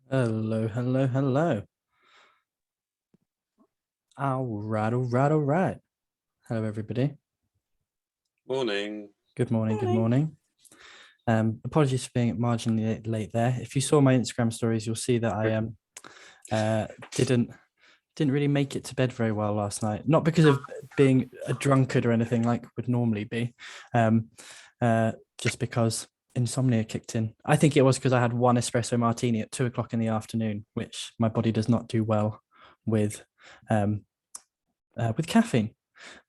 Hello, hello, hello. All right. Hello, everybody. Morning. Good morning, good morning. Apologies for being marginally late there. If you saw my Instagram stories, you'll see that I didn't really make it to bed very well last night. Not because of being a drunkard or anything like would normally be, just because insomnia kicked in. I think it was because I had one espresso martini at 2 o'clock in the afternoon, which my body does not do well with with caffeine.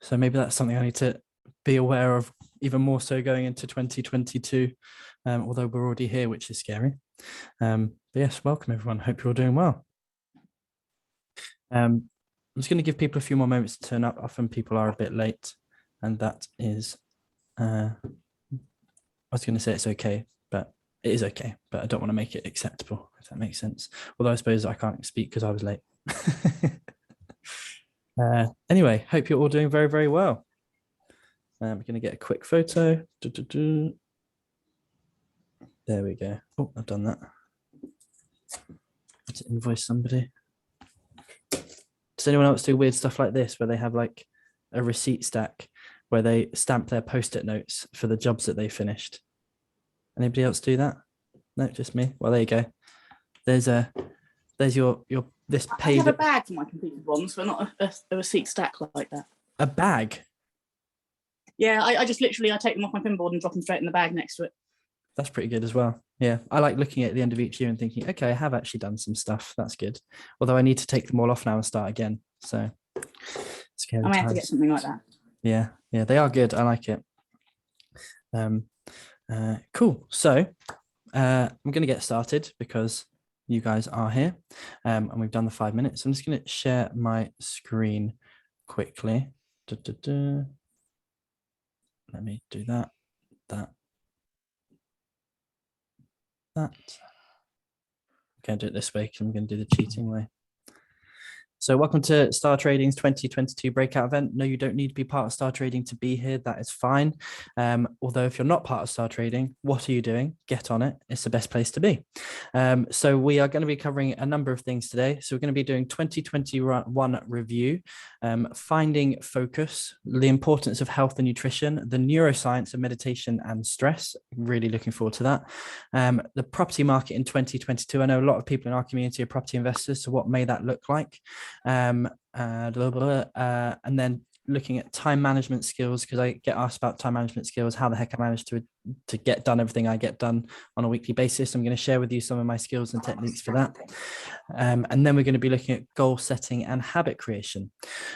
So maybe that's something I need to be aware of even more so going into 2022, although we're already here, which is scary. But yes, welcome everyone. Hope you're all doing well. I'm just going to give people a few more moments to turn up. Often people are a bit late, and that is, I was going to say it's okay, but it is okay, but I don't want to make it acceptable, if that makes sense. Although I suppose I can't speak because I was late. Anyway, hope you're all doing very, very well. I'm going to get a quick photo. There we go. Oh, I've done that. To invoice somebody. Does anyone else do weird stuff like this where they have like a receipt stack where they stamp their post-it notes for the jobs that they finished? Anybody else do that? No, just me. Well, there you go. There's your this I paid have a bag for my completed ones, but not a receipt stack like that. a bag. Yeah, I just literally I take them off my pinboard and drop them straight in the bag next to it. That's pretty good as well. Yeah, I like looking at the end of each year and thinking, okay, I have actually done some stuff. That's good. Although I need to take them all off now and start again. So scary I may have to times. get something like that. Yeah, they are good. I like it. Cool. So I'm going to get started because you guys are here, and we've done the 5 minutes. I'm just going to share my screen quickly. Let me do that. Okay, do it this way because I'm going to do the cheating way. So welcome to Star Trading's 2022 breakout event. No, you don't need to be part of Star Trading to be here. That is fine. Although if you're not part of Star Trading, what are you doing? Get on it. It's the best place to be. So we are going to be covering a number of things today. So we're going to be doing 2021 review, finding focus, the importance of health and nutrition, the neuroscience of meditation and stress. Really looking forward to that. The property market in 2022. I know a lot of people in our community are property investors. So what may that look like? And then looking at time management skills, because I get asked about time management skills, how the heck I manage to get done everything I get done on a weekly basis. I'm going to share with you some of my skills and techniques for that. And then we're going to be looking at goal setting and habit creation.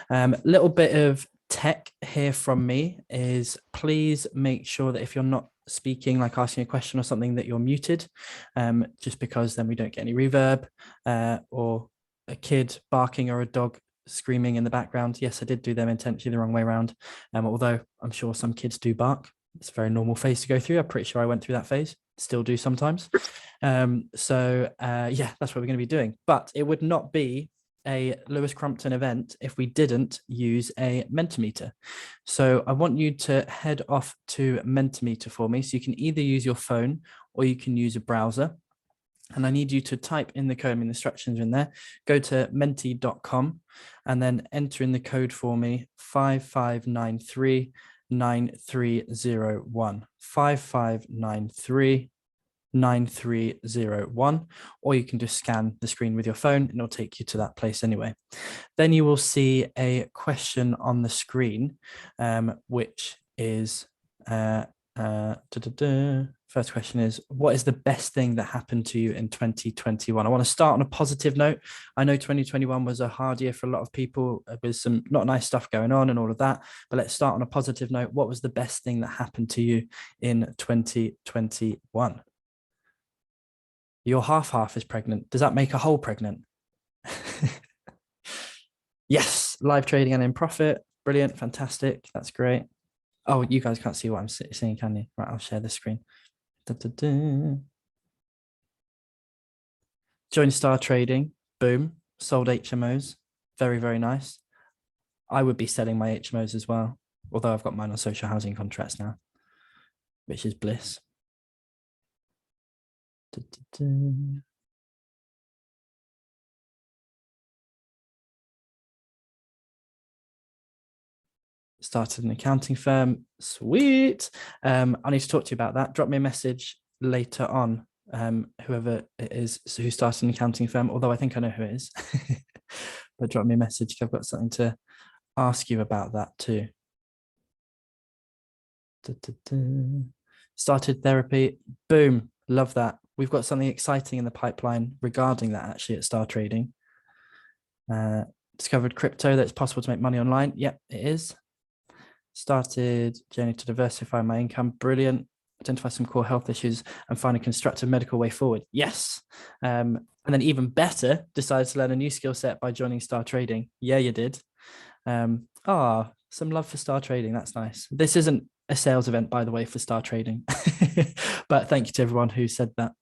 Little bit of tech here from me is please make sure that if you're not speaking, like asking a question or something, that you're muted, just because then we don't get any reverb or a kid barking or a dog screaming in the background. Yes, I did do them intentionally the wrong way around. Although I'm sure some kids do bark. It's a very normal phase to go through. I'm pretty sure I went through that phase. Still do sometimes. Yeah, that's what we're going to be doing. But it would not be a Lewis Crumpton event if we didn't use a Mentimeter. So I want you to head off to Mentimeter for me. So you can either use your phone or you can use a browser. And I need you to type in the code. I mean, the instructions are in there. Go to menti.com and then enter in the code for me, 5593 9301. 5593 9301, or you can just scan the screen with your phone and it'll take you to that place anyway. Then you will see a question on the screen, which is first question is, what is the best thing that happened to you in 2021? I want to start on a positive note. I know 2021 was a hard year for a lot of people with some not nice stuff going on and all of that, but let's start on a positive note. What was the best thing that happened to you in 2021? Your half is pregnant. Does that make a whole pregnant? Yes, live trading and in profit. Brilliant, fantastic. That's great. Oh, you guys can't see what I'm seeing, can you? Right, I'll share the screen. Join Star Trading. Boom. Sold HMOs. Very, very nice. I would be selling my HMOs as well, although I've got mine on social housing contracts now, which is bliss. started an accounting firm. Sweet. I need to talk to you about that. Drop me a message later on, whoever it is who started an accounting firm, although I think I know who it is. But drop me a message. I've got something to ask you about that too. Started therapy. Boom. Love that. We've got something exciting in the pipeline regarding that actually at Star Trading. Discovered crypto that it's possible to make money online. Yep, it is. Started journey to diversify my income. Brilliant. Identify some core health issues and find a constructive medical way forward. Yes. And then even better, decided to learn a new skill set by joining Star Trading. Yeah, you did. Some love for Star Trading. That's nice. This isn't a sales event, by the way, for Star Trading, but thank you to everyone who said that.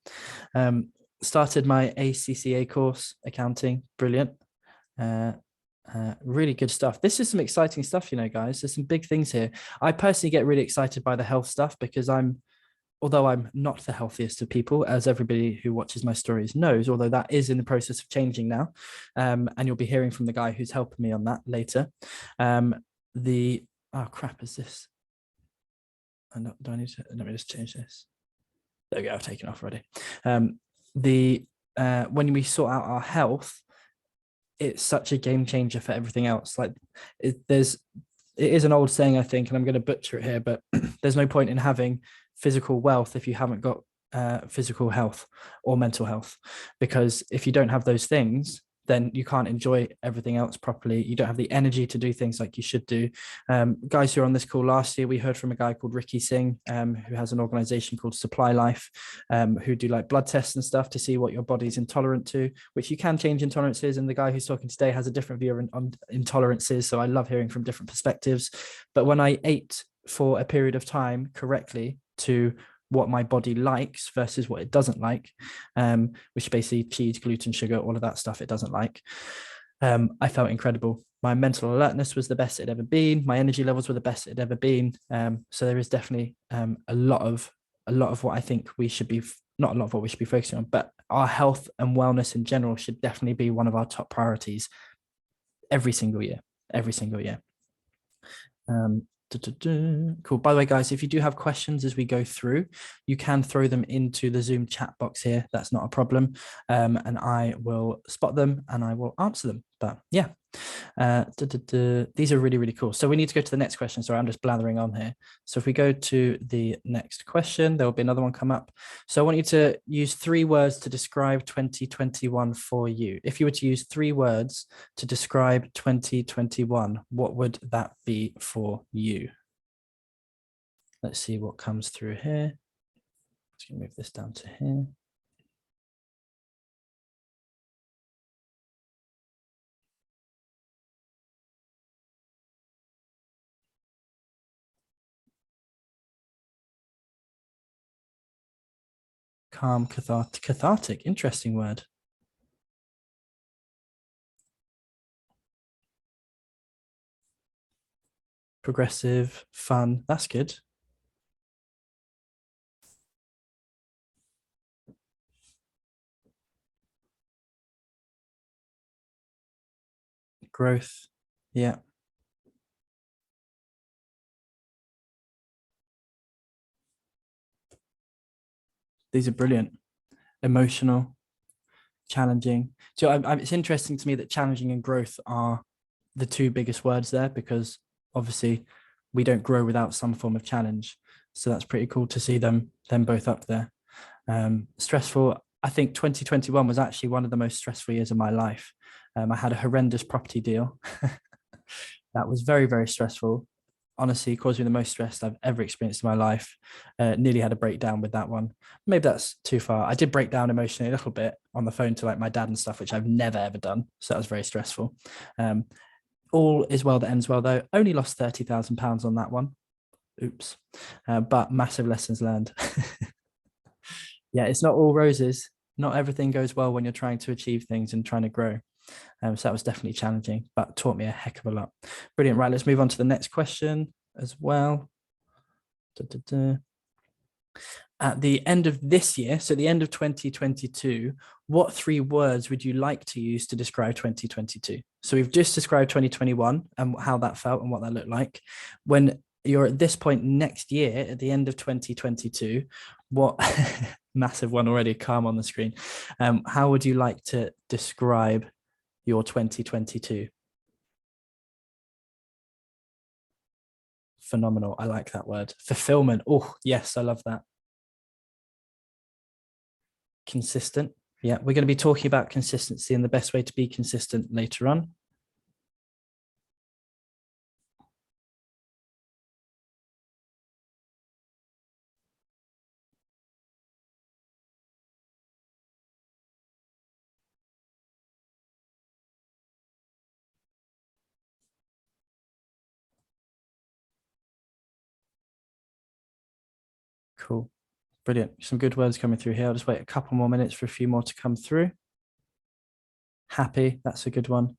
Started my ACCA course, accounting. Brilliant. Really good stuff. This is some exciting stuff, you know, guys. There's some big things here. I personally get really excited by the health stuff because although I'm not the healthiest of people, as everybody who watches my stories knows, although that is in the process of changing now. And you'll be hearing from the guy who's helping me on that later. Oh crap, is this? Do I need to, let me just change this. There we go, I've taken off already. When we sort out our health, it's such a game changer for everything else. Like it is an old saying, I think, and I'm going to butcher it here, but there's no point in having physical wealth if you haven't got physical health or mental health, because if you don't have those things, then you can't enjoy everything else properly. You don't have the energy to do things like you should do. Guys who were on this call last year, we heard from a guy called Ricky Singh, who has an organization called Supply Life, who do like blood tests and stuff to see what your body's intolerant to, which you can change intolerances. And the guy who's talking today has a different view on intolerances. So I love hearing from different perspectives. But when I ate for a period of time correctly to what my body likes versus what it doesn't like, which basically cheese, gluten, sugar, all of that stuff it doesn't like. I felt incredible. My mental alertness was the best it'd ever been. My energy levels were the best it'd ever been. So there is definitely a lot of what I think we should be, not a lot of what we should be focusing on, but our health and wellness in general should definitely be one of our top priorities every single year. Cool. By the way, guys, if you do have questions as we go through, you can throw them into the Zoom chat box here. That's not a problem. And I will spot them and I will answer them. But yeah, these are really, really cool. So we need to go to the next question. Sorry, I'm just blathering on here. So if we go to the next question, there will be another one come up. So I want you to use 3 words to describe 2021 for you. If you were to use 3 words to describe 2021, what would that be for you? Let's see what comes through here. Let's move this down to here. Calm, cathartic, interesting word. Progressive, fun, that's good. Growth, yeah. These are brilliant. Emotional, challenging. So it's interesting to me that challenging and growth are the 2 biggest words there, because obviously we don't grow without some form of challenge. So that's pretty cool to see them both up there. Stressful. I think 2021 was actually one of the most stressful years of my life. I had a horrendous property deal. That was very, very stressful. Honestly, caused me the most stress I've ever experienced in my life. Nearly had a breakdown with that one. Maybe that's too far. I did break down emotionally a little bit on the phone to like my dad and stuff, which I've never, ever done. So that was very stressful. All is well that ends well, though. Only lost £30,000 on that one. Oops. But massive lessons learned. Yeah, it's not all roses. Not everything goes well when you're trying to achieve things and trying to grow. So that was definitely challenging, but taught me a heck of a lot. Brilliant. Right, let's move on to the next question as well. At the end of this year, so the end of 2022, what 3 words would you like to use to describe 2022? So we've just described 2021 and how that felt and what that looked like. When you're at this point next year, at the end of 2022, what massive one already, calm on the screen. How would you like to describe your 2022? Phenomenal. I like that word. Fulfillment. Oh, yes, I love that. Consistent. Yeah, we're going to be talking about consistency and the best way to be consistent later on. Cool. Brilliant. Some good words coming through here. I'll just wait a couple more minutes for a few more to come through. Happy. That's a good one.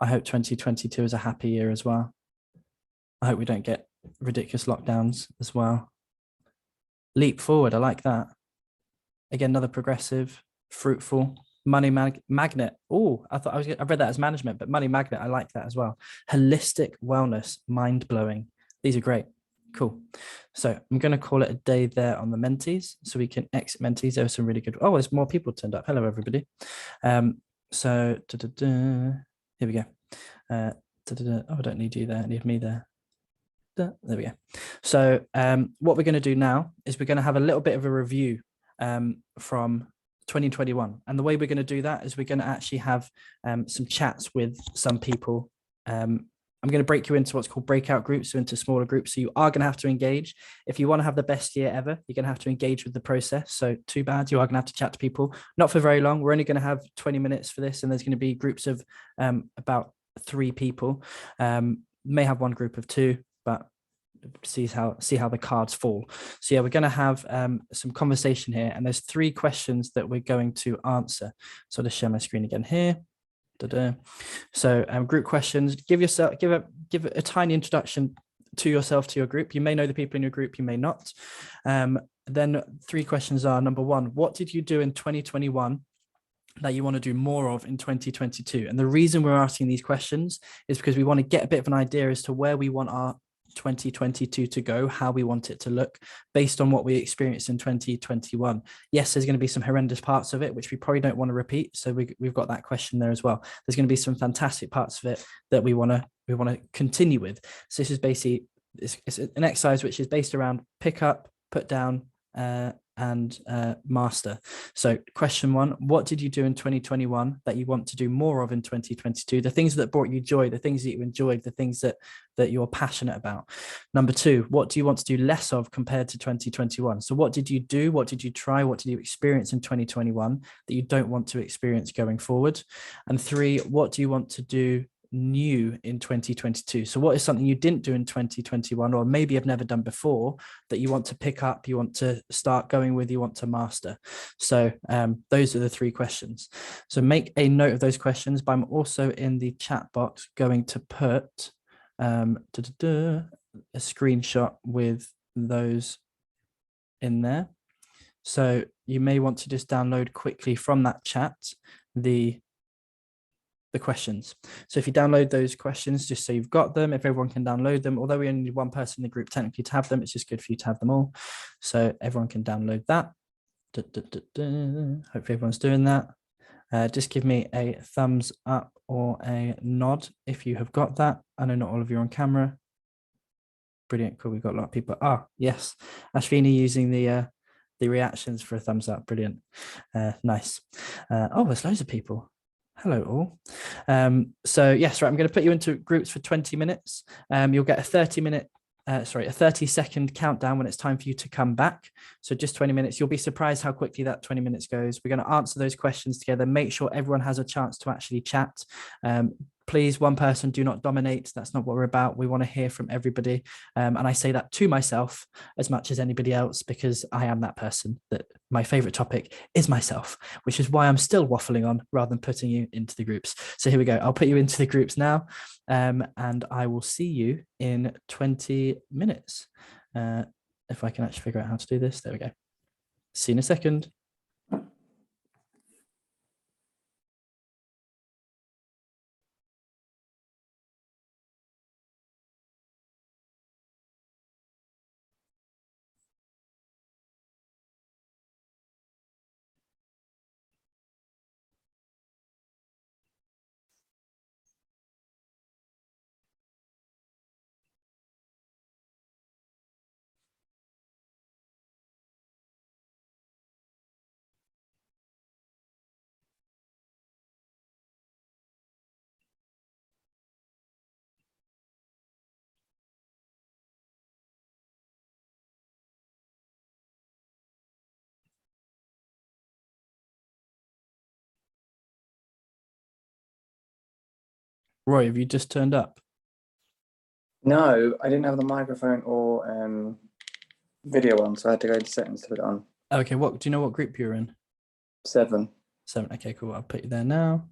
I hope 2022 is a happy year as well. I hope we don't get ridiculous lockdowns as well. Leap forward. I like that. Again, another progressive, fruitful. Money magnet. Oh, I read that as management, but money magnet. I like that as well. Holistic wellness, mind blowing. These are great. Cool. So I'm going to call it a day there on the mentees, so we can exit mentees. There were some really good. Oh, there's more people turned up. Hello, everybody. So here we go. Oh, I don't need you there. I need me there. There we go. So what we're going to do now is we're going to have a little bit of a review from 2021. And the way we're going to do that is we're going to actually have some chats with some people. I'm going to break you into what's called breakout groups, so into smaller groups. So you are going to have to engage. If you want to have the best year ever, you're going to have to engage with the process. So too bad, you are going to have to chat to people, not for very long. We're only going to have 20 minutes for this, and there's going to be groups of about 3 people. May have one group of 2, but see how the cards fall. So yeah, we're going to have some conversation here, and there's 3 questions that we're going to answer. So I'll just share my screen again here. So group questions. Give a tiny introduction to yourself, to your group. You may know the people in your group, you may not. Then 3 questions are: number 1, what did you do in 2021 that you want to do more of in 2022? And the reason we're asking these questions is because we want to get a bit of an idea as to where we want our 2022 to go, how we want it to look based on what we experienced in 2021. Yes, there's going to be some horrendous parts of it which we probably don't want to repeat, so we've got that question there as well. There's going to be some fantastic parts of it that we want to continue with. So this is basically it's an exercise which is based around pick up, put down, and master. So question 1, what did you do in 2021 that you want to do more of in 2022? The things that brought you joy, the things that you enjoyed, the things that you're passionate about. Number 2, what do you want to do less of compared to 2021? So what did you do? What did you try? What did you experience in 2021 that you don't want to experience going forward? And 3, what do you want to do new in 2022? So what is something you didn't do in 2021, or maybe have never done before, that you want to pick up, you want to start going with, you want to master? So those are the 3 questions. So make a note of those questions, but I'm also in the chat box going to put a screenshot with those in there. So you may want to just download quickly from that chat the questions. So if you download those questions, just so you've got them, if everyone can download them, although we only need 1 person in the group technically to have them, it's just good for you to have them all. So everyone can download that. Hopefully everyone's doing that. Just give me a thumbs up or a nod if you have got that. I know not all of you are on camera. Brilliant, cool, we've got a lot of people. Ah, yes, Ashvini using the reactions for a thumbs up, brilliant. Nice. Oh, there's loads of people. Hello all. So yes, right, I'm going to put you into groups for 20 minutes. You'll get a 30-second countdown when it's time for you to come back. So just 20 minutes. You'll be surprised how quickly that 20 minutes goes. We're going to answer those questions together, make sure everyone has a chance to actually chat. Please, 1 person, do not dominate. That's not what we're about. We want to hear from everybody. And I say that to myself as much as anybody else, because I am that person that my favorite topic is myself, which is why I'm still waffling on rather than putting you into the groups. So here we go. I'll put you into the groups now, and I will see you in 20 minutes. if I can actually figure out how to do this. There we go. See you in a second. Roy, have you just turned up? No, I didn't have the microphone or video on, so I had to go to settings to put it on. Okay, do you know what group you're in? 7. 7. Okay, cool. I'll put you there now.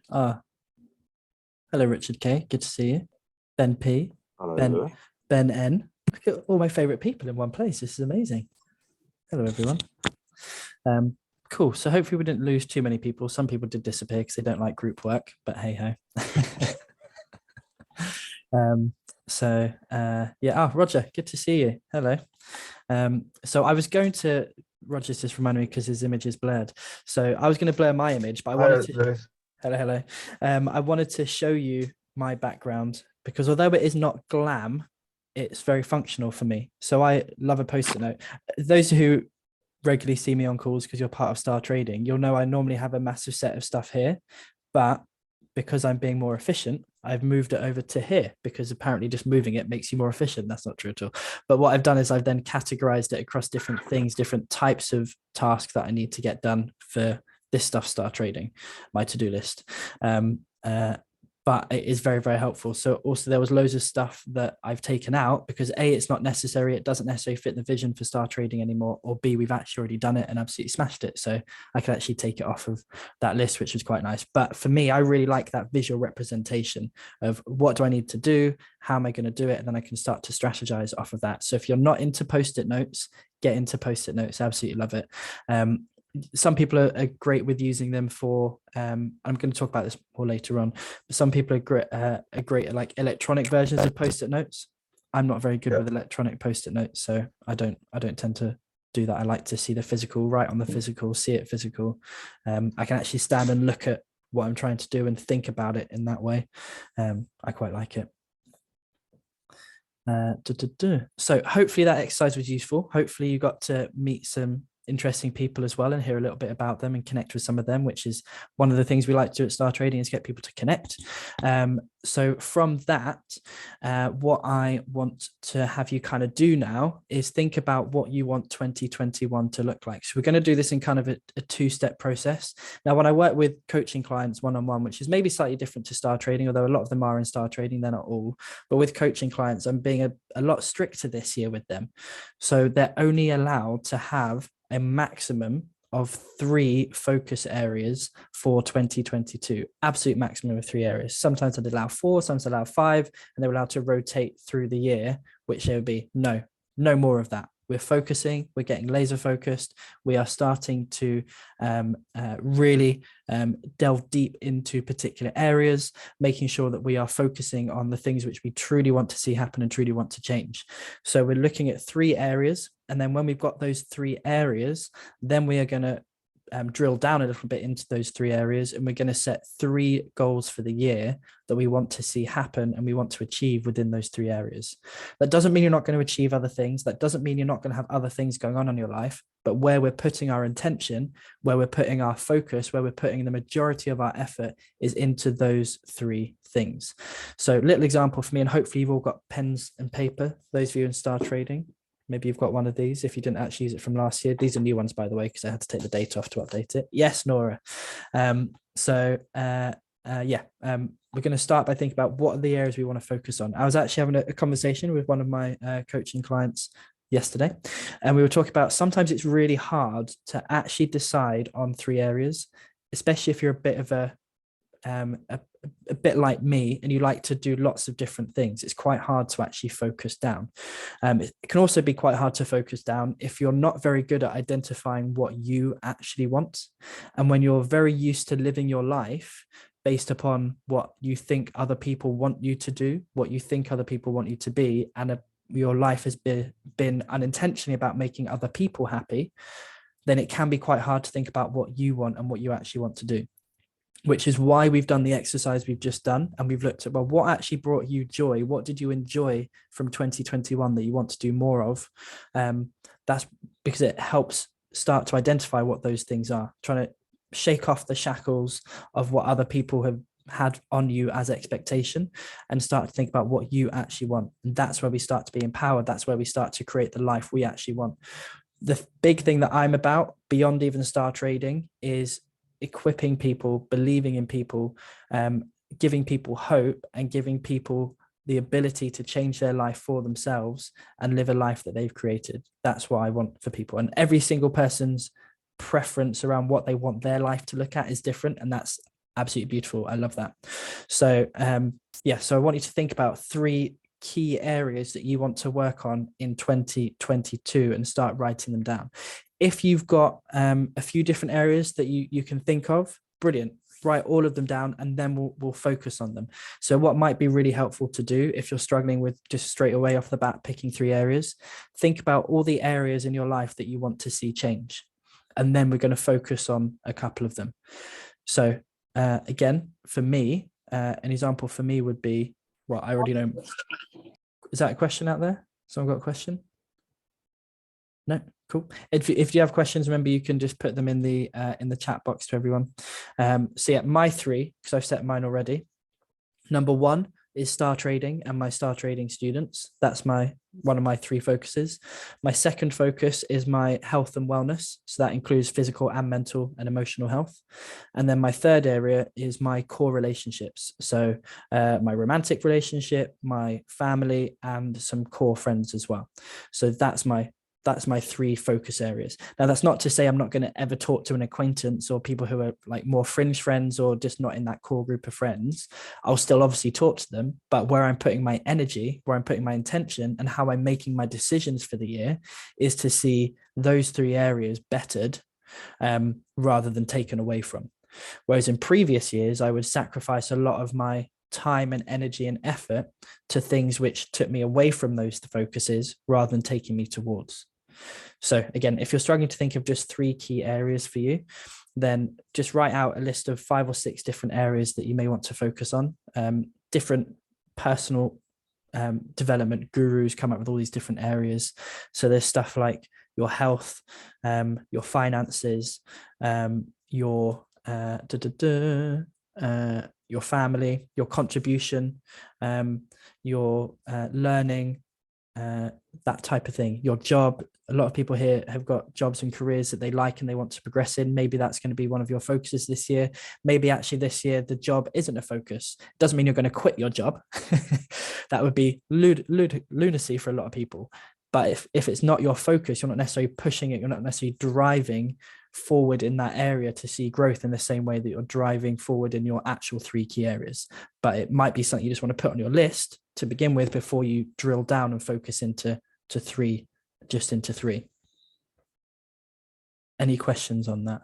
Hello, Richard K. Good to see you. Ben P. Hello. Ben N. Look at all my favorite people in one place. This is amazing. Hello, everyone. Cool. So hopefully we didn't lose too many people. Some people did disappear because they don't like group work, but hey ho. Yeah. Roger, good to see you. Hello. So I was going to, Roger's just reminded me because his image is blurred. So I was going to blur my image, but I wanted to. Hello. I wanted to show you my background because although it is not glam, it's very functional for me. So I love a post-it note. Those who regularly see me on calls because you're part of Star Trading, you'll know I normally have a massive set of stuff here, but because I'm being more efficient, I've moved it over to here because apparently just moving it makes you more efficient. That's not true at all. But what I've done is I've then categorized it across different things, different types of tasks that I need to get done for this stuff, Star Trading, my to-do list. But it is very, very helpful. So also there was loads of stuff that I've taken out because A, it's not necessary. It doesn't necessarily fit the vision for Star Trading anymore, or B, we've actually already done it and absolutely smashed it. So I could actually take it off of that list, which was quite nice. But for me, I really like that visual representation of what do I need to do? How am I going to do it? And then I can start to strategize off of that. So if you're not into post-it notes, get into post-it notes. I absolutely love it. Some people are great with using them for I'm going to talk about this more later on, but some people are great at like electronic versions of post-it notes. I'm not very good with electronic post-it notes, so I don't tend to do that. I like to see the physical, write on the physical, see it physical. I can actually stand and look at what I'm trying to do and think about it in that way. I quite like it. So hopefully that exercise was useful. Hopefully you got to meet some interesting people as well and hear a little bit about them and connect with some of them, which is one of the things we like to do at Star Trading, is get people to connect. So from that, what I want to have you kind of do now is think about what you want 2021 to look like. So we're going to do this in kind of a two-step process. Now, when I work with coaching clients one-on-one, which is maybe slightly different to Star Trading, although a lot of them are in Star Trading, they're not all, but with coaching clients, I'm being a lot stricter this year with them. So they're only allowed to have a maximum of 3 focus areas for 2022, absolute maximum of 3 areas. Sometimes I'd allow 4, sometimes I'd allow 5, and they were allowed to rotate through the year, which there would be no more of that. We're focusing, we're getting laser focused. We are starting to really delve deep into particular areas, making sure that we are focusing on the things which we truly want to see happen and truly want to change. So we're looking at 3 areas. And then when we've got those 3 areas, then we are going to drill down a little bit into those 3 areas, and we're going to set 3 goals for the year that we want to see happen and we want to achieve within those 3 areas. That doesn't mean you're not going to achieve other things. That doesn't mean you're not going to have other things going on in your life, but where we're putting our intention, where we're putting our focus, where we're putting the majority of our effort is into those 3 things. So little example for me, and hopefully you've all got pens and paper, those of you in Star Trading. Maybe you've got one of these if you didn't actually use it from last year. These are new ones, by the way, because I had to take the date off to update it. Yes, Nora. We're going to start by thinking about what are the areas we want to focus on. I was actually having a conversation with one of my coaching clients yesterday, and we were talking about sometimes it's really hard to actually decide on 3 areas, especially if you're a bit of a bit like me and you like to do lots of different things. It's quite hard to actually focus down. It can also be quite hard to focus down if you're not very good at identifying what you actually want. And when you're very used to living your life based upon what you think other people want you to do, what you think other people want you to be, and your life has been unintentionally about making other people happy, then it can be quite hard to think about what you want and what you actually want to do. Which is why we've done the exercise we've just done, and we've looked at, well, what actually brought you joy? What did you enjoy from 2021 that you want to do more of? That's because it helps start to identify what those things are, trying to shake off the shackles of what other people have had on you as expectation and start to think about what you actually want. And that's where we start to be empowered. That's where we start to create the life we actually want. The big thing that I'm about beyond even Star Trading is equipping people, believing in people, giving people hope, and giving people the ability to change their life for themselves and live a life that they've created. That's what I want for people. And every single person's preference around what they want their life to look at is different. And that's absolutely beautiful. I love that. So so I want you to think about 3 key areas that you want to work on in 2022 and start writing them down. If you've got a few different areas that you can think of, brilliant. Write all of them down and then we'll focus on them. So what might be really helpful to do if you're struggling with just straight away off the bat picking 3 areas, think about all the areas in your life that you want to see change. And then we're going to focus on a couple of them. So again, for me, an example for me would be, well, I already know. Is that a question out there? Someone got a question? No, cool. If you have questions, remember you can just put them in the chat box to everyone. So yeah, my 3, because I've set mine already. Number 1 is Star Trading and my Star Trading students. That's one of my 3 focuses. My second focus is my health and wellness. So that includes physical and mental and emotional health. And then my third area is my core relationships. So my romantic relationship, my family, and some core friends as well. So that's my 3 focus areas. Now, that's not to say I'm not going to ever talk to an acquaintance or people who are like more fringe friends or just not in that core group of friends. I'll still obviously talk to them, but where I'm putting my energy, where I'm putting my intention, and how I'm making my decisions for the year is to see those 3 areas bettered rather than taken away from. Whereas in previous years, I would sacrifice a lot of my time and energy and effort to things which took me away from those focuses rather than taking me towards. So again, if you're struggling to think of just 3 key areas for you, then just write out a list of 5 or 6 different areas that you may want to focus on. Different personal development gurus come up with all these different areas. So there's stuff like your health, your finances, your family, your contribution, your learning, that type of thing, your job. A lot of people here have got jobs and careers that they like and they want to progress in. Maybe that's going to be one of your focuses this year. Maybe actually this year the job isn't a focus. Doesn't mean you're going to quit your job. That would be lunacy for a lot of people. But if it's not your focus, you're not necessarily pushing it, you're not necessarily driving forward in that area to see growth in the same way that you're driving forward in your actual 3 key areas. But it might be something you just want to put on your list to begin with before you drill down and focus into 3. Any questions on that?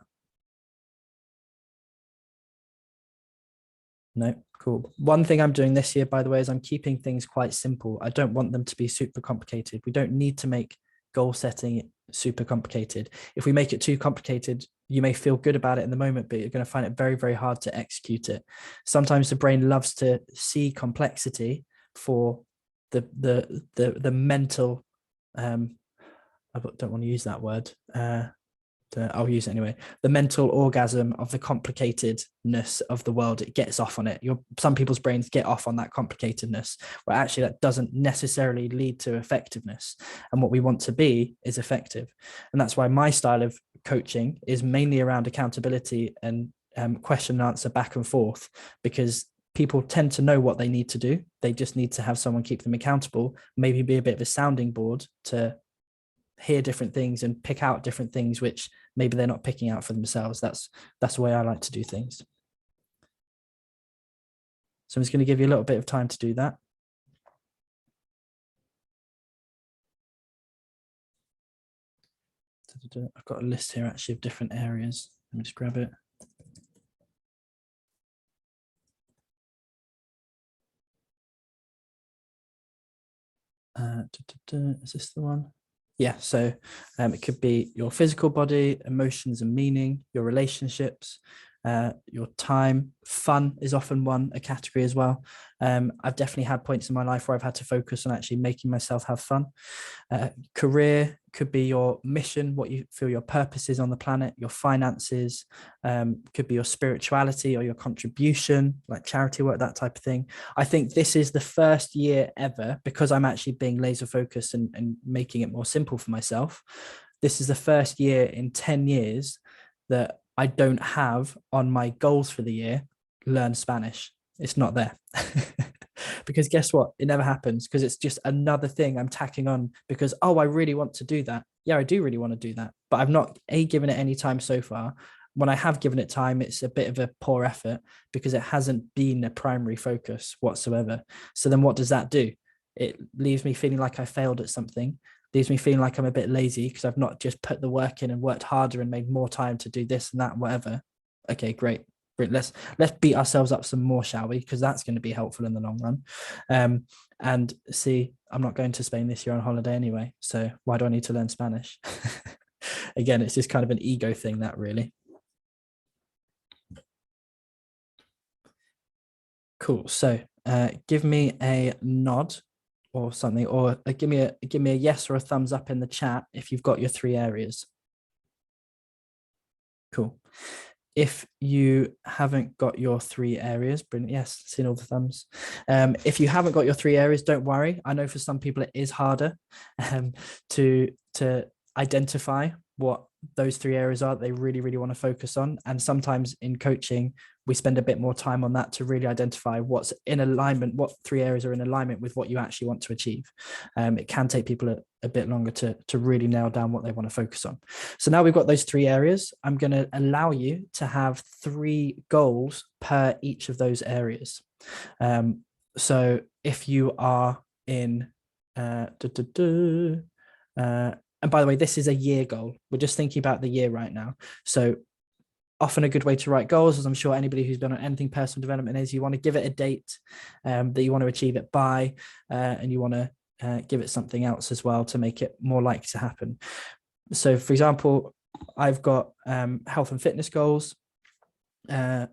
No, cool. One thing I'm doing this year, by the way, is I'm keeping things quite simple. I don't want them to be super complicated. We don't need to make goal setting super complicated. If we make it too complicated, you may feel good about it in the moment, but you're going to find it very, very hard to execute it. Sometimes the brain loves to see complexity for the mental, I don't want to use that word, I'll use it anyway. The mental orgasm of the complicatedness of the world, it gets off on it. Some people's brains get off on that complicatedness, where actually that doesn't necessarily lead to effectiveness. And what we want to be is effective. And that's why my style of coaching is mainly around accountability and question and answer back and forth, because people tend to know what they need to do. They just need to have someone keep them accountable, maybe be a bit of a sounding board to hear different things and pick out different things which maybe they're not picking out for themselves. That's the way I like to do things. So I'm just going to give you a little bit of time to do that. I've got a list here actually of different areas. Let me just grab it. Is this the one? Yeah, so it could be your physical body, emotions and meaning, your relationships, your time. Fun is often a category as well. I've definitely had points in my life where I've had to focus on actually making myself have fun. Career could be your mission, what you feel your purpose is on the planet. Your finances could be your spirituality or your contribution, like charity work, that type of thing. I think this is the first year ever, because I'm actually being laser focused and making it more simple for myself. This is the first year in 10 years that I don't have on my goals for the year, learn Spanish. It's not there. Because guess what? It never happens, because it's just another thing I'm tacking on because, oh, I really want to do that. Yeah, I do really want to do that, but I've not given it any time so far. When I have given it time, it's a bit of a poor effort because it hasn't been a primary focus whatsoever. So then what does that do? It leaves me feeling like I failed at something, leaves me feeling like I'm a bit lazy because I've not just put the work in and worked harder and made more time to do this and that, whatever. Okay, great. Let's beat ourselves up some more, shall we? Because that's going to be helpful in the long run. And see, I'm not going to Spain this year on holiday anyway, so why do I need to learn Spanish? Again, it's just kind of an ego thing, that really. Cool. So give me a nod or something, or give me a yes or a thumbs up in the chat if you've got your 3 areas. Cool. If you haven't got your 3 areas, brilliant. Yes, seen all the thumbs. If you haven't got your 3 areas, don't worry. I know for some people it is harder to identify what those 3 areas are that they really, really want to focus on. And sometimes in coaching, we spend a bit more time on that to really identify what's in alignment, what 3 areas are in alignment with what you actually want to achieve. It can take people a bit longer to really nail down what they want to focus on. So now we've got those 3 areas. I'm going to allow you to have 3 goals per each of those areas. So if you are in, and by the way, this is a year goal. We're just thinking about the year right now. So often a good way to write goals, as I'm sure anybody who's been on anything personal development is, you want to give it a date that you want to achieve it by, and you want to give it something else as well to make it more likely to happen. So for example, I've got health and fitness goals. My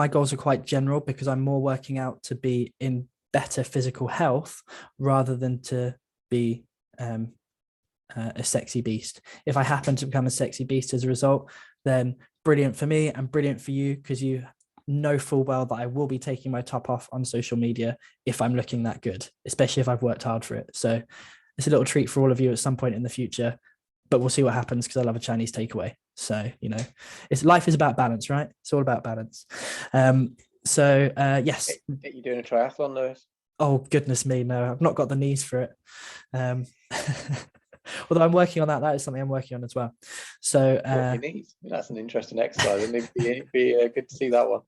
goals are quite general because I'm more working out to be in better physical health rather than to be a sexy beast. If I happen to become a sexy beast as a result, then brilliant for me and brilliant for you, because you know full well that I will be taking my top off on social media if I'm looking that good, especially if I've worked hard for it. So it's a little treat for all of you at some point in the future, but we'll see what happens because I love a Chinese takeaway. So, you know, life is about balance, right? It's all about balance. Yes. Are you doing a triathlon, Lewis? Oh, goodness me, no, I've not got the knees for it. Although I'm working on that. That is something I'm working on as well. So your knees. That's an interesting exercise. It'd be good to see that one.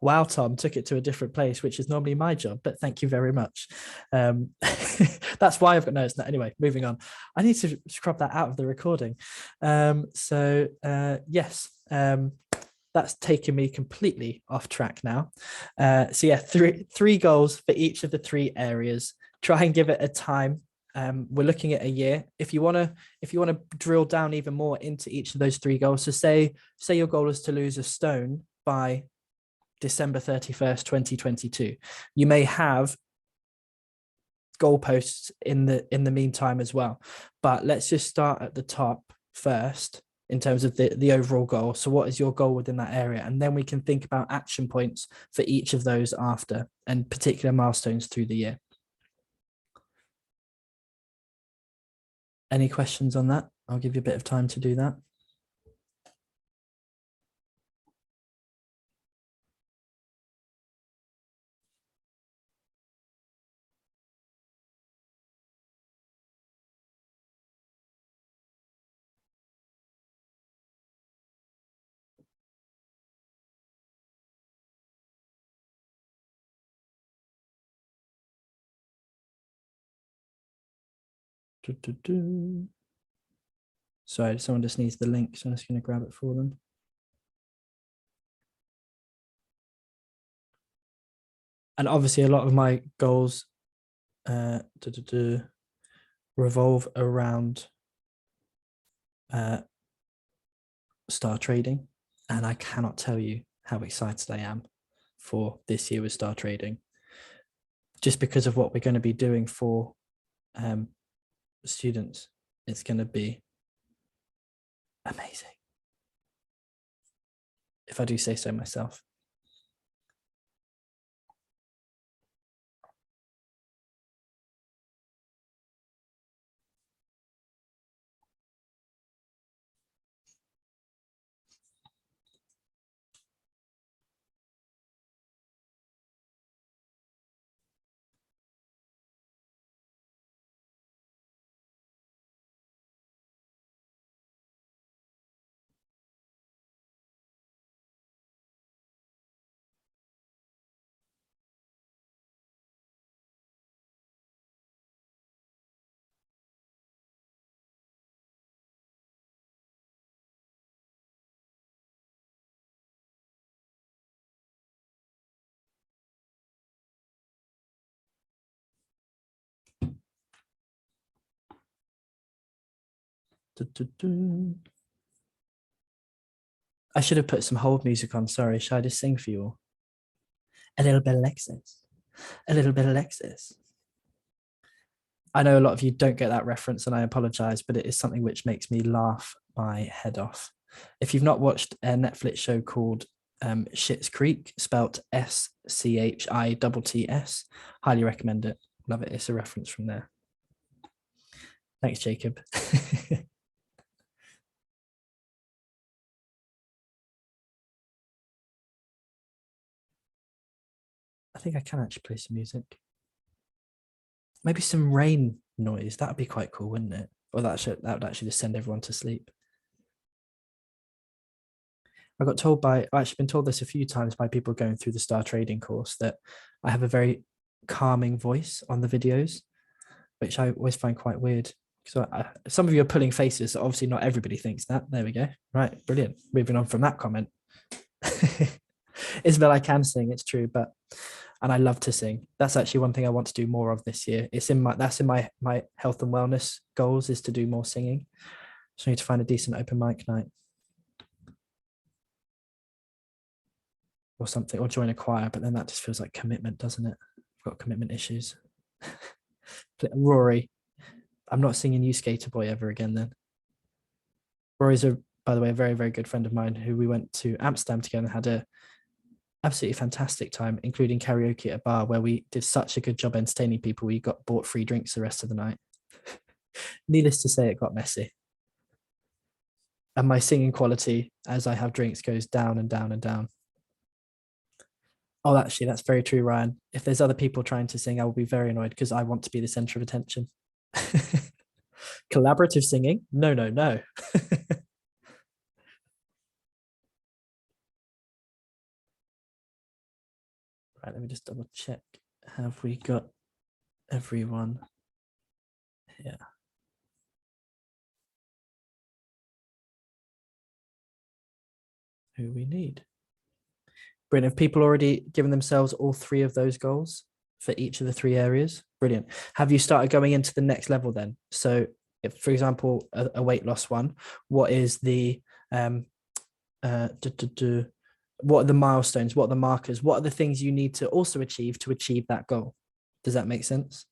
Wow, Tom took it to a different place, which is normally my job, but thank you very much. That's why I've got notes. Anyway, moving on. I need to scrub that out of the recording. Yes, that's taken me completely off track now. So yeah, three goals for each of the 3 areas. Try and give it a time we're looking at a year. If you want to drill down even more into each of those 3 goals, so say your goal is to lose a stone by December 31st, 2022. You may have goalposts in the meantime as well, but let's just start at the top first in terms of the overall goal. So what is your goal within that area? And then we can think about action points for each of those after, and particular milestones through the year. Any questions on that? I'll give you a bit of time to do that. Sorry, someone just needs the link, so I'm just going to grab it for them. And obviously a lot of my goals revolve around Star Trading, and I cannot tell you how excited I am for this year with Star Trading, just because of what we're going to be doing for students. It's going to be amazing, if I do say so myself. I should have put some hold music on. Sorry, should I just sing for you all? A little bit of Alexis. A little bit of Alexis. I know a lot of you don't get that reference, and I apologize, but it is something which makes me laugh my head off. If you've not watched a Netflix show called Schitt's Creek, spelt SCHITTS, highly recommend it. Love it. It's a reference from there. Thanks, Jacob. I think I can actually play some music. Maybe some rain noise. That would be quite cool, wouldn't it? Or that would actually just send everyone to sleep. I got told I've actually been told this a few times by people going through the Star Trading course, that I have a very calming voice on the videos, which I always find quite weird. So some of you are pulling faces, so obviously not everybody thinks that. There we go. Right, brilliant. Moving on from that comment. Isabel, I can sing, it's true, and I love to sing. That's actually one thing I want to do more of this year. That's in my health and wellness goals, is to do more singing. So I need to find a decent open mic night or something, or join a choir, but then that just feels like commitment, doesn't it? I've got commitment issues. Rory, I'm not singing You Skater Boy ever again then. Rory's by the way, a very, very good friend of mine who we went to Amsterdam together and had a absolutely fantastic time, including karaoke at a bar where we did such a good job entertaining people. We got bought free drinks the rest of the night. Needless to say, it got messy. And my singing quality as I have drinks goes down and down and down. Oh, actually, that's very true, Ryan. If there's other people trying to sing, I will be very annoyed because I want to be the center of attention. Collaborative singing? No, no, no. Right, let me just double check. Have we got everyone here? Who we need? Brilliant. Have people already given themselves all 3 of those goals for each of the 3 areas? Brilliant. Have you started going into the next level then? So if, for example, a weight loss one, what is the what are the milestones? What are the markers? What are the things you need to also achieve to achieve that goal? Does that make sense?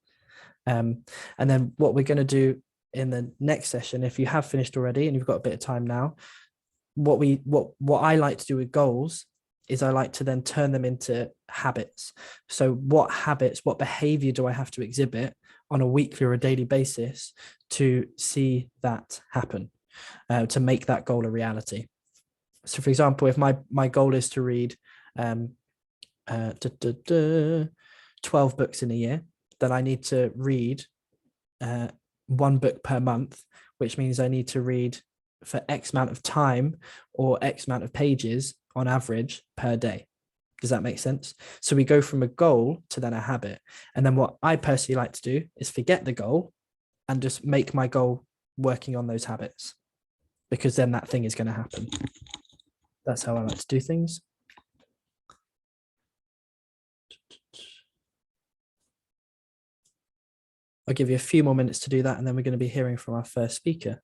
And then what we're going to do in the next session, if you have finished already and you've got a bit of time now, what I like to do with goals is I like to then turn them into habits. So what habits, what behavior do I have to exhibit on a weekly or a daily basis to see that happen, to make that goal a reality? So for example, if my goal is to read 12 books in a year, then I need to read 1 book per month, which means I need to read for X amount of time or X amount of pages on average per day. Does that make sense? So we go from a goal to then a habit. And then what I personally like to do is forget the goal and just make my goal working on those habits, because then that thing is going to happen. That's how I like to do things. I'll give you a few more minutes to do that, and then we're going to be hearing from our first speaker.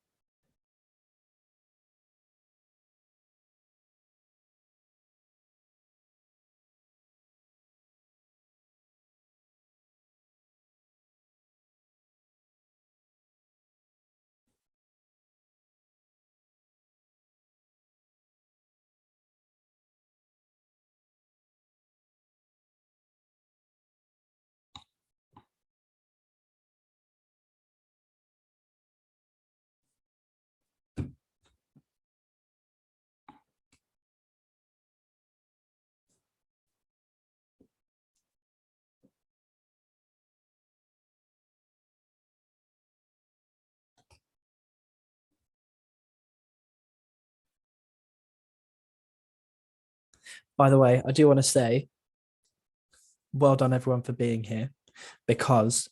By the way, I do want to say, well done everyone for being here, because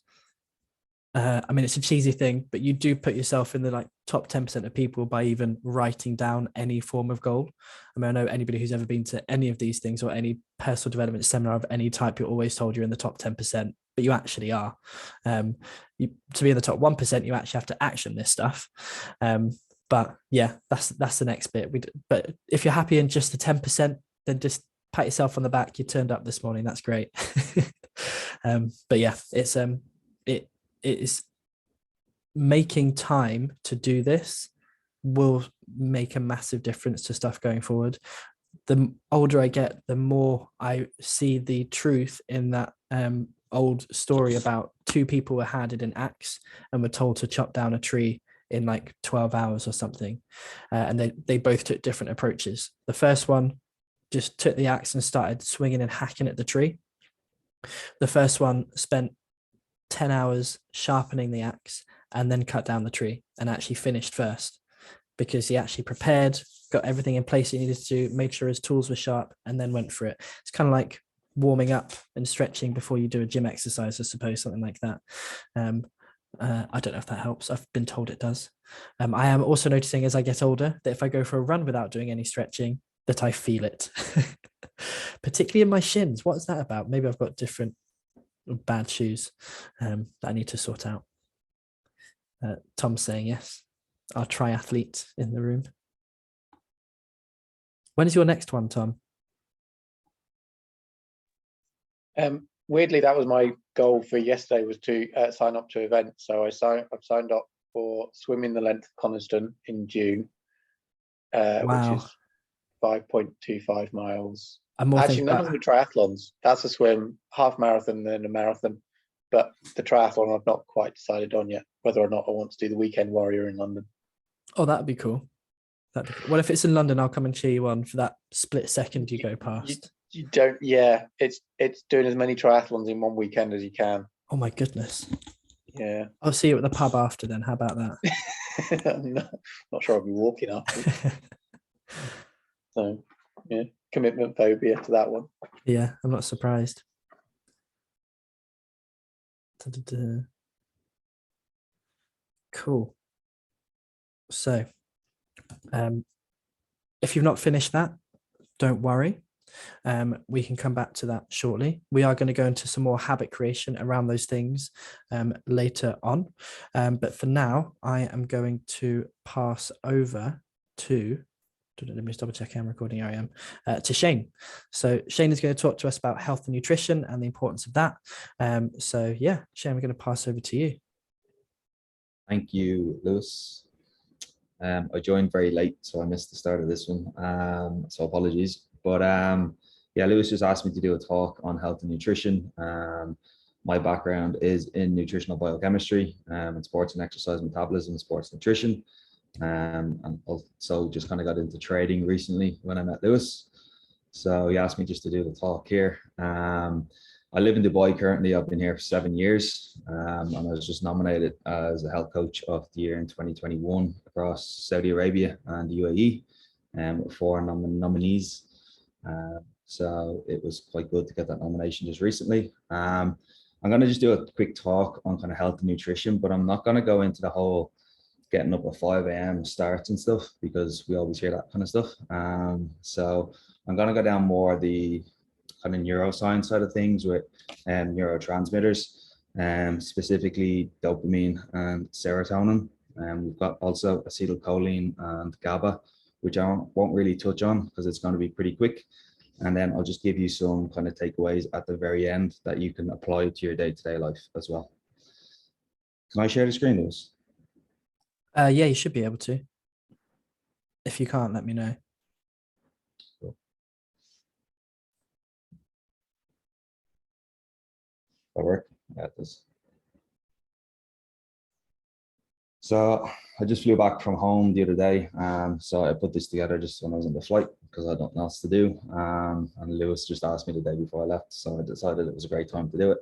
I mean, it's a cheesy thing, but you do put yourself in the like top 10% of people by even writing down any form of goal. I mean, I know anybody who's ever been to any of these things or any personal development seminar of any type, you're always told you're in the top 10%, but you actually are. To be in the top 1%, you actually have to action this stuff. But yeah, that's the next bit. But if you're happy in just the 10%, then just pat yourself on the back. You turned up this morning. That's great. But yeah, it is making time to do this will make a massive difference to stuff going forward. The older I get, the more I see the truth in that old story about 2 people were handed an axe and were told to chop down a tree in like 12 hours or something. And they both took different approaches. The first one just took the axe and started swinging and hacking at the tree. The first one spent 10 hours sharpening the axe and then cut down the tree and actually finished first, because he actually prepared, got everything in place he needed to, made sure his tools were sharp, and then went for it. It's kind of like warming up and stretching before you do a gym exercise, I suppose, something like that. I don't know if that helps. I've been told it does. I am also noticing as I get older that if I go for a run without doing any stretching, that I feel it, particularly in my shins. What's that about? Maybe I've got different bad shoes that I need to sort out. Tom's saying yes. Our triathlete in the room. When is your next one, Tom? Weirdly, that was my goal for yesterday, was to sign up to events. So I've signed up for swimming the length of Coniston in June, Wow. which is 5.25 miles. I'm more Actually, none of them are triathlons. That's a swim, half marathon, then a marathon. But the triathlon I've not quite decided on yet, whether or not I want to do the Weekend Warrior in London. Oh, that'd be cool. Well, if it's in London, I'll come and cheer you on for that split second you go past. You don't, yeah. It's doing as many triathlons in one weekend as you can. Oh my goodness. Yeah. I'll see you at the pub after then. How about that? I'm not sure I'll be walking after. So, yeah, commitment phobia to that one. Yeah, I'm not surprised. Da-da-da. Cool. So, if you've not finished that, don't worry. We can come back to that shortly. We are going to go into some more habit creation around those things later on. But for now, I am going to pass over to, let me just double check I'm recording. I am to Shane. So Shane is going to talk to us about health and nutrition and the importance of that. So yeah, Shane, we're going to pass over to you. Thank you, Lewis. I joined very late, so I missed the start of this one. So apologies. But yeah, Lewis just asked me to do a talk on health and nutrition. My background is in nutritional biochemistry, and sports and exercise metabolism, sports nutrition. And also just kind of got into trading recently when I met Lewis. So he asked me just to do the talk here. I live in Dubai currently. I've been here for 7 years, and I was just nominated as a health coach of the year in 2021 across Saudi Arabia and the UAE, with 4 nominees. So it was quite good to get that nomination just recently. I'm going to just do a quick talk on kind of health and nutrition, but I'm not going to go into the whole getting up at 5 a.m. starts and stuff, because we always hear that kind of stuff. So I'm going to go down more the kind of neuroscience side of things with neurotransmitters, specifically dopamine and serotonin. We've got also acetylcholine and GABA, which I won't really touch on because it's going to be pretty quick. And then I'll just give you some kind of takeaways at the very end that you can apply to your day-to-day life as well. Can I share the screen, Lewis? Yeah, you should be able to. If you can't, let me know. Cool. That work? Yeah, it does. So I just flew back from home the other day. So I put this together just when I was on the flight because I had nothing else to do. And Lewis just asked me the day before I left. So I decided it was a great time to do it.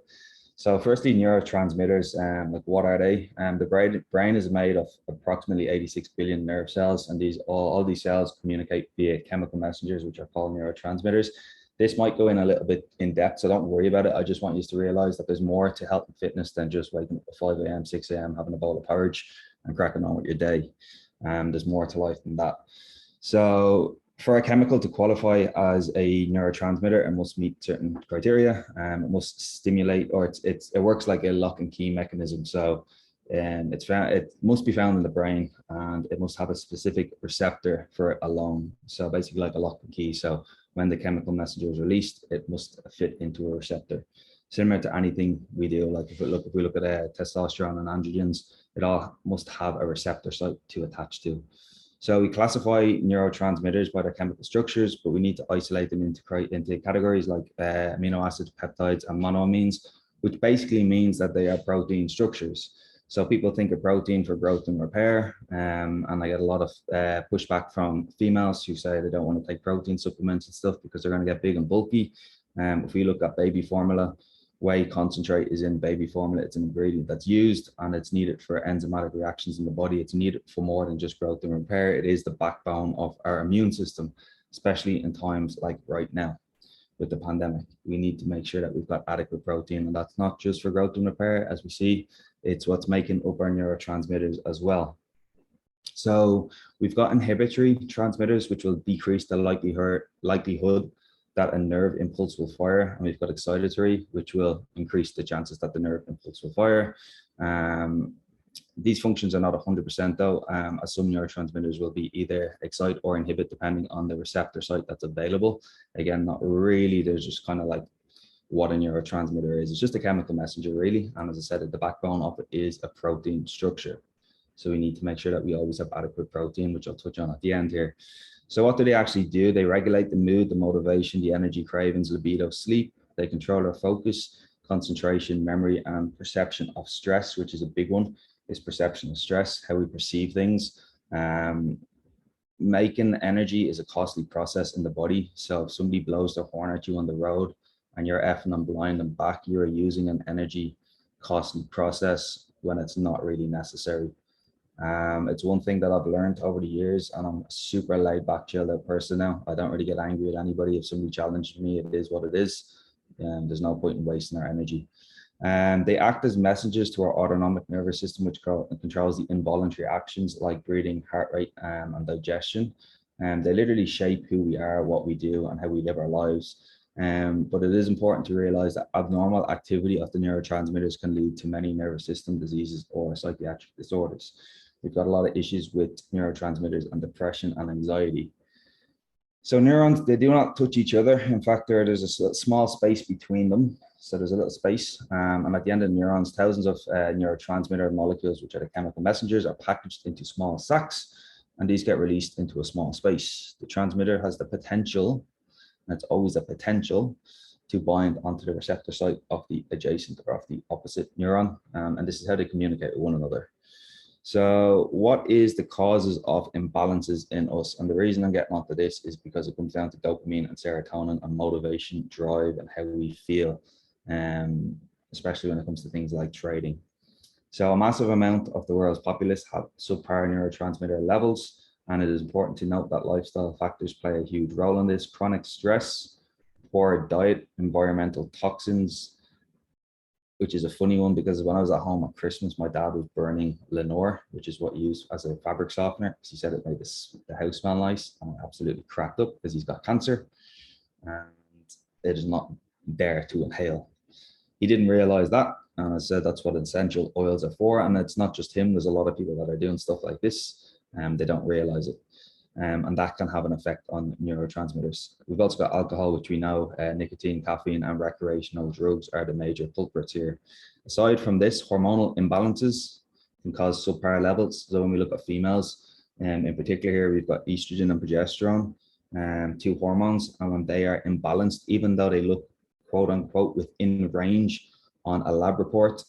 So firstly, neurotransmitters, like what are they? The brain is made of approximately 86 billion nerve cells, and all these cells communicate via chemical messengers, which are called neurotransmitters. This might go in a little bit in depth, so don't worry about it. I just want you to realize that there's more to health and fitness than just waking up at 5 a.m., 6 a.m., having a bowl of porridge and cracking on with your day. There's more to life than that. So for a chemical to qualify as a neurotransmitter, it must meet certain criteria. It must stimulate, or it works like a lock and key mechanism. So it must be found in the brain, and it must have a specific receptor for it alone. So basically like a lock and key. So when the chemical messenger is released, it must fit into a receptor. Similar to anything we do, like if we look at testosterone and androgens, it all must have a receptor site to attach to. So we classify neurotransmitters by their chemical structures, but we need to isolate them into categories like amino acids, peptides, and monoamines, which basically means that they are protein structures. So people think of protein for growth and repair, and I get a lot of pushback from females who say they don't want to take protein supplements and stuff because they're going to get big and bulky. If we look at baby formula, whey concentrate is in baby formula. It's an ingredient that's used, and it's needed for enzymatic reactions in the body. It's needed for more than just growth and repair. It is the backbone of our immune system, especially in times like right now with the pandemic. We need to make sure that we've got adequate protein, and that's not just for growth and repair. As we see, it's what's making up our neurotransmitters as well. So we've got inhibitory transmitters, which will decrease the likelihood that a nerve impulse will fire, and we've got excitatory, which will increase the chances that the nerve impulse will fire. These functions are not 100% though, as some neurotransmitters will be either excite or inhibit depending on the receptor site that's available. Again, not really, there's just kind of like what a neurotransmitter is. It's just a chemical messenger really, and as I said, the backbone of it is a protein structure. So we need to make sure that we always have adequate protein, which I'll touch on at the end here. So what do they actually do? They regulate the mood, the motivation, the energy cravings, libido, sleep. They control our focus, concentration, memory, and perception of stress, which is a big one, is perception of stress, how we perceive things. Making energy is a costly process in the body. So if somebody blows their horn at you on the road and you're effing and blind and back, you're using an energy costly process when it's not really necessary. It's one thing that I've learned over the years, and I'm a super laid back, chilled out person now. I don't really get angry at anybody. If somebody challenges me, it is what it is. There's no point in wasting our energy. They act as messengers to our autonomic nervous system, which controls the involuntary actions like breathing, heart rate, and digestion. and they literally shape who we are, what we do, and how we live our lives. But it is important to realize that abnormal activity of the neurotransmitters can lead to many nervous system diseases or psychiatric disorders. We've got a lot of issues with neurotransmitters and depression and anxiety. So neurons, they do not touch each other. In fact, there's a small space between them. So there's a little space. And at the end of the neurons, thousands of neurotransmitter molecules, which are the chemical messengers, are packaged into small sacs, and these get released into a small space. The transmitter has the potential, and it's always a potential, to bind onto the receptor site of the adjacent or of the opposite neuron. And this is how they communicate with one another. So what is the causes of imbalances in us? And the reason I'm getting onto this is because it comes down to dopamine and serotonin and motivation, drive, and how we feel, especially when it comes to things like trading. So a massive amount of the world's populace have subpar neurotransmitter levels, and it is important to note that lifestyle factors play a huge role in this. Chronic stress, poor diet, environmental toxins, which is a funny one because when I was at home at Christmas, my dad was burning Lenore, which is what he used as a fabric softener. He said it made the house smell nice, and I absolutely cracked up because he's got cancer and it is not there to inhale. He didn't realize that, and I said that's what essential oils are for. And it's not just him, there's a lot of people that are doing stuff like this and they don't realize it. And that can have an effect on neurotransmitters. We've also got alcohol, which we know nicotine, caffeine, and recreational drugs are the major culprits here. Aside from this, hormonal imbalances can cause subpar levels. So when we look at females, in particular here, we've got estrogen and progesterone, two hormones, and when they are imbalanced, even though they look quote unquote within range on a lab report,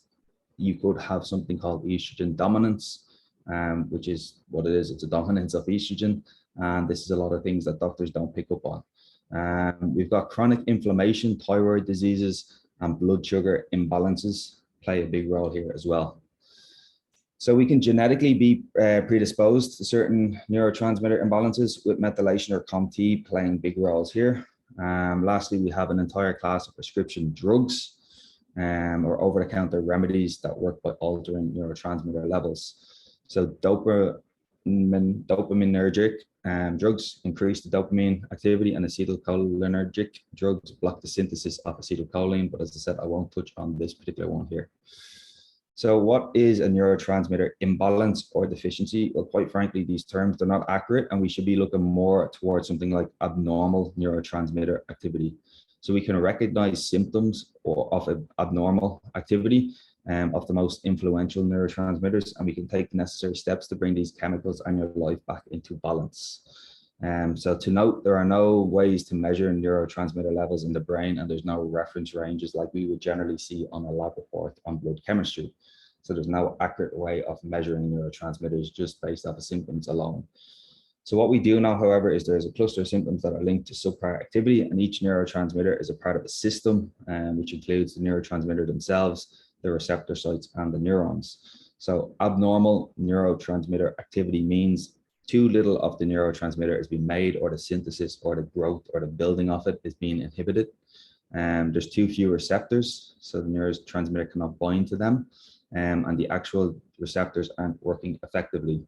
you could have something called estrogen dominance, which is what it is. It's a dominance of estrogen. And this is a lot of things that doctors don't pick up on. We've got chronic inflammation, thyroid diseases, and blood sugar imbalances play a big role here as well. So we can genetically be predisposed to certain neurotransmitter imbalances, with methylation or COMT playing big roles here. Lastly, we have an entire class of prescription drugs or over-the-counter remedies that work by altering neurotransmitter levels. So dopaminergic drugs increase the dopamine activity, and acetylcholinergic drugs block the synthesis of acetylcholine. But as I said, I won't touch on this particular one here. So what is a neurotransmitter imbalance or deficiency? Well, quite frankly, these terms, they're not accurate, and we should be looking more towards something like abnormal neurotransmitter activity. So we can recognize symptoms of abnormal activity of the most influential neurotransmitters, and we can take the necessary steps to bring these chemicals and your life back into balance. So to note, there are no ways to measure neurotransmitter levels in the brain, and there's no reference ranges like we would generally see on a lab report on blood chemistry. So there's no accurate way of measuring neurotransmitters just based off of symptoms alone. So what we do know, however, is there's a cluster of symptoms that are linked to subpar activity, and each neurotransmitter is a part of a system, which includes the neurotransmitter themselves, the receptor sites, and the neurons. So abnormal neurotransmitter activity means too little of the neurotransmitter is being made, or the synthesis or the growth or the building of it is being inhibited. There's too few receptors, so the neurotransmitter cannot bind to them, and the actual receptors aren't working effectively.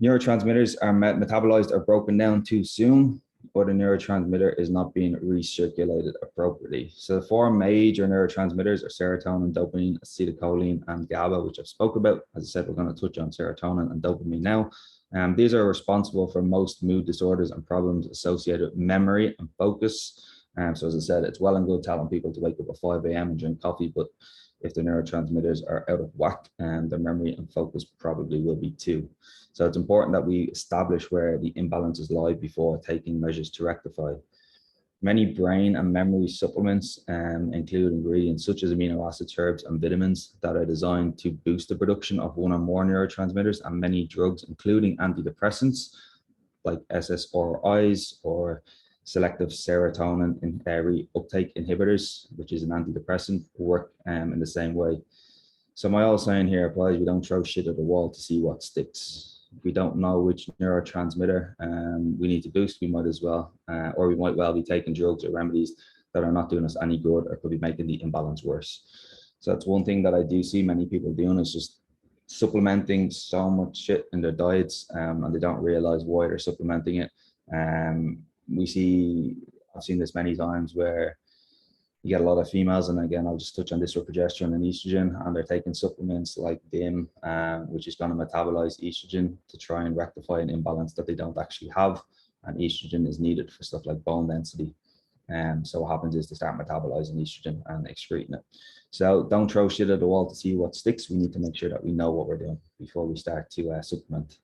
Neurotransmitters are metabolized or broken down too soon, or the neurotransmitter is not being recirculated appropriately. So the four major neurotransmitters are serotonin, dopamine, acetylcholine, and GABA, which I've spoke about. As I said, we're going to touch on serotonin and dopamine now. These are responsible for most mood disorders and problems associated with memory and focus. So as I said, it's well and good telling people to wake up at 5 a.m. and drink coffee, but if the neurotransmitters are out of whack, their memory and focus probably will be too. So it's important that we establish where the imbalances lie before taking measures to rectify. Many brain and memory supplements include ingredients such as amino acids, herbs, and vitamins that are designed to boost the production of one or more neurotransmitters, and many drugs, including antidepressants like SSRIs or selective serotonin reuptake inhibitors, which is an antidepressant, work in the same way. So my old saying here applies: we don't throw shit at the wall to see what sticks. If we don't know which neurotransmitter we need to boost, we might as well, or we might well be taking drugs or remedies that are not doing us any good, or could be making the imbalance worse. So that's one thing that I do see many people doing, is just supplementing so much shit in their diets, and they don't realize why they're supplementing it. I've seen this many times where you get a lot of females, and again, I'll just touch on this for progesterone and estrogen, and they're taking supplements like DIM, which is going to metabolize estrogen to try and rectify an imbalance that they don't actually have. And estrogen is needed for stuff like bone density. So what happens is they start metabolizing estrogen and excreting it. So don't throw shit at the wall to see what sticks. We need to make sure that we know what we're doing before we start to supplement.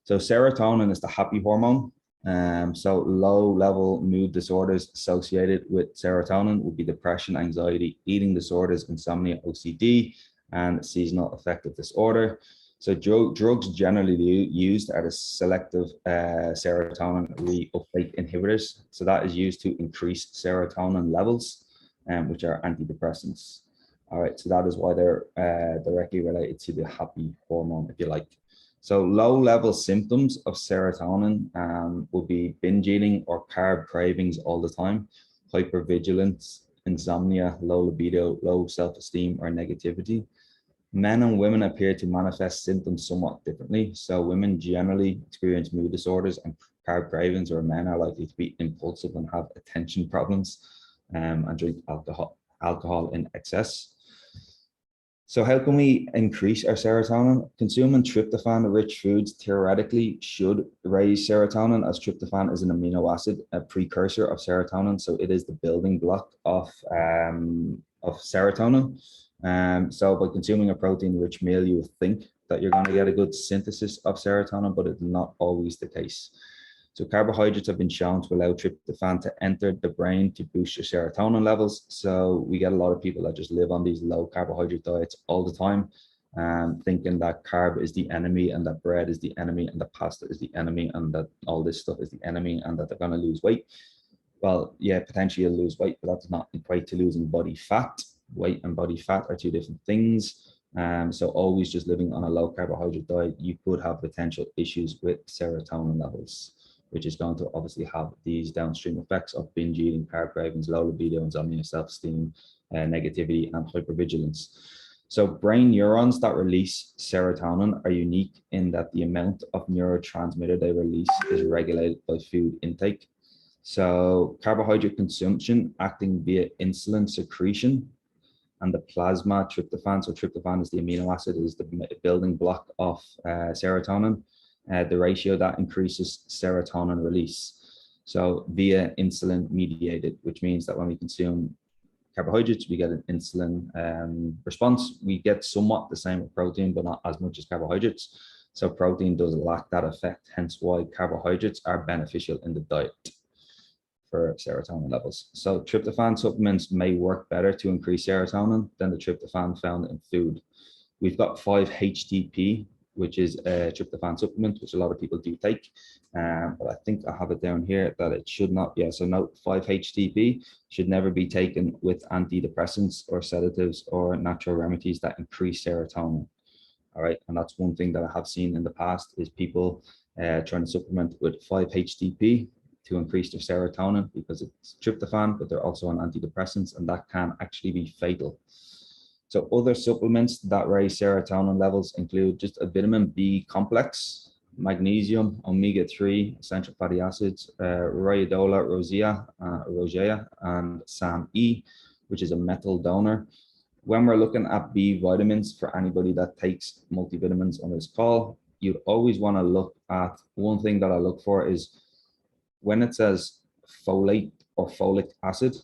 So serotonin is the happy hormone. So low level mood disorders associated with serotonin would be depression, anxiety, eating disorders, insomnia, OCD, and seasonal affective disorder. So drugs generally used are the selective serotonin reuptake inhibitors. So that is used to increase serotonin levels, which are antidepressants. All right, so that is why they're directly related to the happy hormone, if you like. So low level symptoms of serotonin will be binge eating or carb cravings all the time, hypervigilance, insomnia, low libido, low self-esteem, or negativity. Men and women appear to manifest symptoms somewhat differently. So women generally experience mood disorders and carb cravings, or men are likely to be impulsive and have attention problems and drink alcohol in excess. So how can we increase our serotonin? Consuming tryptophan-rich foods theoretically should raise serotonin, as tryptophan is an amino acid, a precursor of serotonin. So it is the building block of serotonin. So by consuming a protein-rich meal, you would think that you're going to get a good synthesis of serotonin, but it's not always the case. So carbohydrates have been shown to allow tryptophan to enter the brain to boost your serotonin levels. So we get a lot of people that just live on these low carbohydrate diets all the time, thinking that carb is the enemy and that bread is the enemy and that pasta is the enemy and that all this stuff is the enemy and that they're going to lose weight. Well, yeah, potentially you'll lose weight, but that does not equate to losing body fat. Weight and body fat are two different things. So always just living on a low carbohydrate diet, you could have potential issues with serotonin levels, which is going to obviously have these downstream effects of binge eating, carb cravings, low libido, insomnia, self-esteem, negativity, and hypervigilance. So brain neurons that release serotonin are unique in that the amount of neurotransmitter they release is regulated by food intake. So carbohydrate consumption acting via insulin secretion and the plasma tryptophan. So tryptophan is the amino acid, is the building block of serotonin. The ratio that increases serotonin release. So via insulin mediated, which means that when we consume carbohydrates, we get an insulin response. We get somewhat the same with protein, but not as much as carbohydrates. So protein does lack that effect, hence why carbohydrates are beneficial in the diet for serotonin levels. So tryptophan supplements may work better to increase serotonin than the tryptophan found in food. We've got 5-HTP, which is a tryptophan supplement, which a lot of people do take. But I think I have it down here that it should not. Yeah, so note 5-HTP should never be taken with antidepressants or sedatives or natural remedies that increase serotonin. All right, and that's one thing that I have seen in the past is people trying to supplement with 5-HTP to increase their serotonin because it's tryptophan, but they're also on antidepressants, and that can actually be fatal. So other supplements that raise serotonin levels include just a vitamin B complex, magnesium, omega-3, essential fatty acids, rhodiola rosea, and SAM-E, which is a metal donor. When we're looking at B vitamins, for anybody that takes multivitamins on this call, you'd always want to look at one thing that I look for is when it says folate or folic acid,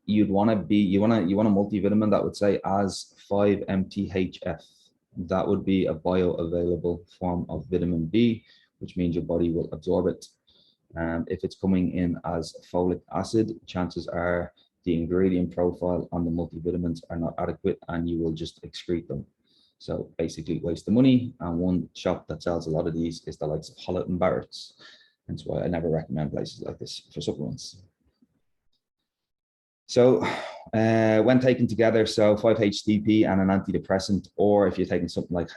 you want a multivitamin that would say as 5-MTHF. That would be a bioavailable form of vitamin B, which means your body will absorb it. If it's coming in as folic acid, chances are the ingredient profile on the multivitamins are not adequate and you will just excrete them. So basically waste the money. And one shop that sells a lot of these is the likes of Hollett and Barrett's. That's why I never recommend places like this for supplements. So when taken together, so 5-HTP and an antidepressant, or if you're taking something like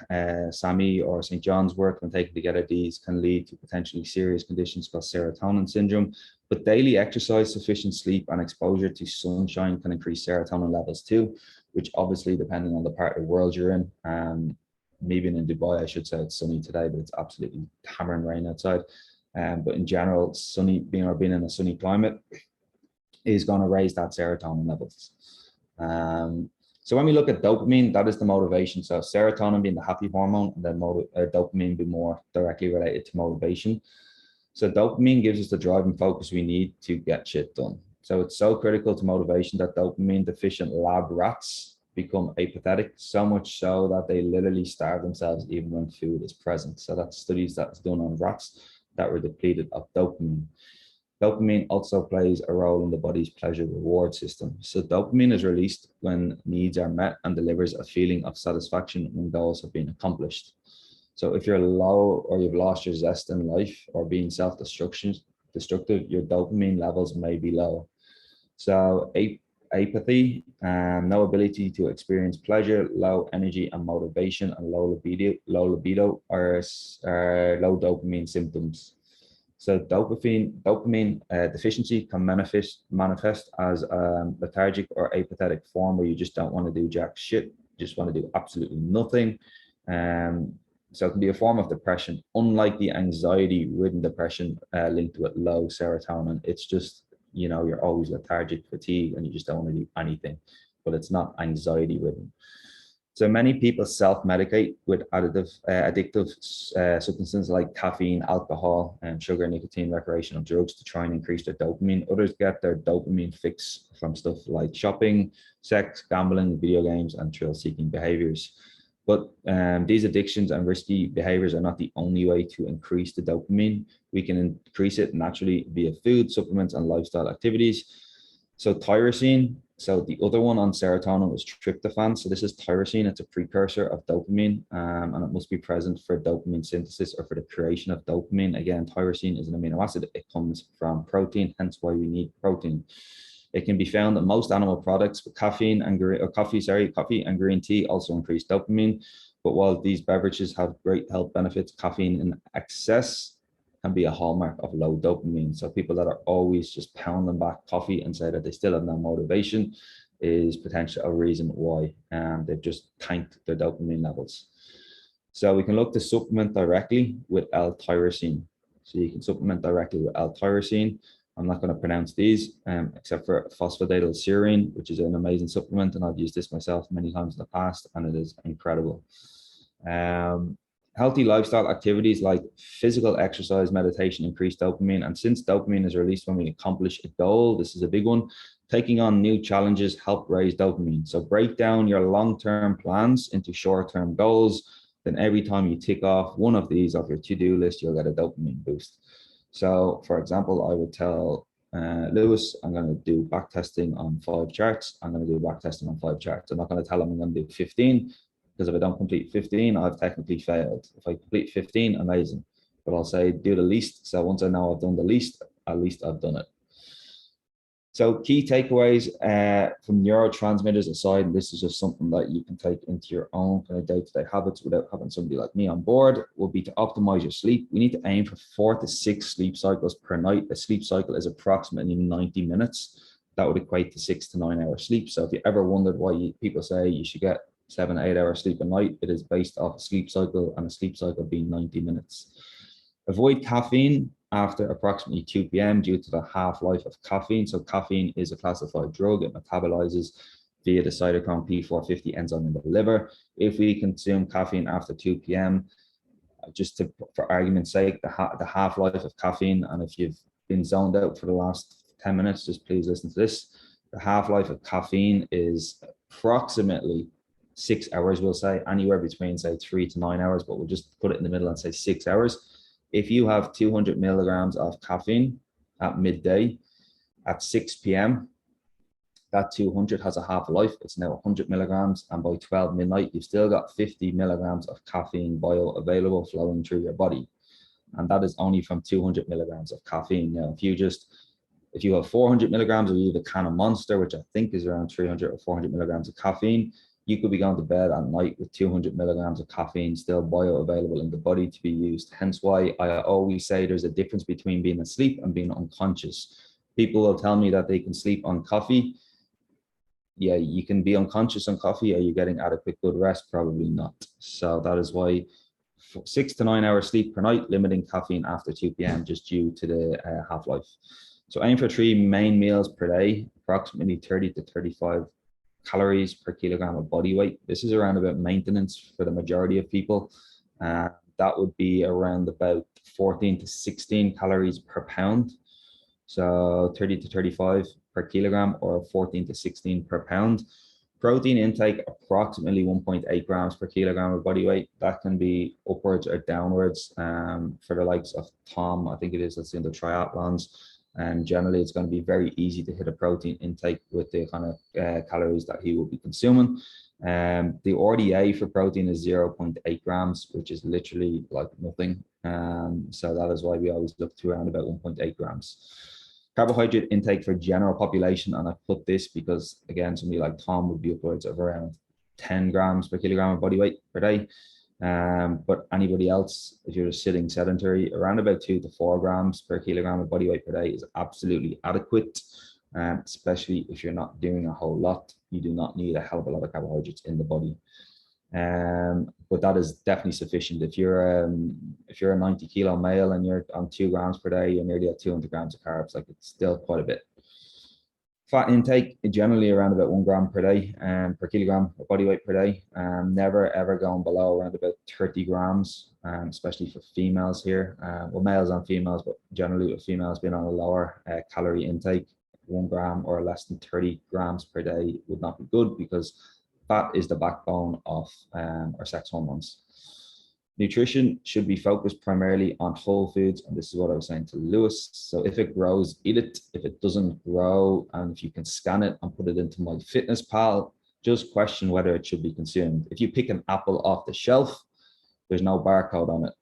SAMI or St. John's wort, when taken together, these can lead to potentially serious conditions called serotonin syndrome. But daily exercise, sufficient sleep, and exposure to sunshine can increase serotonin levels too, which obviously, depending on the part of the world you're in, me being in Dubai, I should say it's sunny today, but it's absolutely hammering rain outside. But in general, being in a sunny climate is going to raise that serotonin levels. So when we look at dopamine, that is the motivation. So serotonin being the happy hormone, and then dopamine being more directly related to motivation. So dopamine gives us the drive and focus we need to get shit done. So it's so critical to motivation that dopamine deficient lab rats become apathetic, so much so that they literally starve themselves even when food is present. So that's studies that's done on rats that were depleted of dopamine. Dopamine also plays a role in the body's pleasure reward system. So dopamine is released when needs are met and delivers a feeling of satisfaction when goals have been accomplished. So if you're low or you've lost your zest in life or being self-destructive, your dopamine levels may be low. So apathy, no ability to experience pleasure, low energy and motivation, and low libido are low dopamine symptoms. So dopamine deficiency can manifest as lethargic or apathetic form, where you just don't want to do jack shit, you just want to do absolutely nothing. So it can be a form of depression, unlike the anxiety-ridden depression linked with low serotonin. It's just, you're always lethargic, fatigued, and you just don't want to do anything, but it's not anxiety-ridden. So many people self-medicate with addictive substances like caffeine, alcohol, and sugar, nicotine, recreational drugs to try and increase their dopamine. Others get their dopamine fix from stuff like shopping, sex, gambling, video games, and thrill-seeking behaviors. But these addictions and risky behaviors are not the only way to increase the dopamine. We can increase it naturally via food, supplements, and lifestyle activities. So tyrosine, so the other one on serotonin was tryptophan. So this is tyrosine. It's a precursor of dopamine, and it must be present for dopamine synthesis or for the creation of dopamine. Again, tyrosine is an amino acid. It comes from protein, hence why we need protein. It can be found in most animal products, but coffee and green tea also increase dopamine. But while these beverages have great health benefits, caffeine in excess can be a hallmark of low dopamine. So people that are always just pounding back coffee and say that they still have no motivation is potentially a reason why they've just tanked their dopamine levels. So we can look to supplement directly with L-tyrosine. So you can supplement directly with L-tyrosine. I'm not going to pronounce these except for phosphatidylserine, which is an amazing supplement, and I've used this myself many times in the past, and it is incredible. Healthy lifestyle activities like physical exercise, meditation increase dopamine, and since dopamine is released when we accomplish a goal, this is a big one, taking on new challenges help raise dopamine. So break down your long-term plans into short-term goals, then every time you tick off one of these off your to-do list, you'll get a dopamine boost. So for example, I would tell Lewis, I'm going to do back testing on 5 charts. I'm going to do back testing on 5 charts. I'm not going to tell him I'm going to do 15, because if I don't complete 15, I've technically failed. If I complete 15, amazing. But I'll say do the least. So once I know I've done the least, at least I've done it. So key takeaways from neurotransmitters aside, this is just something that you can take into your own kind of day-to-day habits without having somebody like me on board, will be to optimize your sleep. We need to aim for 4 to 6 sleep cycles per night. A sleep cycle is approximately 90 minutes. That would equate to 6 to 9 hours sleep. So if you ever wondered why people say you should get 7 to 8 hours sleep a night, it is based off a sleep cycle, and a sleep cycle being 90 minutes. Avoid caffeine after approximately 2 p.m. due to the half-life of caffeine. So caffeine is a classified drug. It metabolizes via the cytochrome P450 enzyme in the liver. If we consume caffeine after 2 p.m., for argument's sake, the half-life of caffeine, and if you've been zoned out for the last 10 minutes, just please listen to this. The half-life of caffeine is approximately 6 hours, we'll say, anywhere between, say, 3 to 9 hours, but we'll just put it in the middle and say 6 hours. If you have 200 milligrams of caffeine at midday, at 6 p.m., that 200 has a half-life. It's now 100 milligrams, and by 12 midnight, you've still got 50 milligrams of caffeine bioavailable flowing through your body. And that is only from 200 milligrams of caffeine. Now, if you have 400 milligrams, or you have a can of Monster, which I think is around 300 or 400 milligrams of caffeine, you could be going to bed at night with 200 milligrams of caffeine still bioavailable in the body to be used. Hence why I always say there's a difference between being asleep and being unconscious. People will tell me that they can sleep on coffee. yeah, you can be unconscious on coffee. Are you getting adequate good rest? Probably not. So that is why 6 to 9 hours sleep per night, limiting caffeine after 2 p.m. just due to the half-life. So aim for 3 main meals per day, approximately 30 to 35 calories per kilogram of body weight. This is around about maintenance for the majority of people. That would be around about 14 to 16 calories per pound. So 30 to 35 per kilogram, or 14 to 16 per pound. Protein intake, approximately 1.8 grams per kilogram of body weight. That can be upwards or downwards for the likes of Tom, I think it is, that's in the triathlons. And generally, it's going to be very easy to hit a protein intake with the kind of calories that he will be consuming. The RDA for protein is 0.8 grams, which is literally like nothing. So that is why we always look to around about 1.8 grams. Carbohydrate intake for general population, and I put this because, again, somebody like Tom would be upwards of around 10 grams per kilogram of body weight per day. But anybody else, if you're just sitting sedentary, around about 2 to 4 grams per kilogram of body weight per day is absolutely adequate, especially if you're not doing a whole lot. You do not need a hell of a lot of carbohydrates in the body. But that is definitely sufficient. If you're a 90 kilo male and you're on 2 grams per day, you're nearly at 200 grams of carbs. Like, it's still quite a bit. Fat intake, generally around about 1 gram per day, per kilogram of body weight per day. Never ever going below around about 30 grams, especially for females here. Well, males and females, but generally with females being on a lower calorie intake, 1 gram or less than 30 grams per day would not be good, because fat is the backbone of our sex hormones. Nutrition should be focused primarily on whole foods, and this is what I was saying to Lewis. So if it grows, eat it. If it doesn't grow, and if you can scan it and put it into MyFitnessPal, just question whether it should be consumed. If you pick an apple off the shelf, there's no barcode on it.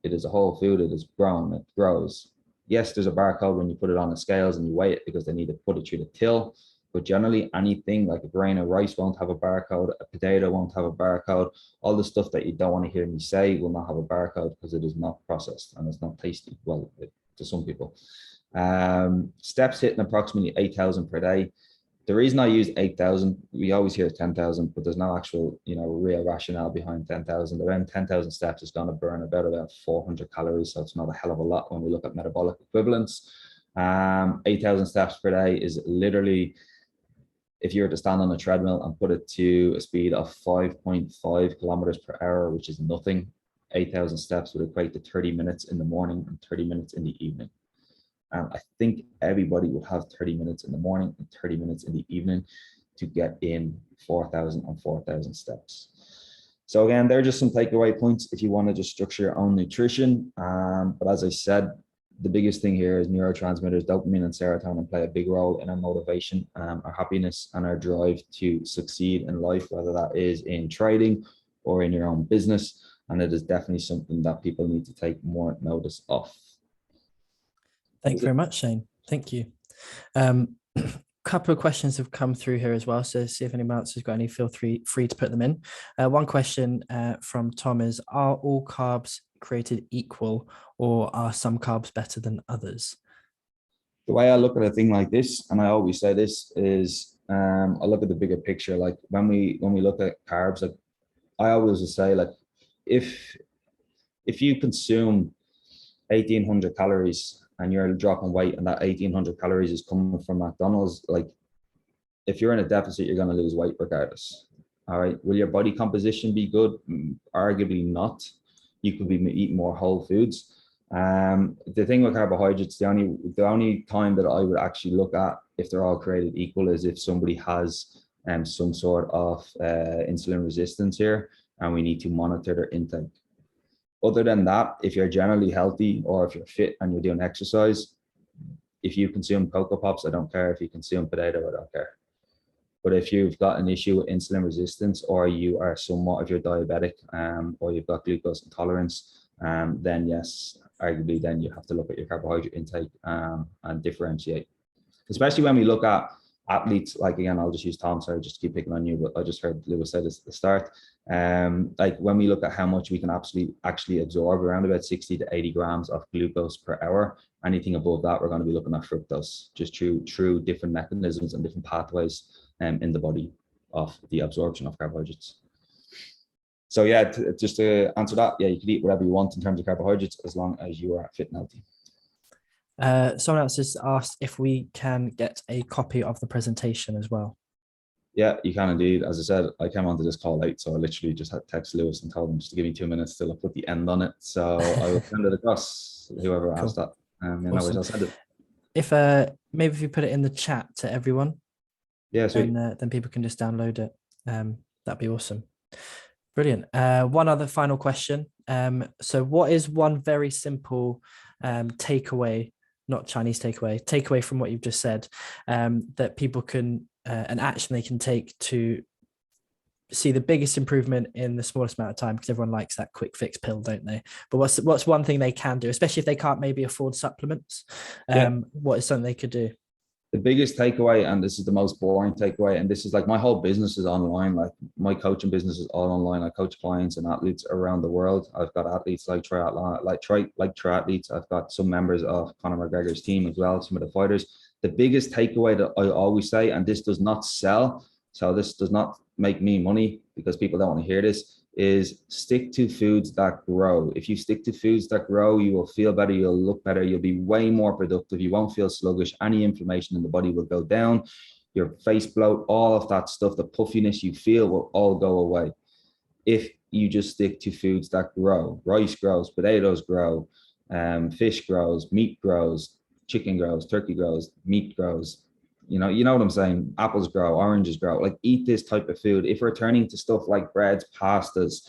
It is a whole food. It is grown. It grows. Yes, there's a barcode when you put it on the scales and you weigh it, because they need to put it through the till. But generally, anything like a grain of rice won't have a barcode, a potato won't have a barcode. All the stuff that you don't want to hear me say will not have a barcode, because it is not processed and it's not tasty. Well, to some people. Steps hitting approximately 8,000 per day. The reason I use 8,000, we always hear 10,000, but there's no actual, real rationale behind 10,000. Around 10,000 steps is going to burn about 400 calories. So it's not a hell of a lot when we look at metabolic equivalents. 8,000 steps per day is literally, if you were to stand on a treadmill and put it to a speed of 5.5 kilometers per hour, which is nothing, 8,000 steps would equate to 30 minutes in the morning and 30 minutes in the evening. And I think everybody would have 30 minutes in the morning and 30 minutes in the evening to get in 4,000 and 4,000 steps. So again, they're just some takeaway points if you want to just structure your own nutrition. But as I said, the biggest thing here is neurotransmitters, dopamine and serotonin, play a big role in our motivation, our happiness, and our drive to succeed in life, whether that is in trading or in your own business. And it is definitely something that people need to take more notice of. Thank you very much, Shane. Thank you. Couple of questions have come through here as well, so see if anyone else has got any, feel free to put them in. One question from Tom is, are all carbs created equal, or are some carbs better than others? The way I look at a thing like this, and I always say this, is I look at the bigger picture. Like when we look at carbs, like I always say, like if you consume 1,800 calories and you're dropping weight, and that 1,800 calories is coming from McDonald's, like if you're in a deficit, you're going to lose weight regardless. All right. Will your body composition be good? Arguably not. You could be eating more whole foods. The thing with carbohydrates, the only time that I would actually look at if they're all created equal is if somebody has some sort of insulin resistance here, and we need to monitor their intake. Other than that, if you're generally healthy, or if you're fit and you're doing exercise, if you consume Cocoa Pops, I don't care. If you consume potato, I don't care. But if you've got an issue with insulin resistance, or you are somewhat, if you're diabetic, or you've got glucose intolerance, then yes, arguably then you have to look at your carbohydrate intake and differentiate. Especially when we look at athletes, like again, I'll just use Tom, sorry, just keep picking on you, but I just heard Lewis say this at the start. Like when we look at how much we can actually absorb, around about 60 to 80 grams of glucose per hour. Anything above that, we're going to be looking at fructose, just through different mechanisms and different pathways. in the body of the absorption of carbohydrates. So yeah, just to answer that, yeah, you can eat whatever you want in terms of carbohydrates as long as you are fit and healthy. Someone else has asked if we can get a copy of the presentation as well. Yeah, you can indeed. As I said, I came onto this call late, so I literally just had to text Lewis and told him just to give me 2 minutes till I put the end on it. So I will send it across, whoever asked that. Awesome. I'll send it. If maybe if you put it in the chat to everyone, Yeah, sweet. then people can just download it. That'd be awesome. Brilliant. One other final question. So what is one very simple takeaway, not Chinese takeaway from what you've just said, that people can, an action they can take to see the biggest improvement in the smallest amount of time? Because everyone likes that quick fix pill, don't they? But what's one thing they can do, especially if they can't maybe afford supplements? What is something they could do? The biggest takeaway, and this is the most boring takeaway, and this is like my whole business is online. Like my coaching business is all online. I coach clients and athletes around the world. I've got athletes like triathlon, like triathletes. I've got some members of Conor McGregor's team as well, some of the fighters. The biggest takeaway that I always say, and this does not sell, so this does not make me money because people don't want to hear this, is stick to foods that grow. If you stick to foods that grow, you will feel better, you'll look better, you'll be way more productive, you won't feel sluggish, any inflammation in the body will go down, your face bloat, all of that stuff, the puffiness you feel will all go away. If you just stick to foods that grow, rice grows, potatoes grow, fish grows, meat grows, chicken grows, turkey grows, meat grows, you know what I'm saying? Apples grow, oranges grow. Like, eat this type of food. If we're turning to stuff like breads, pastas,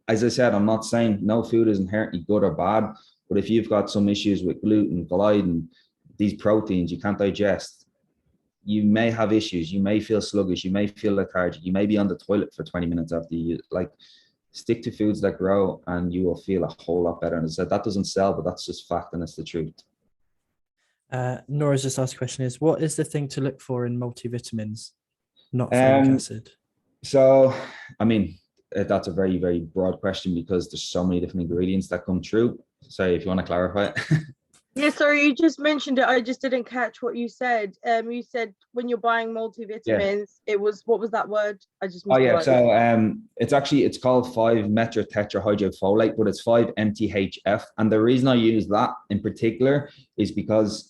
as I said, I'm not saying no food is inherently good or bad, but if you've got some issues with gluten, gliadin, these proteins you can't digest, you may have issues. You may feel sluggish. You may feel lethargic. You may be on the toilet for 20 minutes after you stick to foods that grow and you will feel a whole lot better. And as I said, that doesn't sell, but that's just fact and it's the truth. Nora's just asked a question is, what is the thing to look for in multivitamins, not folic acid? So, I mean, that's a very, very broad question because there's so many different ingredients that come through. Sorry, if you want to clarify it. Yeah, sorry, you just mentioned it. I just didn't catch what you said. You said when you're buying multivitamins, it was, what was that word? I just missed the word. So it's called 5-metrotetrahydrofolate, but it's 5-MTHF. And the reason I use that in particular is because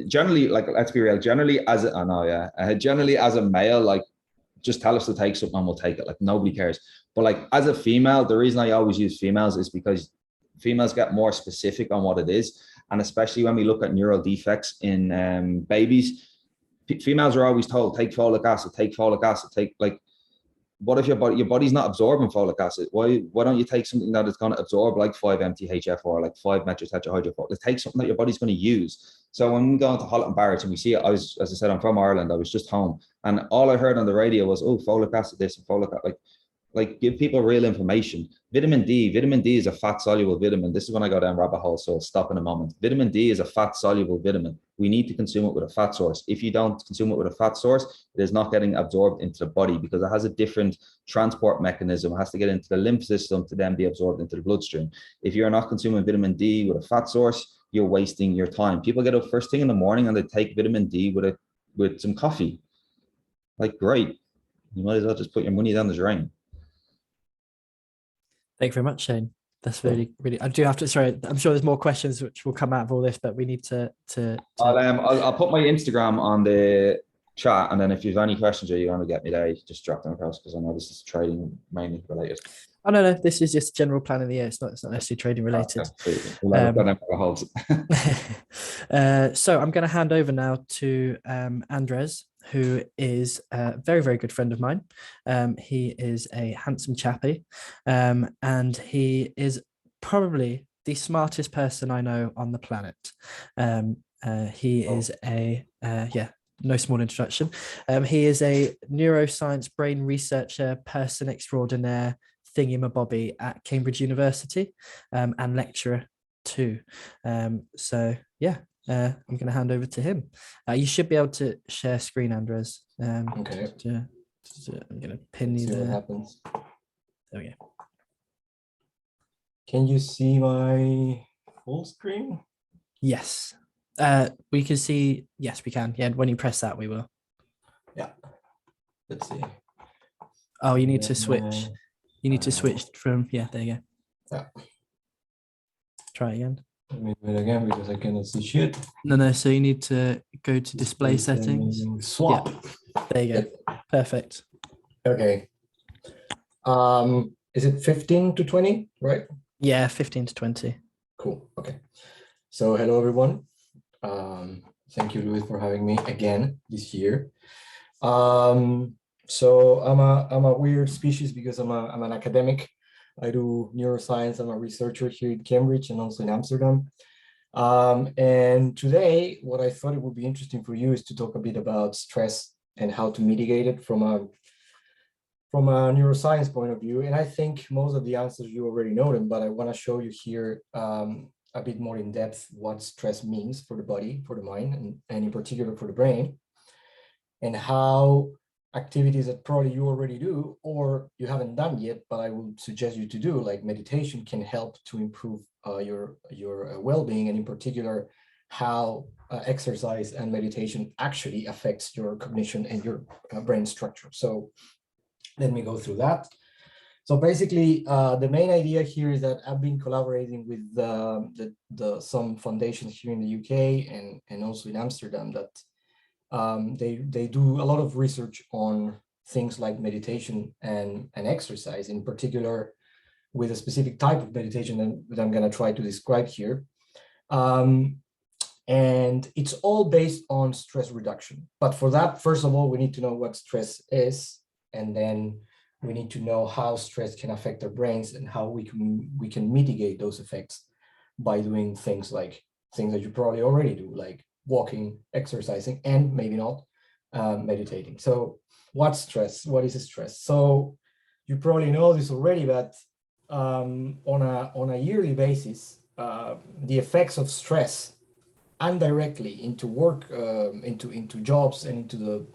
generally, like, let's be real, generally as a male, like, just tell us to take something and we'll take it. Like, nobody cares. But like, as a female, the reason I always use females is because females get more specific on what it is. And especially when we look at neural defects in babies, females are always told, take folic acid, take, like, what if your body's not absorbing folic acid? Why don't you take something that is going to absorb like 5-MTHF or like 5-metrotetrahydrofolate? Let's take something that your body's going to use. So when we go into Holland and Barrett and we see it, as I said, I'm from Ireland, I was just home, and all I heard on the radio was, oh, folic acid this and folic acid, like give people real information. Vitamin D is a fat soluble vitamin. This is when I go down rabbit hole, so I'll stop in a moment. Vitamin D is a fat soluble vitamin. We need to consume it with a fat source. If you don't consume it with a fat source, it is not getting absorbed into the body because it has a different transport mechanism. It has to get into the lymph system to then be absorbed into the bloodstream. If you're not consuming vitamin D with a fat source, you're wasting your time. People get up first thing in the morning and they take vitamin D with some coffee. Like, great. You might as well just put your money down the drain. Thank you very much, Shane. That's really, really. I do have to. Sorry, I'm sure there's more questions which will come out of all this, but we need to. I'll put my Instagram on the chat, and then if you have any questions or you want to get me there, you can just drop them across because I know this is trading mainly related. Oh no, this is just general plan of the year. It's not necessarily trading related. So I'm going to hand over now to Andres, who is a very, very good friend of mine. He is a handsome chappy, and he is probably the smartest person I know on the planet. He is no small introduction. He is a neuroscience brain researcher, person extraordinaire, thingy-mabobby at Cambridge University, and lecturer too. So yeah, I'm going to hand over to him. You should be able to share screen, Andres. Okay. I'm going to pin you See there. what happens. There we go. Can you see my full screen? Yes. We can see. Yes, we can. Yeah, when you press that, we will. Yeah. let's see. Oh, you need to switch. You need to switch from, yeah, there you go. Yeah. Try again. Let me do it again because I cannot see shit. No, so you need to go to display settings. Swap. There you go. Perfect. Okay. Is it 15 to 20, right? Yeah, 15 to 20. Cool. Okay. So hello everyone. Thank you, Louis, for having me again this year. So I'm a weird species because I'm an academic. I do neuroscience. I'm a researcher here in Cambridge and also in Amsterdam. And today, what I thought it would be interesting for you is to talk a bit about stress and how to mitigate it from a neuroscience point of view. And I think most of the answers you already know them, but I want to show you here a bit more in depth what stress means for the body, for the mind, and in particular for the brain, and how activities that probably you already do or you haven't done yet, but I would suggest you to do, like meditation, can help to improve your well-being, and in particular how exercise and meditation actually affects your cognition and your brain structure. So let me go through that. So basically, the main idea here is that I've been collaborating with some foundations here in the UK and also in Amsterdam that they do a lot of research on things like meditation and exercise, in particular with a specific type of meditation that I'm going to try to describe here. And it's all based on stress reduction. But for that, first of all, we need to know what stress is, and then we need to know how stress can affect our brains and how we can mitigate those effects by doing things that you probably already do, like walking, exercising, and maybe not meditating. So what's stress? What is stress? So you probably know this already, but on a yearly basis, the effects of stress indirectly into work, into jobs, and into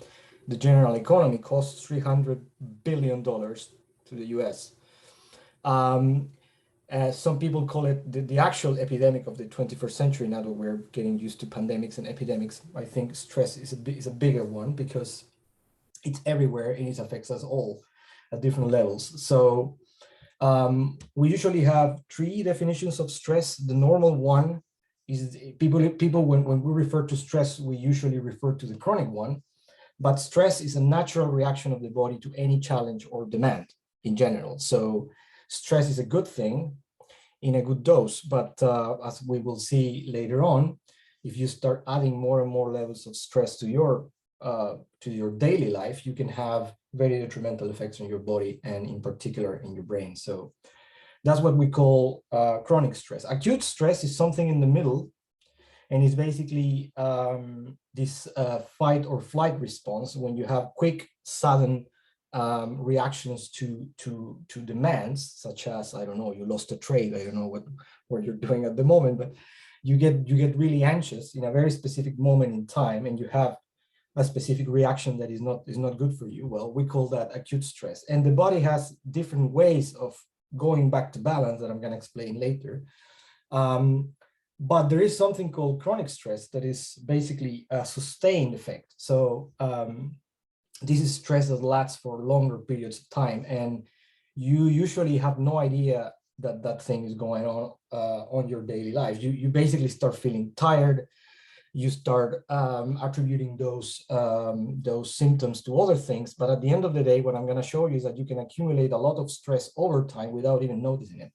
the general economy costs $300 billion to the US. Some people call it the actual epidemic of the 21st century. Now that we're getting used to pandemics and epidemics, I think stress is a bigger one because it's everywhere and it affects us all at different levels. So we usually have 3 definitions of stress. The normal one is people when we refer to stress, we usually refer to the chronic one, but stress is a natural reaction of the body to any challenge or demand in general. So stress is a good thing in a good dose, but as we will see later on, if you start adding more and more levels of stress to your daily life, you can have very detrimental effects on your body and in particular in your brain. So that's what we call chronic stress. Acute stress is something in the middle, and it's basically this fight or flight response when you have quick, sudden reactions to demands, such as, I don't know, you lost a trade, I don't know what you're doing at the moment, but you get really anxious in a very specific moment in time, and you have a specific reaction that is not good for you. Well, we call that acute stress, and the body has different ways of going back to balance that I'm going to explain later. But there is something called chronic stress that is basically a sustained effect. So this is stress that lasts for longer periods of time, and you usually have no idea that thing is going on your daily life. You basically start feeling tired. You start attributing those symptoms to other things. But at the end of the day, what I'm going to show you is that you can accumulate a lot of stress over time without even noticing it.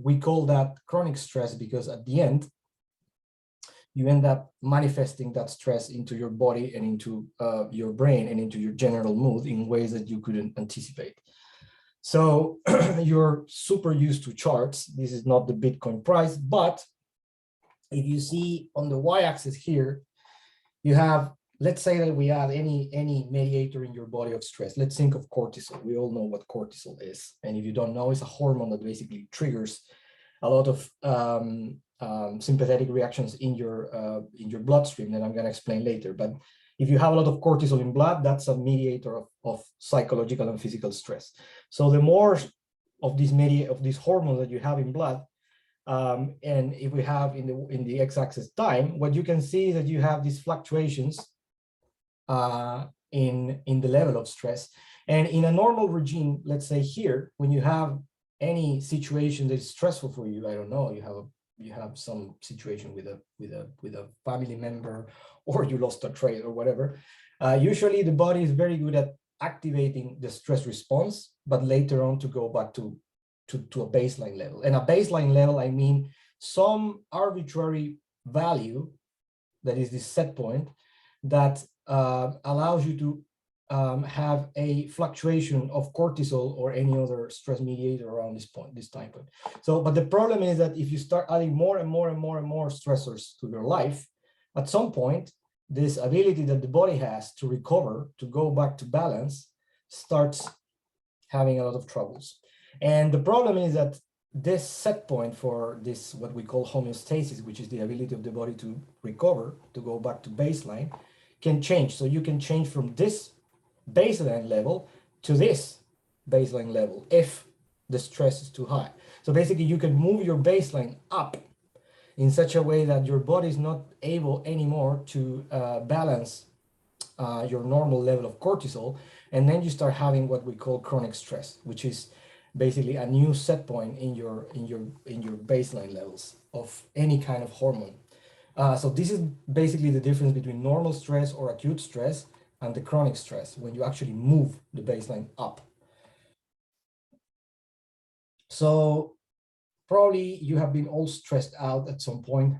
We call that chronic stress because at the end, you end up manifesting that stress into your body and into your brain and into your general mood in ways that you couldn't anticipate. So you're super used to charts. This is not the Bitcoin price, but if you see on the y-axis here, you have, let's say that we have any mediator in your body of stress. Let's think of cortisol. We all know what cortisol is. And if you don't know, it's a hormone that basically triggers a lot of sympathetic reactions in your bloodstream that I'm going to explain later. But if you have a lot of cortisol in blood, that's a mediator of psychological and physical stress. So the more of these hormones that you have in blood, and if we have in the x-axis time, what you can see is that you have these fluctuations in the level of stress. And in a normal regime, let's say here, when you have any situation that is stressful for you, I don't know, you have some situation with a family member, or you lost a trade or whatever. Usually the body is very good at activating the stress response, but later on to go back to a baseline level. And a baseline level, I mean some arbitrary value that is the set point that allows you to have a fluctuation of cortisol or any other stress mediator around this time point. So, but the problem is that if you start adding more and more and more and more stressors to your life, at some point, this ability that the body has to recover, to go back to balance, starts having a lot of troubles. And the problem is that this set point for this, what we call homeostasis, which is the ability of the body to recover, to go back to baseline, can change. So you can change from this baseline level to this baseline level if the stress is too high. So basically you can move your baseline up in such a way that your body is not able anymore to balance your normal level of cortisol, and then you start having what we call chronic stress, which is basically a new set point in your baseline levels of any kind of hormone. So this is basically the difference between normal stress or acute stress and the chronic stress, when you actually move the baseline up. So probably you have been all stressed out at some point.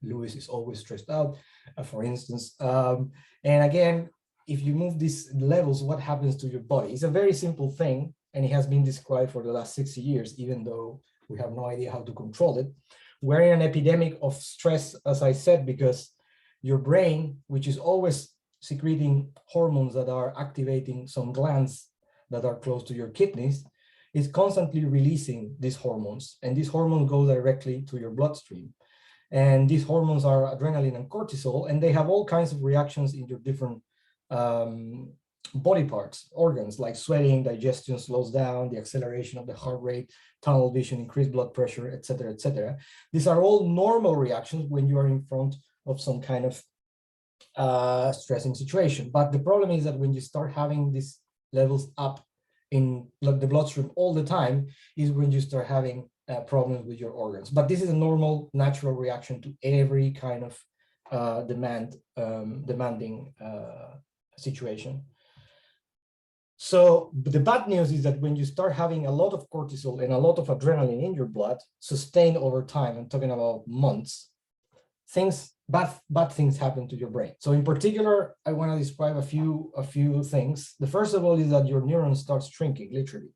Lewis is always stressed out, for instance. And again, if you move these levels, what happens to your body? It's a very simple thing, and it has been described for the last 60 years, even though we have no idea how to control it. We're in an epidemic of stress, as I said, because your brain, which is always secreting hormones that are activating some glands that are close to your kidneys, is constantly releasing these hormones, and these hormones go directly to your bloodstream. And these hormones are adrenaline and cortisol, and they have all kinds of reactions in your different body parts, organs, like sweating, digestion slows down, the acceleration of the heart rate, tunnel vision, increased blood pressure, etc., etc. These are all normal reactions when you are in front of some kind of stressing situation. But the problem is that when you start having these levels up in the bloodstream all the time, is when you start having problems with your organs. But this is a normal, natural reaction to every kind of demanding situation. So the bad news is that when you start having a lot of cortisol and a lot of adrenaline in your blood, sustained over time, I'm talking about months, bad things happen to your brain. So in particular, I want to describe a few things. The first of all is that your neuron starts shrinking, literally.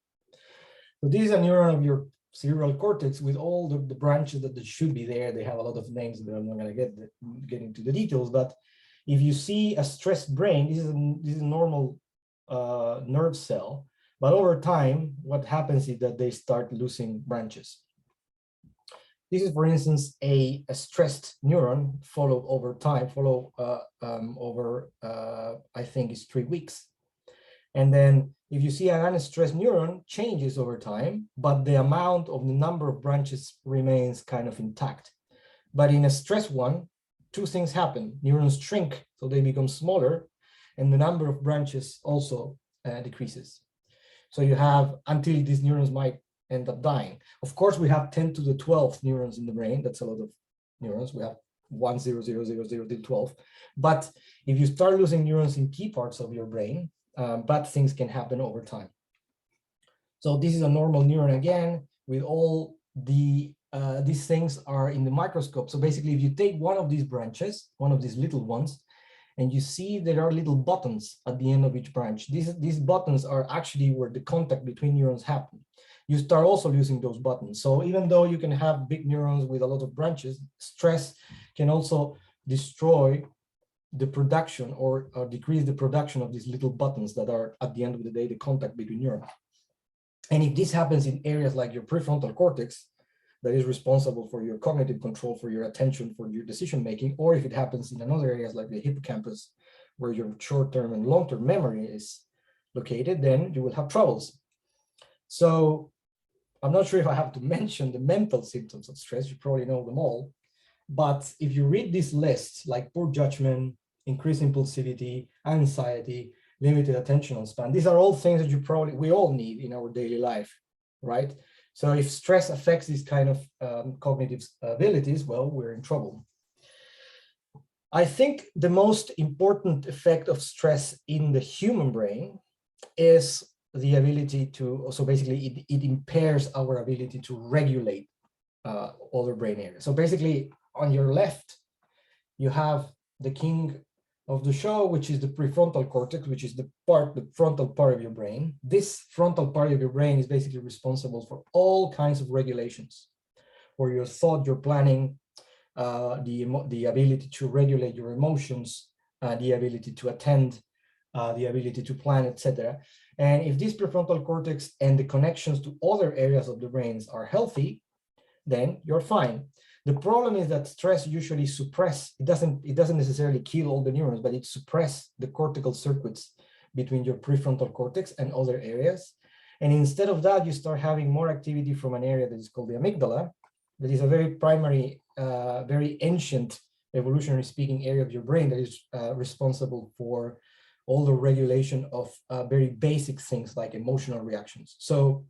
So this is a neuron of your cerebral cortex with all the branches that should be there. They have a lot of names, but I'm not going to get into the details. But if you see a stressed brain, this is a normal nerve cell. But over time, what happens is that they start losing branches. This is, for instance, a stressed neuron followed over time, I think it's 3 weeks. And then if you see an unstressed neuron changes over time, but the amount of the number of branches remains kind of intact. But in a stressed one, two things happen. Neurons shrink, so they become smaller, and the number of branches also decreases. So you have, until these neurons might end up dying. Of course, we have 10 to the 12 neurons in the brain. That's a lot of neurons. We have 1, 0, 0, 0, 0 till 12. But if you start losing neurons in key parts of your brain, bad things can happen over time. So this is a normal neuron again, with all these things are in the microscope. So basically, if you take one of these branches, one of these little ones, and you see there are little buttons at the end of each branch. These buttons are actually where the contact between neurons happen. You start also losing those buttons. So even though you can have big neurons with a lot of branches, stress can also destroy the production or decrease the production of these little buttons that are, at the end of the day, the contact between neurons. And if this happens in areas like your prefrontal cortex, that is responsible for your cognitive control, for your attention, for your decision making, or if it happens in another areas like the hippocampus, where your short-term and long-term memory is located, then you will have troubles. So I'm not sure if I have to mention the mental symptoms of stress. You probably know them all. But if you read this list, like poor judgment, increased impulsivity, anxiety, limited attentional span. These are all things that we all need in our daily life, right? So if stress affects these kind of cognitive abilities, well, we're in trouble. I think the most important effect of stress in the human brain is the ability to, so basically it impairs our ability to regulate other brain areas. So basically on your left, you have the king of the show, which is the prefrontal cortex, which is the frontal part of your brain. This frontal part of your brain is basically responsible for all kinds of regulations, for your thought, your planning, the ability to regulate your emotions, the ability to attend, the ability to plan, etc. And if this prefrontal cortex and the connections to other areas of the brains are healthy, then you're fine. The problem is that stress usually suppress, it doesn't necessarily kill all the neurons, but it suppresses the cortical circuits between your prefrontal cortex and other areas. And instead of that, you start having more activity from an area that is called the amygdala, that is a very primary, very ancient, evolutionary speaking, area of your brain that is responsible for all the regulation of very basic things like emotional reactions. So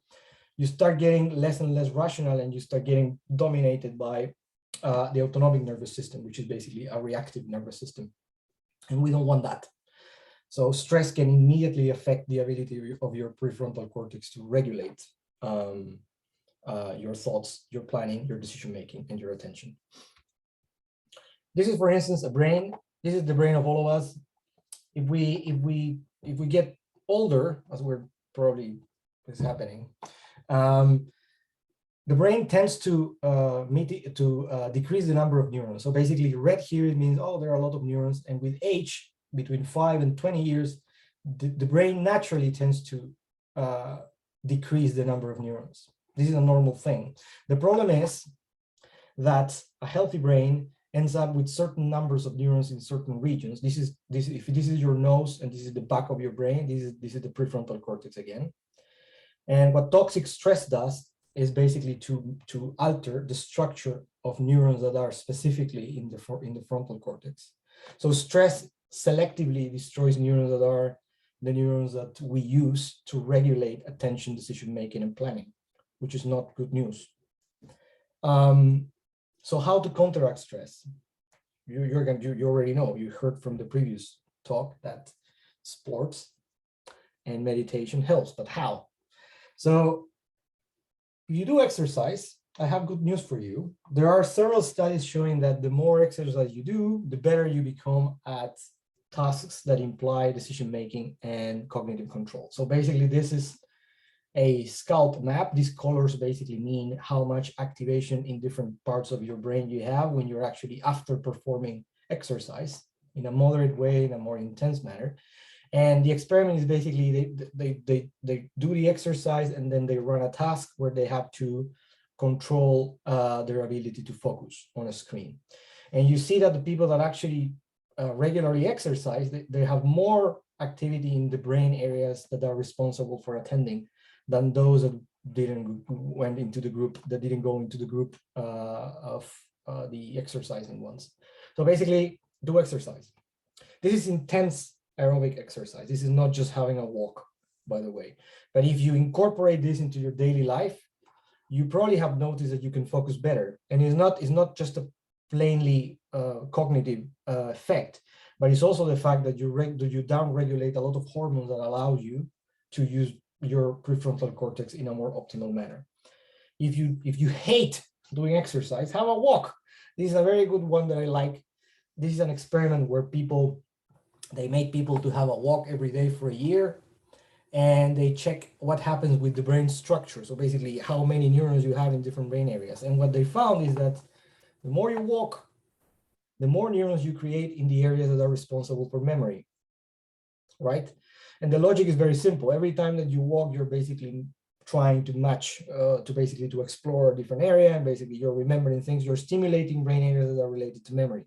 you start getting less and less rational, and you start getting dominated by the autonomic nervous system, which is basically a reactive nervous system. And we don't want that. So stress can immediately affect the ability of your prefrontal cortex to regulate your thoughts, your planning, your decision-making, and your attention. This is, for instance, a brain. This is the brain of all of us. If we get older, as we're probably is happening, the brain tends to decrease the number of neurons. So basically, red here means, oh, there are a lot of neurons. And with age, between 5 and 20 years, the brain naturally tends to decrease the number of neurons. This is a normal thing. The problem is that a healthy brain ends up with certain numbers of neurons in certain regions. If this is your nose and this is the back of your brain, this is the prefrontal cortex again. And what toxic stress does is basically to alter the structure of neurons that are specifically in the frontal cortex. So stress selectively destroys neurons that are the neurons that we use to regulate attention, decision making, and planning, which is not good news. So how to counteract stress? You already know. You heard from the previous talk that sports and meditation helps, but how? So if you do exercise, I have good news for you. There are several studies showing that the more exercise you do, the better you become at tasks that imply decision-making and cognitive control. So basically, this is a scalp map. These colors basically mean how much activation in different parts of your brain you have when you're actually after performing exercise in a moderate way, in a more intense manner. And the experiment is basically they do the exercise and then they run a task where they have to control their ability to focus on a screen. And you see that the people that actually regularly exercise, they have more activity in the brain areas that are responsible for attending than those that didn't go into the group of the exercising ones. So basically, do exercise. This is intense aerobic exercise. This is not just having a walk, by the way. But if you incorporate this into your daily life, you probably have noticed that you can focus better. And it's not just a plainly cognitive effect, but it's also the fact that you down-regulate a lot of hormones that allow you to use your prefrontal cortex in a more optimal manner. If you hate doing exercise, have a walk. This is a very good one that I like. This is an experiment where they make people to have a walk every day for a year, and they check what happens with the brain structure. So basically how many neurons you have in different brain areas. And what they found is that the more you walk, the more neurons you create in the areas that are responsible for memory, right? And the logic is very simple. Every time that you walk, you're basically trying to match, to explore a different area, and basically you're remembering things, you're stimulating brain areas that are related to memory.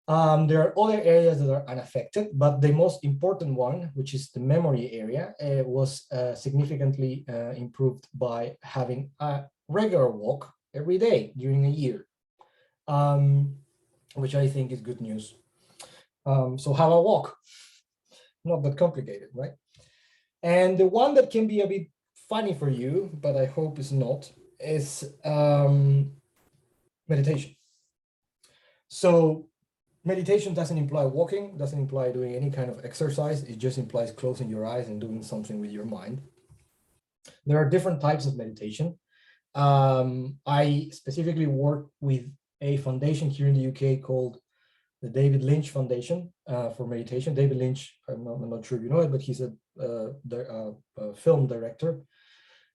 There are other areas that are unaffected, but the most important one, which is the memory area, was significantly improved by having a regular walk every day during a year, which I think is good news. So have a walk. Not that complicated, right? And the one that can be a bit funny for you, but I hope it's not, is meditation. So meditation doesn't imply walking, doesn't imply doing any kind of exercise. It just implies closing your eyes and doing something with your mind. There are different types of meditation. I specifically work with a foundation here in the UK called the David Lynch Foundation for meditation. David Lynch, I'm not sure if you know it, but he's a film director.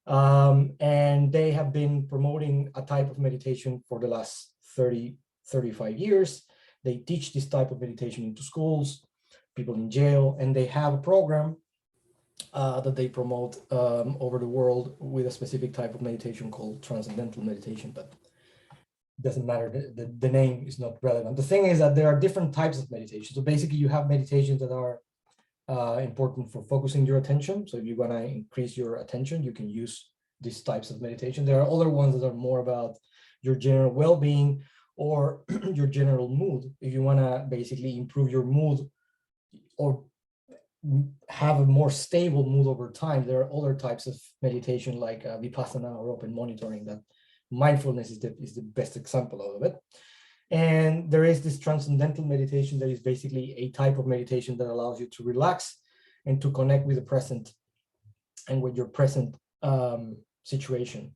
And they have been promoting a type of meditation for the last 35 years. They teach this type of meditation into schools, people in jail, and they have a program that they promote over the world with a specific type of meditation called transcendental meditation, but it doesn't matter, the name is not relevant. The thing is that there are different types of meditation. So basically you have meditations that are important for focusing your attention. So if you want to increase your attention, you can use these types of meditation. There are other ones that are more about your general well-being or your general mood. If you want to basically improve your mood or have a more stable mood over time, there are other types of meditation like Vipassana or open monitoring. That mindfulness is the best example of it. And there is this transcendental meditation that is basically a type of meditation that allows you to relax and to connect with the present and with your present situation.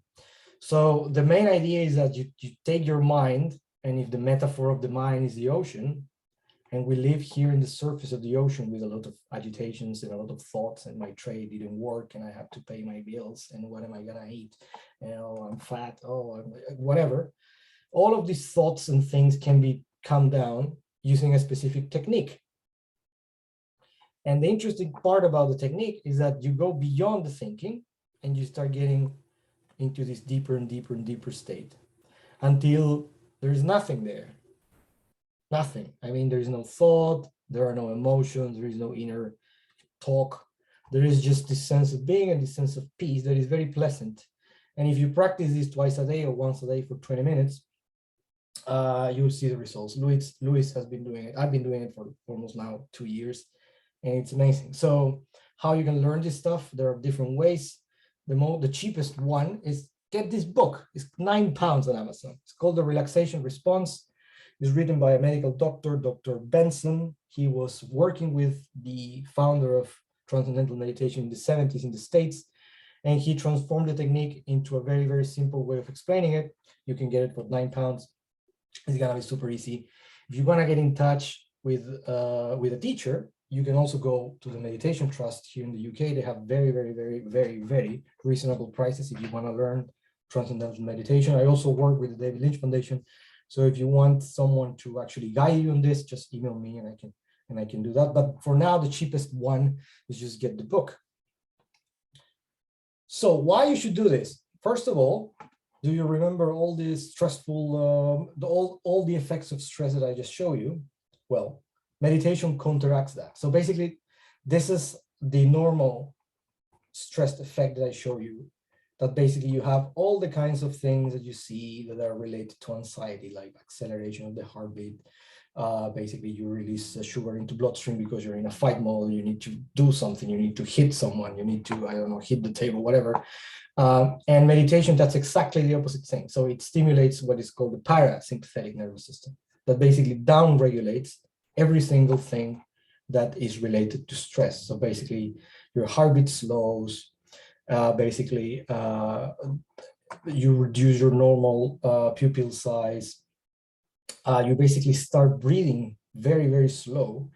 So the main idea is that you take your mind, and if the metaphor of the mind is the ocean, and we live here in the surface of the ocean with a lot of agitations and a lot of thoughts, and my trade didn't work, and I have to pay my bills, and what am I gonna eat? And oh, I'm fat, whatever. All of these thoughts and things can be calmed down using a specific technique. And the interesting part about the technique is that you go beyond the thinking and you start getting into this deeper and deeper and deeper state until there's nothing there. Nothing. I mean, there is no thought, there are no emotions, there is no inner talk. There is just this sense of being and this sense of peace that is very pleasant. And if you practice this twice a day or once a day for 20 minutes, you'll see the results. Luis has been doing it. I've been doing it for almost now 2 years, and it's amazing. So how you can learn this stuff, there are different ways. The cheapest one is get this book. It's £9 on Amazon. It's called The Relaxation Response. It's written by a medical doctor, Dr. Benson. He was working with the founder of Transcendental Meditation in the 70s in the States, and he transformed the technique into a very, very simple way of explaining it. You can get it for £9. It's gonna be super easy. If you wanna get in touch with a teacher, you can also go to the Meditation Trust here in the UK. They have very, very, very, very, very reasonable prices if you wanna learn Transcendental Meditation. I also work with the David Lynch Foundation. So if you want someone to actually guide you on this, just email me and I can do that. But for now, the cheapest one is just get the book. So why you should do this? First of all, do you remember all these stressful, all the effects of stress that I just showed you? Well, meditation counteracts that. So basically, this is the normal stress effect that I show you, that basically you have all the kinds of things that you see that are related to anxiety, like acceleration of the heartbeat. Basically, you release sugar into bloodstream because you're in a fight mode. You need to do something. You need to hit someone. You need to, I don't know, hit the table, whatever. And meditation, that's exactly the opposite thing. So it stimulates what is called the parasympathetic nervous system, that basically down-regulates every single thing that is related to stress. So basically, your heartbeat slows. Basically, you reduce your normal pupil size. You basically start breathing very, very slow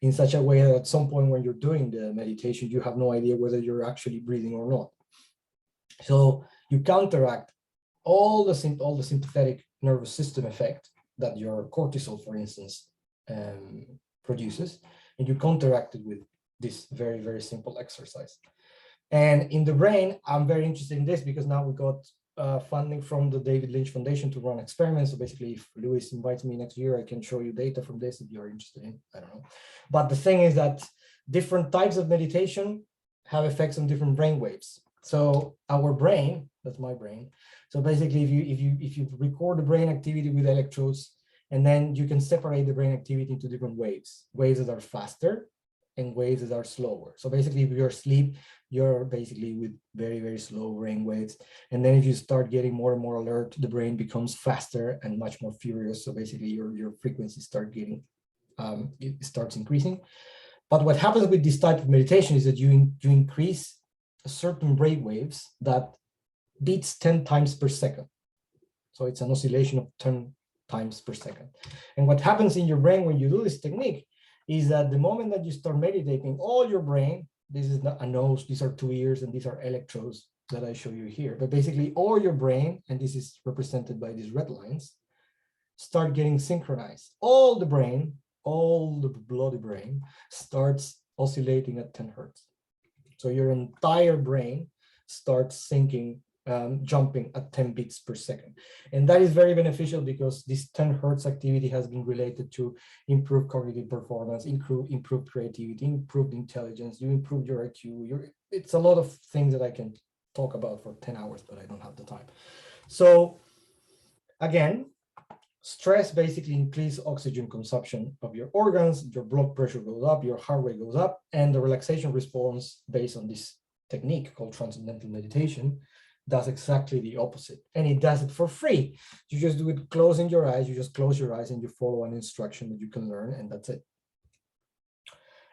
in such a way that at some point when you're doing the meditation, you have no idea whether you're actually breathing or not. So you counteract all the sympathetic nervous system effect that your cortisol, for instance, produces, and you counteract it with this very, very simple exercise. And in the brain, I'm very interested in this because now we got funding from the David Lynch Foundation to run experiments. So basically, if Luis invites me next year, I can show you data from this if you're interested in, I don't know. But the thing is that different types of meditation have effects on different brain waves. So our brain, that's my brain. So basically, if you record the brain activity with electrodes And then you can separate the brain activity into different waves, waves that are faster and waves that are slower. So basically, if you're asleep, you're basically with very, very slow brain waves. And then if you start getting more and more alert, the brain becomes faster and much more furious. So basically your frequencies start getting, it starts increasing. But what happens with this type of meditation is that you increase a certain brain waves that beats 10 times per second. So it's an oscillation of 10 times per second. And what happens in your brain when you do this technique is that the moment that you start meditating, all your brain, this is not a nose, these are 2 ears, and these are electrodes that I show you here. But basically all your brain, and this is represented by these red lines, start getting synchronized. All the brain, all the bloody brain starts oscillating at 10 hertz. So your entire brain starts syncing, jumping at 10 beats per second. And that is very beneficial because this 10 hertz activity has been related to improved cognitive performance, improved creativity, improved intelligence, you improve your IQ. It's a lot of things that I can talk about for 10 hours, but I don't have the time. So again, stress basically increases oxygen consumption of your organs, your blood pressure goes up, your heart rate goes up, and the relaxation response based on this technique called transcendental meditation does exactly the opposite. And it does it for free. You just do it closing your eyes, you just close your eyes and you follow an instruction that you can learn, and that's it.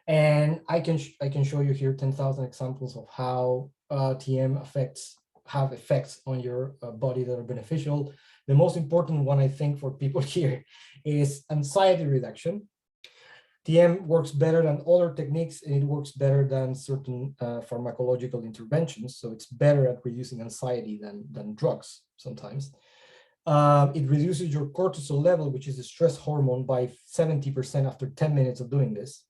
And I can show you here 10,000 examples of how TM have effects on your body that are beneficial. The most important one, I think, for people here is anxiety reduction. TM works better than other techniques, and it works better than certain pharmacological interventions. So it's better at reducing anxiety than drugs sometimes. It reduces your cortisol level, which is the stress hormone, by 70% after 10 minutes of doing this.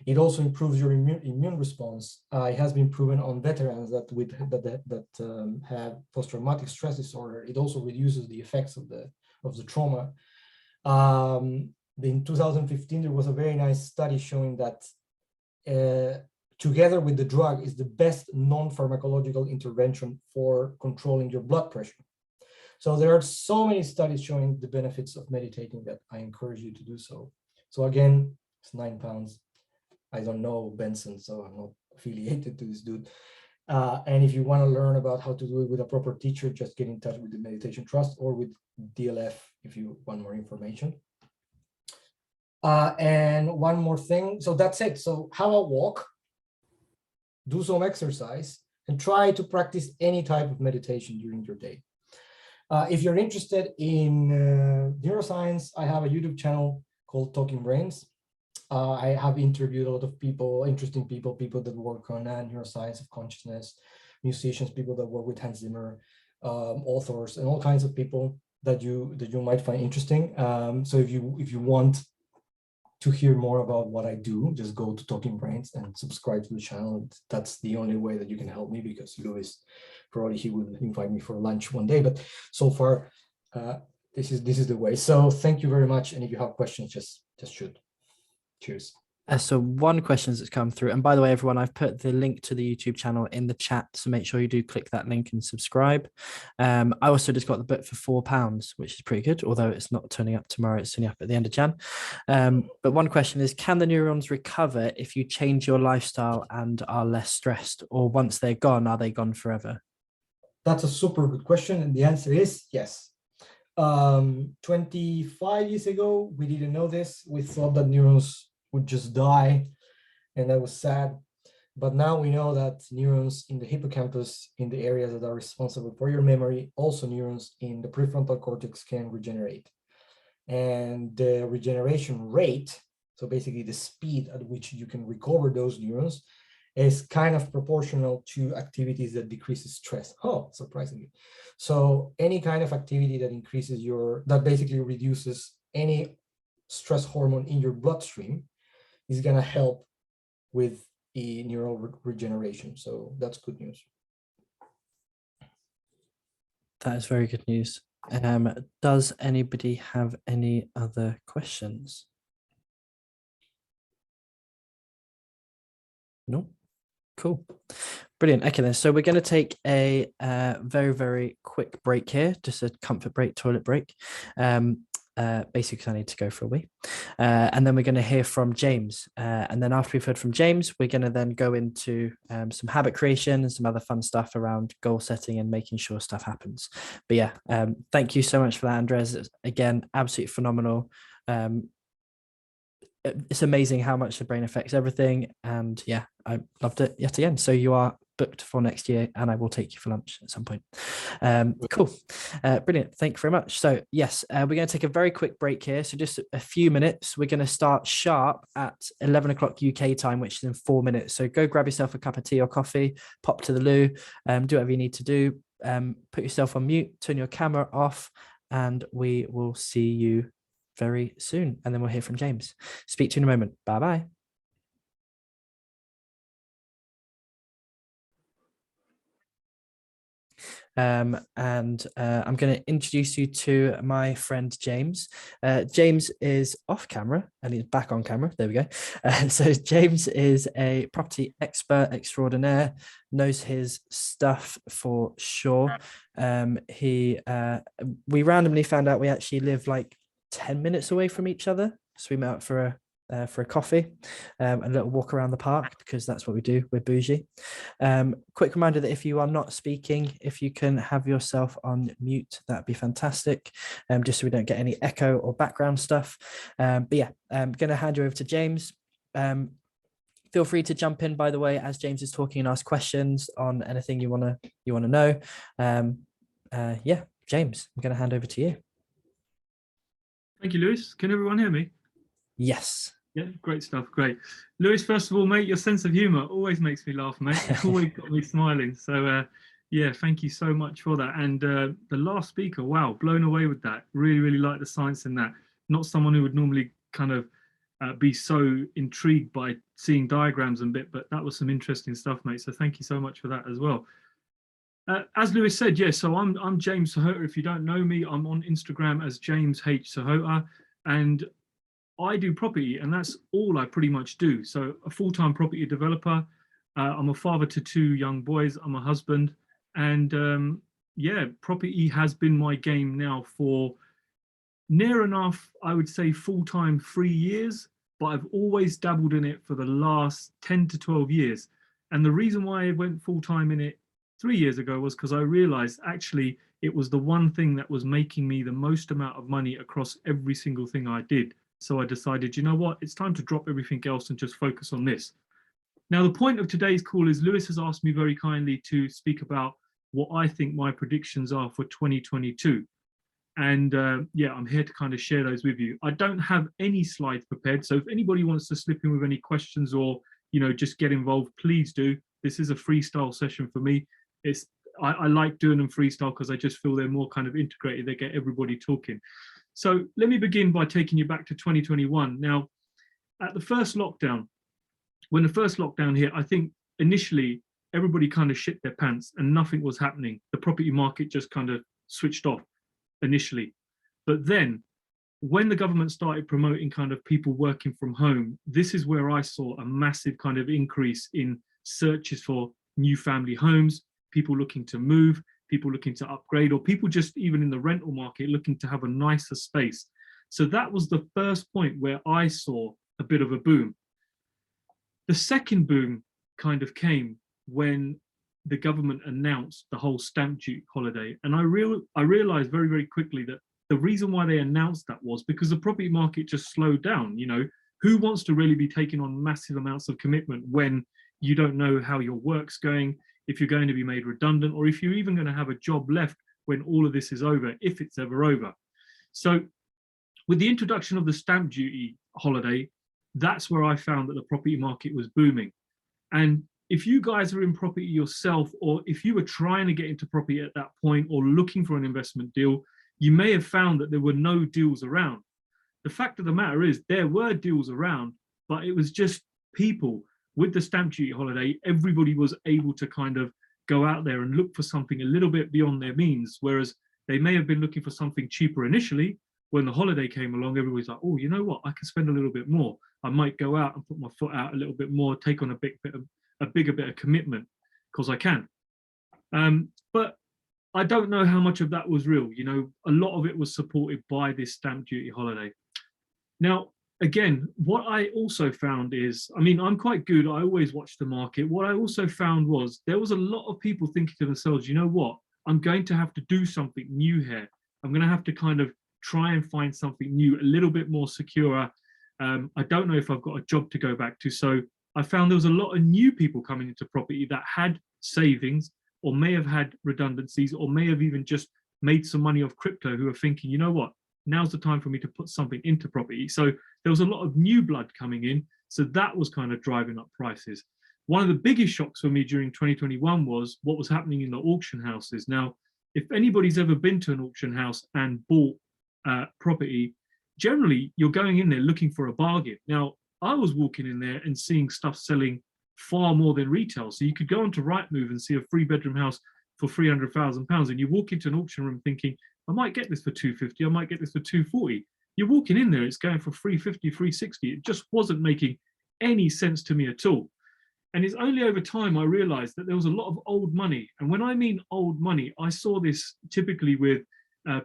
It also improves your immune response. It has been proven on veterans that have post-traumatic stress disorder. It also reduces the effects of the trauma. In 2015, there was a very nice study showing that together with the drug is the best non-pharmacological intervention for controlling your blood pressure. So there are so many studies showing the benefits of meditating that I encourage you to do so. So again, it's £9. I don't know Benson, so I'm not affiliated to this dude. And if you want to learn about how to do it with a proper teacher, just get in touch with the Meditation Trust or with DLF if you want more information. And one more thing. So that's it. So have a walk, do some exercise, and try to practice any type of meditation during your day. If you're interested in neuroscience, I have a YouTube channel called Talking Brains. I have interviewed a lot of people, interesting people that work on neuroscience of consciousness, musicians, people that work with Hans Zimmer, authors, and all kinds of people that you might find interesting. So if you want to hear more about what I do, just go to Talking Brains and subscribe to the channel. That's the only way that you can help me, because Louis, probably he will invite me for lunch one day, but so far this is the way. So thank you very much, and if you have questions, just shoot. Cheers. So one question that's come through, and by the way, everyone, I've put the link to the YouTube channel in the chat, so make sure you do click that link and subscribe. I also just got the book for £4, which is pretty good, although it's not turning up tomorrow, it's turning up at the end of Jan. But one question is, can the neurons recover if you change your lifestyle and are less stressed, or once they're gone, are they gone forever? That's a super good question, and the answer is yes. 25 years ago, we didn't know this. We thought that neurons would just die, and that was sad. But now we know that neurons in the hippocampus, in the areas that are responsible for your memory, also neurons in the prefrontal cortex can regenerate. And the regeneration rate, so basically the speed at which you can recover those neurons, is kind of proportional to activities that decreases stress. Oh, surprisingly. So any kind of activity that increases that basically reduces any stress hormone in your bloodstream is going to help with the neural regeneration. So that's good news. That is very good news. Does anybody have any other questions? No? Cool. Brilliant. Okay, then. So we're going to take a very, very quick break here, just a comfort break, toilet break. Basically, 'cause I need to go for a wee. And then we're going to hear from James. And then after we've heard from James, we're going to then go into some habit creation and some other fun stuff around goal setting and making sure stuff happens. But yeah, thank you so much for that, Andres. Again, absolutely phenomenal. It's amazing how much the brain affects everything. And yeah, I loved it yet again. So you are booked for next year and I will take you for lunch at some point. Cool. Brilliant. Thank you very much. So yes, we're going to take a very quick break here. So just a few minutes. We're going to start sharp at 11 o'clock UK time, which is in 4 minutes. So go grab yourself a cup of tea or coffee, pop to the loo, do whatever you need to do. Put yourself on mute, turn your camera off, and we will see you very soon. And then we'll hear from James. Speak to you in a moment. Bye-bye. I'm going to introduce you to my friend James. James is off camera and he's back on camera. There we go. So James is a property expert extraordinaire, knows his stuff for sure. We randomly found out we actually live like 10 minutes away from each other. So we met up for a coffee, a little walk around the park, because that's what we do. We're bougie. Quick reminder that if you are not speaking, if you can have yourself on mute, that'd be fantastic, just so we don't get any echo or background stuff. But yeah, I'm going to hand you over to James. Feel free to jump in, by the way, as James is talking, and ask questions on anything you want to know. Yeah, James, I'm going to hand over to you. Thank you, Lewis. Can everyone hear me? Yes. Yeah, great stuff. Great. Lewis, first of all, mate, your sense of humor always makes me laugh, mate. It's always got me smiling. So, yeah, thank you so much for that. And the last speaker, wow, blown away with that. Really, really like the science in that. Not someone who would normally kind of be so intrigued by seeing diagrams and bit, but that was some interesting stuff, mate. So thank you so much for that as well. As Lewis said, yeah, so I'm James Sahota. If you don't know me, I'm on Instagram as James H. Sahota, and I do property, and that's all I pretty much do. So a full-time property developer. I'm a father to 2 young boys. I'm a husband, and yeah, property has been my game now for near enough, I would say, full-time 3 years, but I've always dabbled in it for the last 10 to 12 years. And the reason why I went full-time in it 3 years ago was because I realized actually it was the one thing that was making me the most amount of money across every single thing I did. So I decided, you know what, it's time to drop everything else and just focus on this. Now, the point of today's call is Lewis has asked me very kindly to speak about what I think my predictions are for 2022. And yeah, I'm here to kind of share those with you. I don't have any slides prepared. So if anybody wants to slip in with any questions or, you know, just get involved, please do. This is a freestyle session for me. I like doing them freestyle because I just feel they're more kind of integrated. They get everybody talking. So let me begin by taking you back to 2021. Now, at the first lockdown, when the first lockdown hit, I think initially everybody kind of shit their pants and nothing was happening. The property market just kind of switched off initially. But then when the government started promoting kind of people working from home, this is where I saw a massive kind of increase in searches for new family homes, people looking to move, people looking to upgrade, or people just even in the rental market looking to have a nicer space. So that was the first point where I saw a bit of a boom. The second boom kind of came when the government announced the whole stamp duty holiday. And I realized very, very quickly that the reason why they announced that was because the property market just slowed down. You know, who wants to really be taking on massive amounts of commitment when you don't know how your work's going, if you're going to be made redundant, or if you're even going to have a job left when all of this is over, if it's ever over. So with the introduction of the stamp duty holiday, that's where I found that the property market was booming. And if you guys are in property yourself, or if you were trying to get into property at that point or looking for an investment deal, you may have found that there were no deals around. The fact of the matter is there were deals around, but it was just people. With the stamp duty holiday, everybody was able to kind of go out there and look for something a little bit beyond their means, whereas they may have been looking for something cheaper initially. When the holiday came along, everybody's like, oh, you know what, I can spend a little bit more. I might go out and put my foot out a little bit more, take on a bit a bigger bit of commitment because I can. But I don't know how much of that was real. You know, a lot of it was supported by this stamp duty holiday. Now, again, what I also found is, I mean, I'm quite good. I always watch the market. What I also found was there was a lot of people thinking to themselves, you know what, I'm going to have to do something new here. I'm going to have to kind of try and find something new, a little bit more secure. I don't know if I've got a job to go back to. So I found there was a lot of new people coming into property that had savings or may have had redundancies or may have even just made some money off crypto who are thinking, you know what, now's the time for me to put something into property. So there was a lot of new blood coming in. So that was kind of driving up prices. One of the biggest shocks for me during 2021 was what was happening in the auction houses. Now, if anybody's ever been to an auction house and bought property, generally you're going in there looking for a bargain. Now, I was walking in there and seeing stuff selling far more than retail. So you could go onto Rightmove and see a 3-bedroom house for £300,000, and you walk into an auction room thinking, I might get this for 250, I might get this for 240. You're walking in there, it's going for 350, 360. It just wasn't making any sense to me at all. And it's only over time I realized that there was a lot of old money. And when I mean old money, I saw this typically with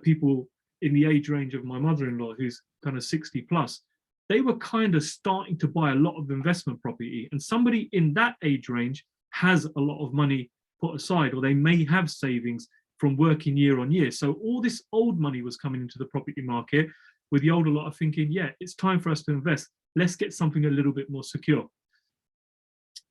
people in the age range of my mother-in-law, who's kind of 60 plus. They were kind of starting to buy a lot of investment property, and somebody in that age range has a lot of money put aside, or they may have savings from working year on year. So all this old money was coming into the property market, with the older lot of thinking, yeah, it's time for us to invest. Let's get something a little bit more secure.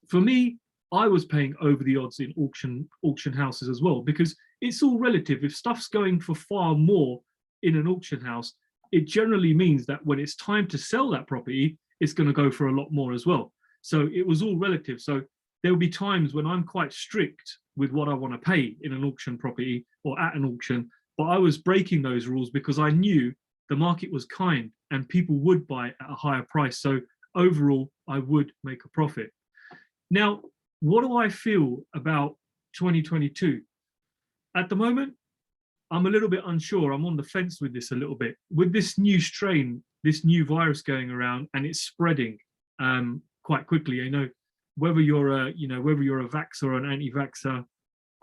For me, I was paying over the odds in auction houses as well, because it's all relative. If stuff's going for far more in an auction house, it generally means that when it's time to sell that property, it's going to go for a lot more as well. So it was all relative. So there will be times when I'm quite strict with what I want to pay in an auction property or at an auction, but I was breaking those rules because I knew the market was kind and people would buy at a higher price. So overall, I would make a profit. Now, what do I feel about 2022? At the moment, I'm a little bit unsure. I'm on the fence with this a little bit. With this new strain, this new virus going around, and it's spreading quite quickly. You know, whether you're a vaxxer or an anti-vaxxer,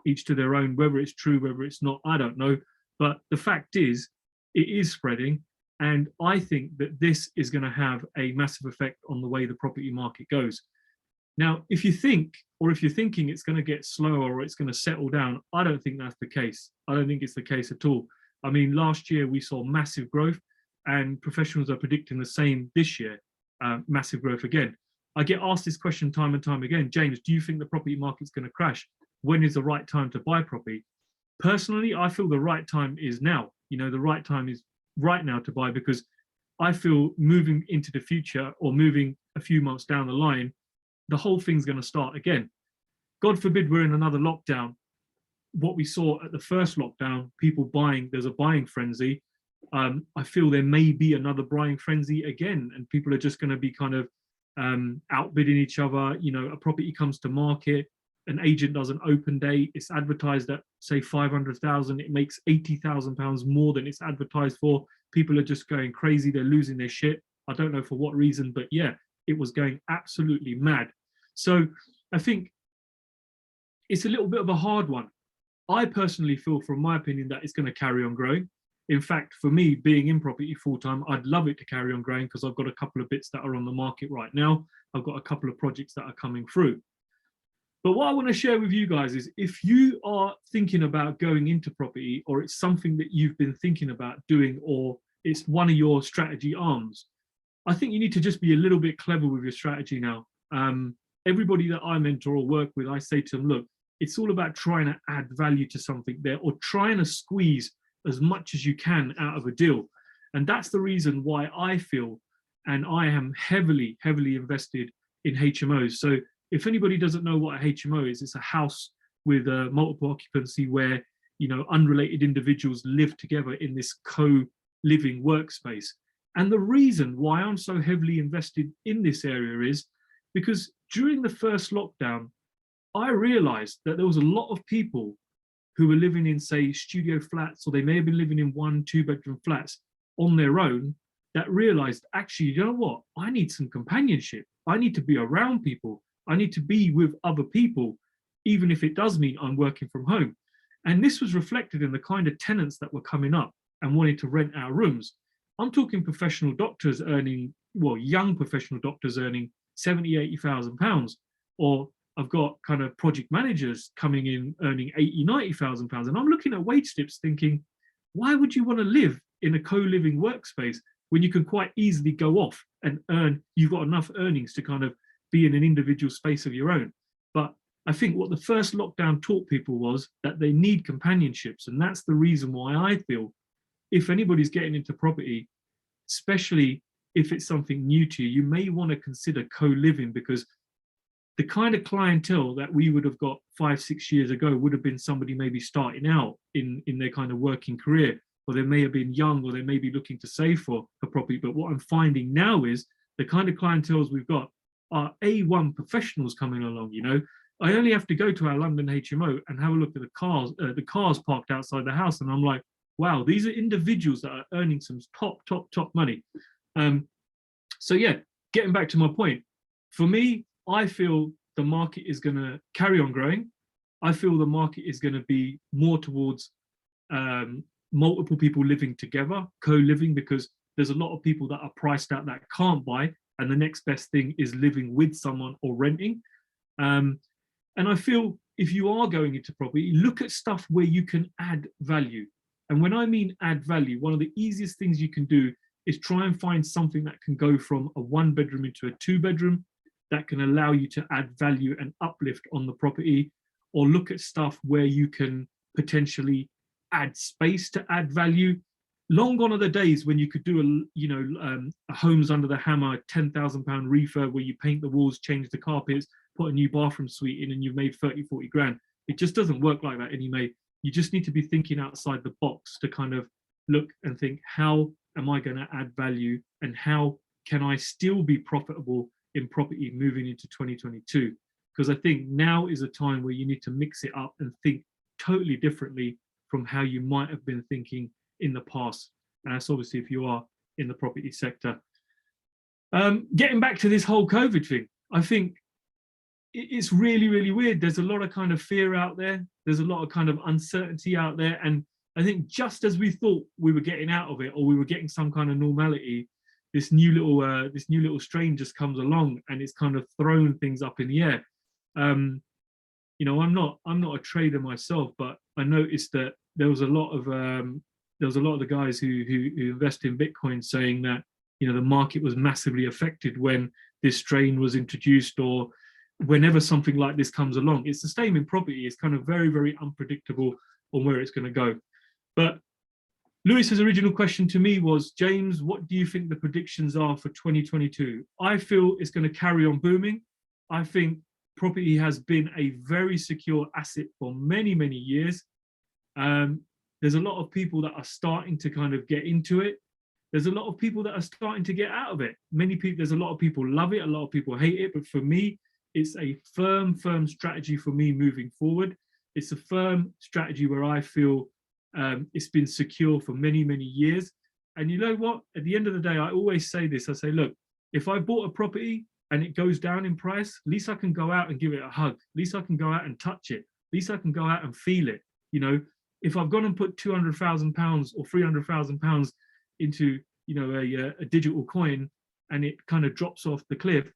each to their own. Whether it's true, whether it's not, I don't know. But the fact is, it is spreading, and I think that this is going to have a massive effect on the way the property market goes. Now, if you think, or if you're thinking it's going to get slower or it's going to settle down, I don't think that's the case. I don't think it's the case at all. I mean, last year we saw massive growth, and professionals are predicting the same this year, massive growth again. I get asked this question time and time again, James, do you think the property market's going to crash? When is the right time to buy property? Personally, I feel the right time is now. You know, the right time is right now to buy, because I feel moving into the future or moving a few months down the line, the whole thing's going to start again. God forbid we're in another lockdown. What we saw at the first lockdown, people buying, there's a buying frenzy. I feel there may be another buying frenzy again, and people are just going to be kind of outbidding each other. You know, a property comes to market, an agent does an open day, it's advertised at say 500,000, it makes £80,000 more than it's advertised for. People are just going crazy, they're losing their shit. I don't know for what reason, but yeah, it was going absolutely mad. So I think it's a little bit of a hard one. I personally feel, from my opinion, that it's going to carry on growing. In fact, for me, being in property full-time, I'd love it to carry on growing, because I've got a couple of bits that are on the market right now. I've got a couple of projects that are coming through. But what I want to share with you guys is, if you are thinking about going into property, or it's something that you've been thinking about doing, or it's one of your strategy arms, I think you need to just be a little bit clever with your strategy now. Everybody that I mentor or work with, I say to them, look, it's all about trying to add value to something there, or trying to squeeze as much as you can out of a deal. And that's the reason why I feel, and I am heavily, heavily invested in HMOs. So if anybody doesn't know what a HMO is, it's a house with a multiple occupancy where, you know, unrelated individuals live together in this co-living workspace. And the reason why I'm so heavily invested in this area is because during the first lockdown, I realized that there was a lot of people who were living in, say, studio flats, or they may have been living in 1-2 bedroom flats on their own, that realized, actually, you know what? I need some companionship. I need to be around people. I need to be with other people, even if it does mean I'm working from home. And this was reflected in the kind of tenants that were coming up and wanting to rent our rooms. I'm talking professional doctors earning, well, young professional doctors earning 70, 80,000 pounds, or I've got kind of project managers coming in earning 80, 90,000 pounds. And I'm looking at wage slips thinking, why would you want to live in a co-living workspace when you can quite easily go off and earn, you've got enough earnings to kind of be in an individual space of your own. But I think what the first lockdown taught people was that they need companionships. And that's the reason why I feel if anybody's getting into property, especially if it's something new to you, you may want to consider co-living, because the kind of clientele that we would have got 5-6 years ago would have been somebody maybe starting out in their kind of working career, or they may have been young, or they may be looking to save for a property. But what I'm finding now is the kind of clientele we've got are A1 professionals coming along. You know, I only have to go to our London HMO and have a look at the cars parked outside the house, and I'm like, wow, these are individuals that are earning some top money. So yeah, getting back to my point, for me, I feel the market is going to carry on growing. I feel the market is going to be more towards multiple people living together, co-living, because there's a lot of people that are priced out that can't buy, and the next best thing is living with someone or renting. And I feel if you are going into property, look at stuff where you can add value. And when I mean add value, one of the easiest things you can do is try and find something that can go from a 1-bedroom into a 2-bedroom, that can allow you to add value and uplift on the property, or look at stuff where you can potentially add space to add value. Long gone are the days when you could do a homes under the hammer, £10,000 refurb where you paint the walls, change the carpets, put a new bathroom suite in, and you've made 30, 40 grand. It just doesn't work like that anymore. You just need to be thinking outside the box to kind of look and think, how am I going to add value, and how can I still be profitable in property moving into 2022? Because I think now is a time where you need to mix it up and think totally differently from how you might have been thinking in the past. And that's obviously if you are in the property sector. Getting back to this whole COVID thing, I think it's really, really weird. There's a lot of kind of fear out there. There's a lot of kind of uncertainty out there. And I think just as we thought we were getting out of it, or we were getting some kind of normality, this new little strain just comes along, and it's kind of thrown things up in the air. You know, I'm not a trader myself, but I noticed that there was a lot of the guys who invest in Bitcoin saying that, you know, the market was massively affected when this strain was introduced, or whenever something like this comes along. It's the same in property. It's kind of very, very unpredictable on where it's going to go. But Lewis's original question to me was, James, what do you think the predictions are for 2022? I feel it's going to carry on booming. I think property has been a very secure asset for many, many years. There's a lot of people that are starting to kind of get into it. There's a lot of people that are starting to get out of it. There's a lot of people love it, a lot of people hate it, but for me, it's a firm strategy for me moving forward. It's a firm strategy where I feel it's been secure for many, many years. And you know what? At the end of the day, I always say this. I say, look, if I bought a property and it goes down in price, at least I can go out and give it a hug. At least I can go out and touch it. At least I can go out and feel it. You know, if I've gone and put £200,000 or £300,000 into, you know, a digital coin, and it kind of drops off the cliff,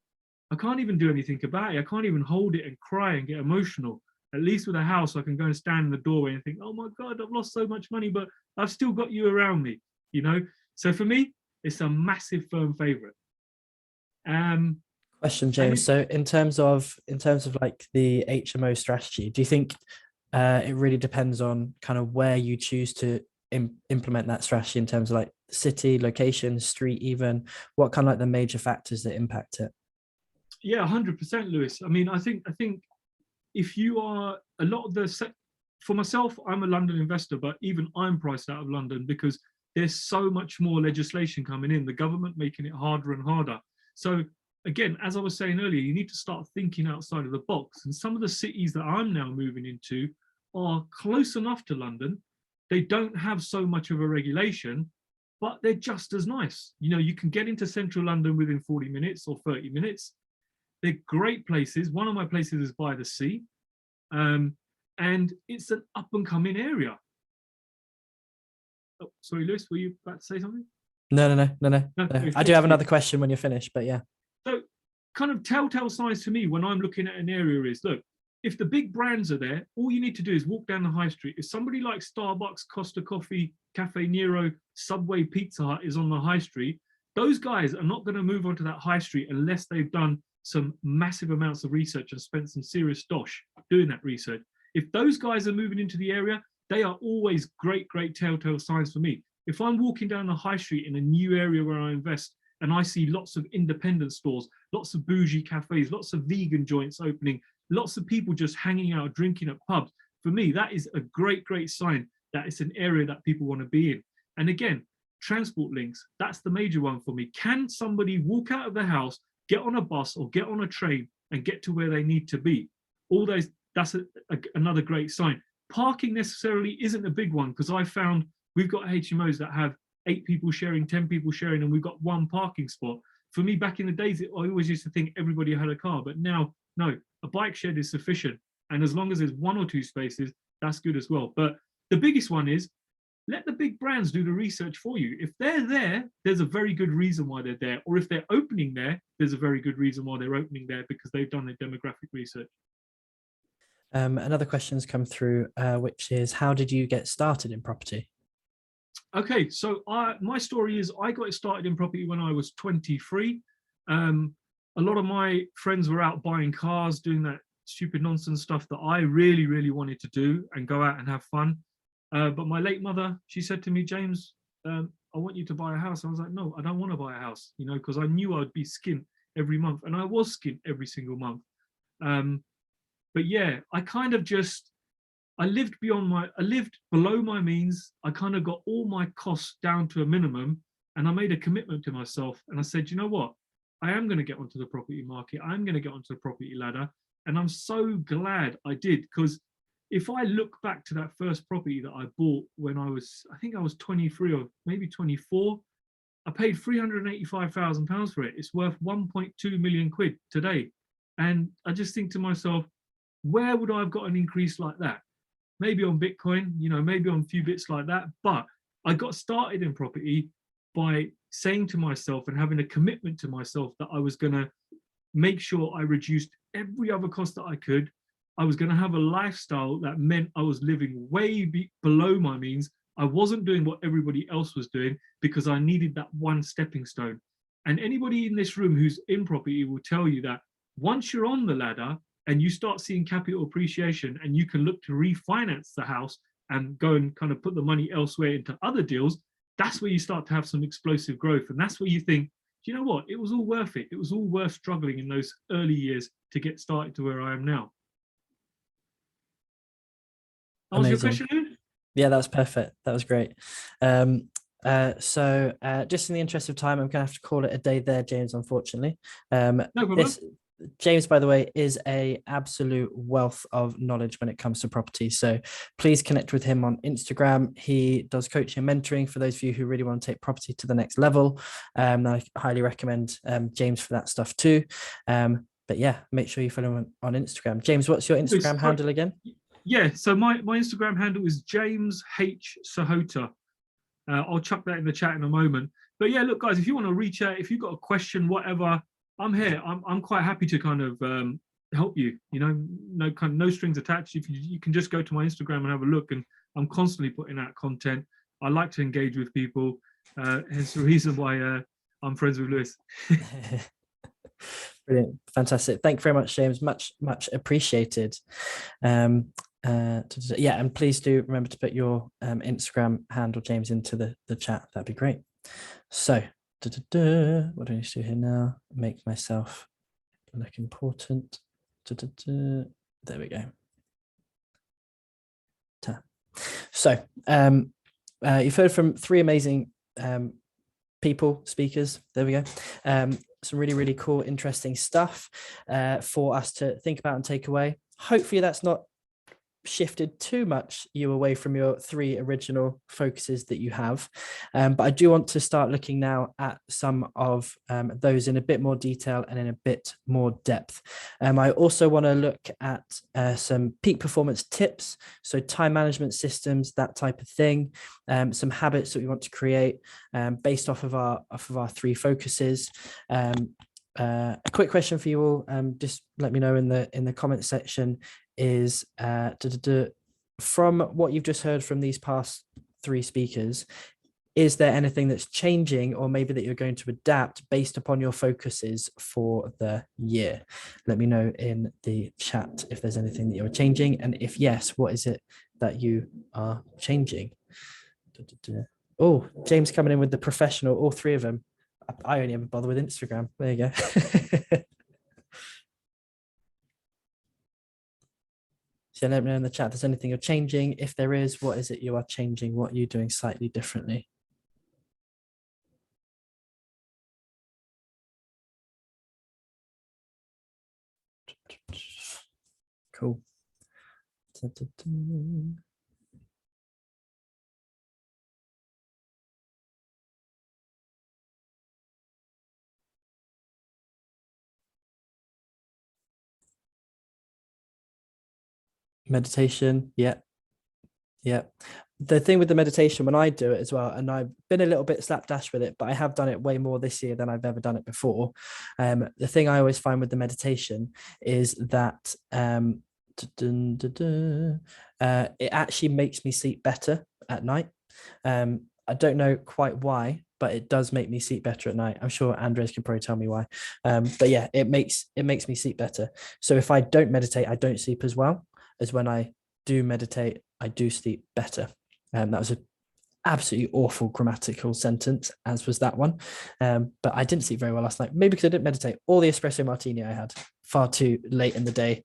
I can't even do anything about it. I can't even hold it and cry and get emotional. At least with a house, I can go and stand in the doorway and think, oh my God, I've lost so much money, but I've still got you around me, you know? So for me, it's a massive firm favorite. Question, James. So in terms of like the HMO strategy, do you think it really depends on kind of where you choose to implement that strategy in terms of like city, location, street, even what kind of like the major factors that impact it? Yeah, 100%, Lewis. I mean, I think if you are for myself, I'm a London investor, but even I'm priced out of London because there's so much more legislation coming in, the government making it harder and harder. So again, as I was saying earlier, you need to start thinking outside of the box. And some of the cities that I'm now moving into are close enough to London. They don't have so much of a regulation, but they're just as nice. You know, you can get into central London within 40 minutes or 30 minutes. They're great places. One of my places is by the sea, and it's an up and coming area. Oh, sorry, Lewis, were you about to say something? No. I do have you. another question when you're finished, but yeah. So kind of telltale signs for me when I'm looking at an area is, look, if the big brands are there, all you need to do is walk down the high street. If somebody like Starbucks, Costa Coffee, Cafe Nero, Subway, Pizza Hut is on the high street, those guys are not going to move onto that high street unless they've done some massive amounts of research and spent some serious dosh doing that research. If those guys are moving into the area, they are always great telltale signs for me. If I'm walking down the high street in a new area where I invest and I see lots of independent stores, lots of bougie cafes, lots of vegan joints opening, lots of people just hanging out, drinking at pubs, for me, that is a great sign that it's an area that people want to be in. And again, transport links, that's the major one for me. Can somebody walk out of the house, get on a bus or get on a train and get to where they need to be? All those, that's another great sign. Parking necessarily isn't a big one, because I found we've got HMOs that have 8 people sharing, 10 people sharing, and we've got 1 parking spot. For me, back in the days, I always used to think everybody had a car, but now, no, a bike shed is sufficient. And as long as there's 1 or 2 spaces, that's good as well. But the biggest one is, let the big brands do the research for you. If they're there, there's a very good reason why they're there. Or if they're opening there, there's a very good reason why they're opening there, because they've done their demographic research. Another question's come through, which is, how did you get started in property? Okay, so my story is I got started in property when I was 23. A lot of my friends were out buying cars, doing that stupid nonsense stuff that I really wanted to do and go out and have fun. But my late mother, she said to me, James, I want you to buy a house. I was like, no, I don't want to buy a house, you know, because I knew I'd be skint every month, and I was skint every single month. But yeah, I kind of just, I lived below my means. I kind of got all my costs down to a minimum, and I made a commitment to myself. And I said, you know what? I am going to get onto the property market. I'm going to get onto the property ladder. And I'm so glad I did, because if I look back to that first property that I bought when I think I was 23 or maybe 24, I paid £385,000 for it. It's worth 1.2 million quid today. And I just think to myself, where would I have got an increase like that? Maybe on Bitcoin, you know, maybe on a few bits like that. But I got started in property by saying to myself and having a commitment to myself that I was going to make sure I reduced every other cost that I could. I was going to have a lifestyle that meant I was living way below my means. I wasn't doing what everybody else was doing, because I needed that one stepping stone. And anybody in this room who's in property will tell you that once you're on the ladder and you start seeing capital appreciation and you can look to refinance the house and go and kind of put the money elsewhere into other deals, that's where you start to have some explosive growth. And that's where you think, do you know what? It was all worth it. It was all worth struggling in those early years to get started to where I am now. That was your question, Lou? Yeah, that was perfect. That was great. So just in the interest of time, I'm going to have to call it a day there, James, unfortunately. No problem. James, by the way, is an absolute wealth of knowledge when it comes to property. So please connect with him on Instagram. He does coaching and mentoring for those of you who really want to take property to the next level. I highly recommend James for that stuff too. But yeah, make sure you follow him on Instagram. James, what's your Instagram handle again? Yeah, so my Instagram handle is James H. Sahota. I'll chuck that in the chat in a moment. But yeah, look, guys, if you want to reach out, if you've got a question, whatever, I'm here. I'm quite happy to kind of help you. You know, no strings attached. If you can just go to my Instagram and have a look, and I'm constantly putting out content. I like to engage with people. Hence the reason why I'm friends with Lewis. Brilliant, fantastic. Thank you very much, James. Much appreciated. Yeah, and please do remember to put your Instagram handle, James, into the chat. That'd be great. So what do I need to do here now? Make myself look important. There we go. So you've heard from 3 amazing speakers. There we go. Some really cool, interesting stuff for us to think about and take away. Hopefully that's not shifted too much you away from your 3 original focuses that you have. But I do want to start looking now at some of those in a bit more detail and in a bit more depth. I also want to look at some peak performance tips, so time management systems, that type of thing, some habits that we want to create based off of our 3 focuses. A quick question for you all, just let me know in the comment section, is from what you've just heard from these past 3 speakers, is there anything that's changing or maybe that you're going to adapt based upon your focuses for the year? Let me know in the chat if there's anything that you're changing, and if yes, what is it that you are changing? Oh, James coming in with the professional, all 3 of them. I only ever bother with Instagram. There you go. So let me know in the chat if there's anything you're changing. If there is, what is it you are changing? What are you doing slightly differently? Cool. Meditation, yeah. The thing with the meditation, when I do it as well, and I've been a little bit slapdash with it, but I have done it way more this year than I've ever done it before. The thing I always find with the meditation is that it actually makes me sleep better at night. I don't know quite why, but it does make me sleep better at night. I'm sure Andres can probably tell me why. But yeah, it makes me sleep better. So if I don't meditate, I don't sleep as well as when I do meditate, I do sleep better. That was an absolutely awful grammatical sentence, as was that one. But I didn't sleep very well last night, maybe because I didn't meditate. All the espresso martini I had far too late in the day,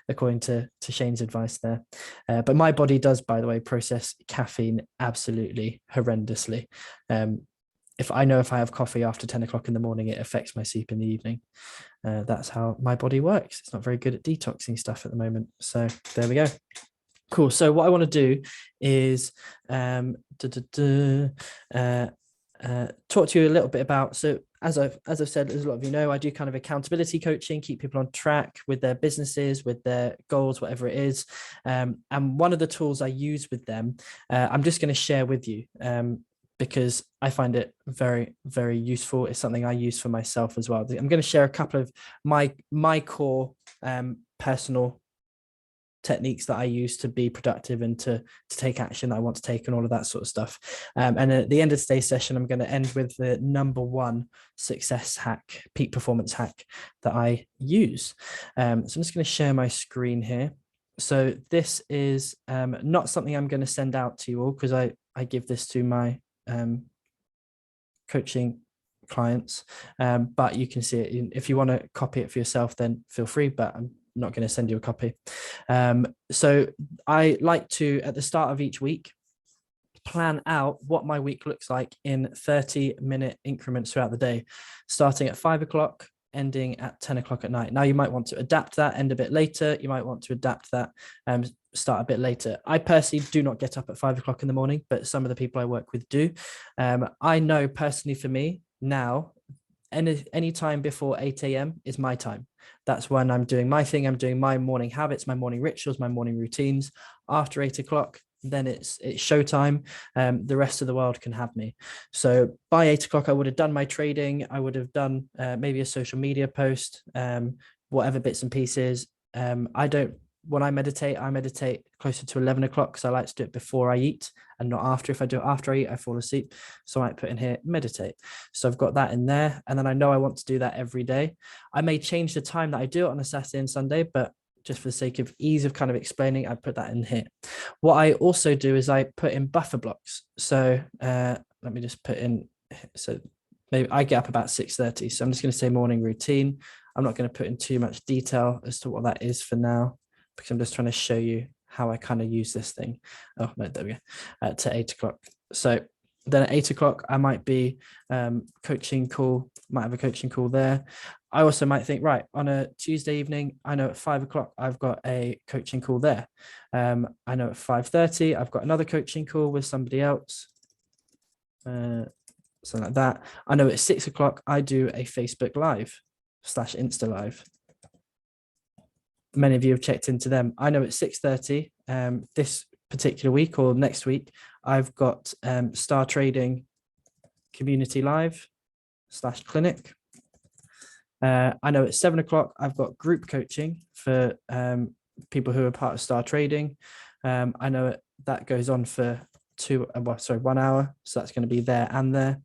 according to Shane's advice there. But my body does, by the way, process caffeine absolutely horrendously. If I have coffee after 10 o'clock in the morning, it affects my sleep in the evening. That's how my body works. It's not very good at detoxing stuff at the moment. So there we go. Cool. So what I want to do is talk to you a little bit about, so as I've said, as a lot of you know, I do kind of accountability coaching, keep people on track with their businesses, with their goals, whatever it is. And one of the tools I use with them, I'm just going to share with you because I find it very, very useful. It's something I use for myself as well. I'm going to share a couple of my core personal techniques that I use to be productive and to take action that I want to take and all of that sort of stuff. And at the end of today's session, I'm going to end with the #1 success hack, peak performance hack that I use. So I'm just going to share my screen here. So this is not something I'm going to send out to you all because I give this to my coaching clients, but you can see it. If you want to copy it for yourself, then feel free, but I'm not going to send you a copy. So I like to, at the start of each week, plan out what my week looks like in 30-minute increments throughout the day, starting at 5 o'clock, ending at 10 o'clock at night. Now you might want to adapt that, end a bit later. You might want to adapt that, start a bit later. I personally do not get up at 5 o'clock in the morning, but some of the people I work with do. I know personally for me now, any time before 8 a.m. is my time. That's when I'm doing my thing. I'm doing my morning habits, my morning rituals, my morning routines. After 8 o'clock, then it's showtime. The rest of the world can have me. So by 8 o'clock, I would have done my trading. I would have done maybe a social media post, whatever bits and pieces. When I meditate closer to 11 o'clock because I like to do it before I eat and not after. If I do it after I eat, I fall asleep. So I might put in here, meditate. So I've got that in there. And then I know I want to do that every day. I may change the time that I do it on a Saturday and Sunday, but just for the sake of ease of kind of explaining, I put that in here. What I also do is I put in buffer blocks. So let me just put in, so maybe I get up about 6:30. So I'm just going to say morning routine. I'm not going to put in too much detail as to what that is for now, because I'm just trying to show you how I kind of use this thing. Oh, no, there we go, to 8 o'clock. So then at 8 o'clock, I might be coaching call, might have a coaching call there. I also might think, right, on a Tuesday evening, I know at 5 o'clock, I've got a coaching call there. I know at 5:30, I've got another coaching call with somebody else. Something like that. I know at 6 o'clock, I do a Facebook Live / Insta Live. Many of you have checked into them. I know at 6:30, this particular week or next week, I've got Star Trading Community Live / clinic. I know at 7 o'clock, I've got group coaching for people who are part of Star Trading. I know that goes on for 1 hour. So that's going to be there and there.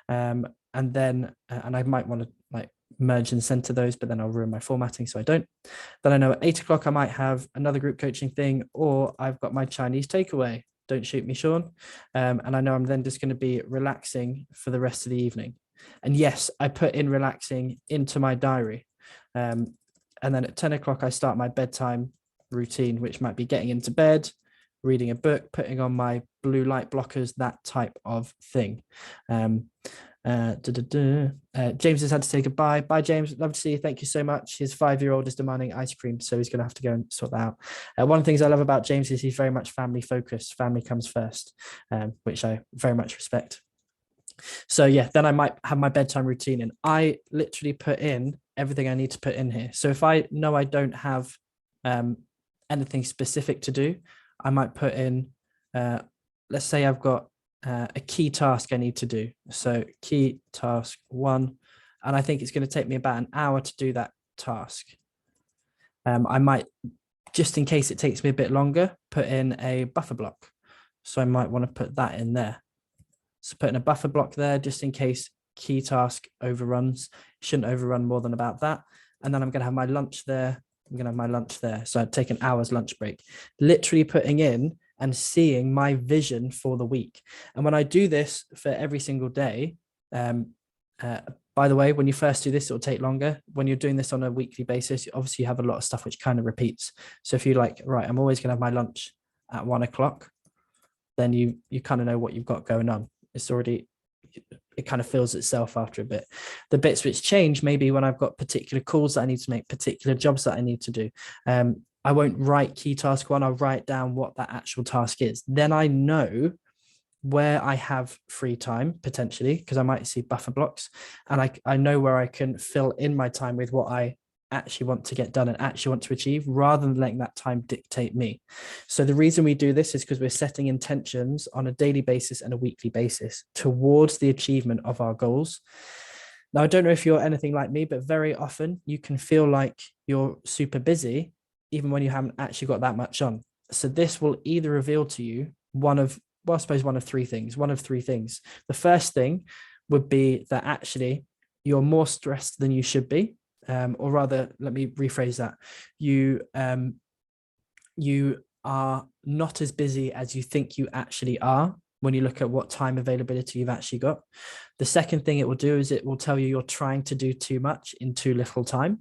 And then, and I might want to like merge and center those, but then I'll ruin my formatting, so I don't. Then I know at 8 o'clock, I might have another group coaching thing, or I've got my Chinese takeaway. Don't shoot me, Sean. And I know I'm then just going to be relaxing for the rest of the evening. And yes, I put in relaxing into my diary. And then at 10 o'clock, I start my bedtime routine, which might be getting into bed, reading a book, putting on my blue light blockers, that type of thing. James has had to say goodbye. Bye, James. Love to see you. Thank you so much. His 5-year-old is demanding ice cream, so he's going to have to go and sort that out. One of the things I love about James is he's very much family focused. Family comes first, which I very much respect. So yeah, then I might have my bedtime routine, and I literally put in everything I need to put in here. So if I know I don't have anything specific to do, I might put in, let's say I've got a key task I need to do. So key task 1, and I think it's going to take me about an hour to do that task. I might, just in case it takes me a bit longer, put in a buffer block. So I might want to put that in there. So put in a buffer block there, just in case key task overruns. Shouldn't overrun more than about that. And then I'm going to have my lunch there. I'm going to have my lunch there. So I'd take an hour's lunch break, literally putting in and seeing my vision for the week. And when I do this for every single day, by the way, when you first do this, it'll take longer. When you're doing this on a weekly basis, obviously you have a lot of stuff which kind of repeats. So if you're like, right, I'm always going to have my lunch at 1 o'clock, then you kind of know what you've got going on. It's already, it kind of fills itself after a bit. The bits which change maybe when I've got particular calls that I need to make, particular jobs that I need to do. I won't write key task 1, I'll write down what that actual task is. Then I know where I have free time potentially, because I might see buffer blocks, and I know where I can fill in my time with what I actually want to get done and actually want to achieve, rather than letting that time dictate me. So the reason we do this is because we're setting intentions on a daily basis and a weekly basis towards the achievement of our goals. Now, I don't know if you're anything like me, but very often you can feel like you're super busy even when you haven't actually got that much on. So this will either reveal to you one of three things. The first thing would be that actually you're more stressed than you should be. Or rather, let me rephrase that. You are not as busy as you think you actually are when you look at what time availability you've actually got. The second thing it will do is it will tell you you're trying to do too much in too little time.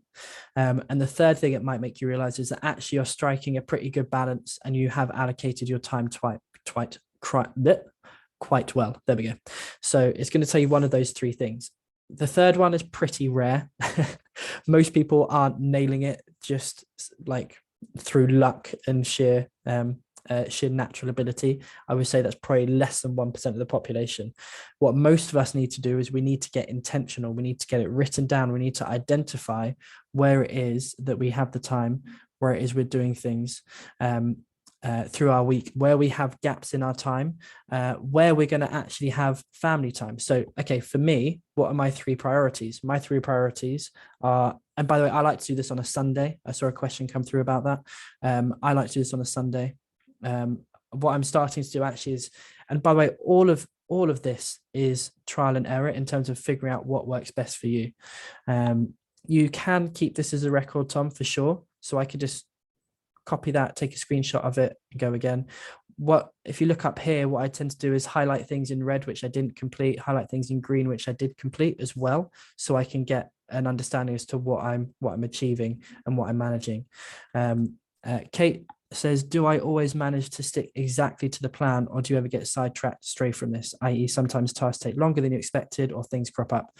And the third thing it might make you realize is that actually you're striking a pretty good balance and you have allocated your time quite well. There we go. So it's going to tell you one of those three things. The third one is pretty rare. Most people aren't nailing it just like through luck and sheer natural ability. I would say that's probably less than 1% of the population. What most of us need to do is we need to get intentional. We need to get it written down. We need to identify where it is that we have the time, where it is we're doing things through our week, where we have gaps in our time, where we're going to actually have family time. So, okay, for me, what are my 3 priorities? My 3 priorities are, and by the way, I like to do this on a Sunday. I saw a question come through about that. I like to do this on a Sunday. What I'm starting to do actually is, and by the way, all of this is trial and error in terms of figuring out what works best for you. You can keep this as a record, Tom, for sure. So I could just copy that, take a screenshot of it, and go again. If you look up here, what I tend to do is highlight things in red which I didn't complete, highlight things in green which I did complete as well, so I can get an understanding as to what I'm achieving and what I'm managing. Kate says, do I always manage to stick exactly to the plan, or do you ever get sidetracked, stray from this, i.e. sometimes tasks take longer than you expected or things crop up?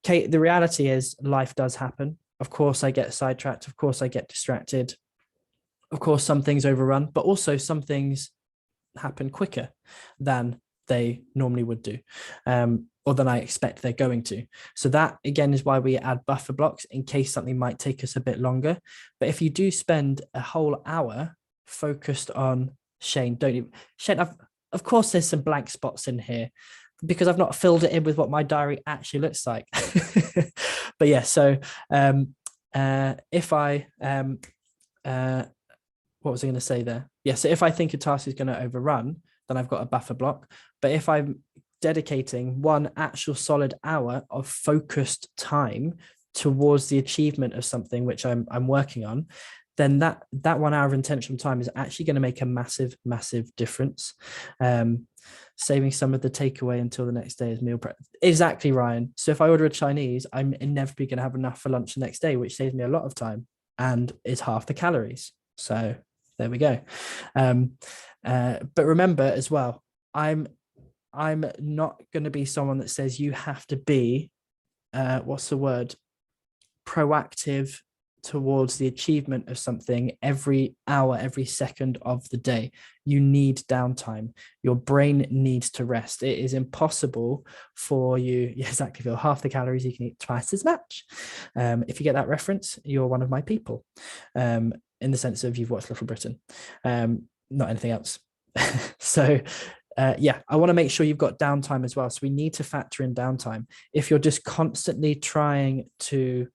Kate, the reality is life does happen. Of course, I get sidetracked. Of course, I get distracted. Of course, some things overrun, but also some things happen quicker than they normally would do, or than I expect they're going to. So that, again, is why we add buffer blocks in case something might take us a bit longer. But if you do spend a whole hour focused on Shane, of course, there's some blank spots in here because I've not filled it in with what my diary actually looks like. But yeah, so if I, what was I going to say there? Yeah, so if I think a task is going to overrun, then I've got a buffer block. But if I'm dedicating one actual solid hour of focused time towards the achievement of something which I'm working on, then that 1 hour of intentional time is actually going to make a massive difference. Saving some of the takeaway until the next day is meal prep. Exactly, Ryan. So if I order a Chinese, I'm inevitably going to have enough for lunch the next day, which saves me a lot of time and is half the calories. So there we go. But remember as well, I'm not going to be someone that says you have to be, what's the word? Proactive towards the achievement of something every hour, every second of the day. You need downtime. Your brain needs to rest. It is impossible for you. Yeah, exactly. For half the calories, you can eat twice as much. If you get that reference, you're one of my people. In the sense of you've watched Little Britain, not anything else. So yeah, I want to make sure you've got downtime as well. So we need to factor in downtime. If you're just constantly trying to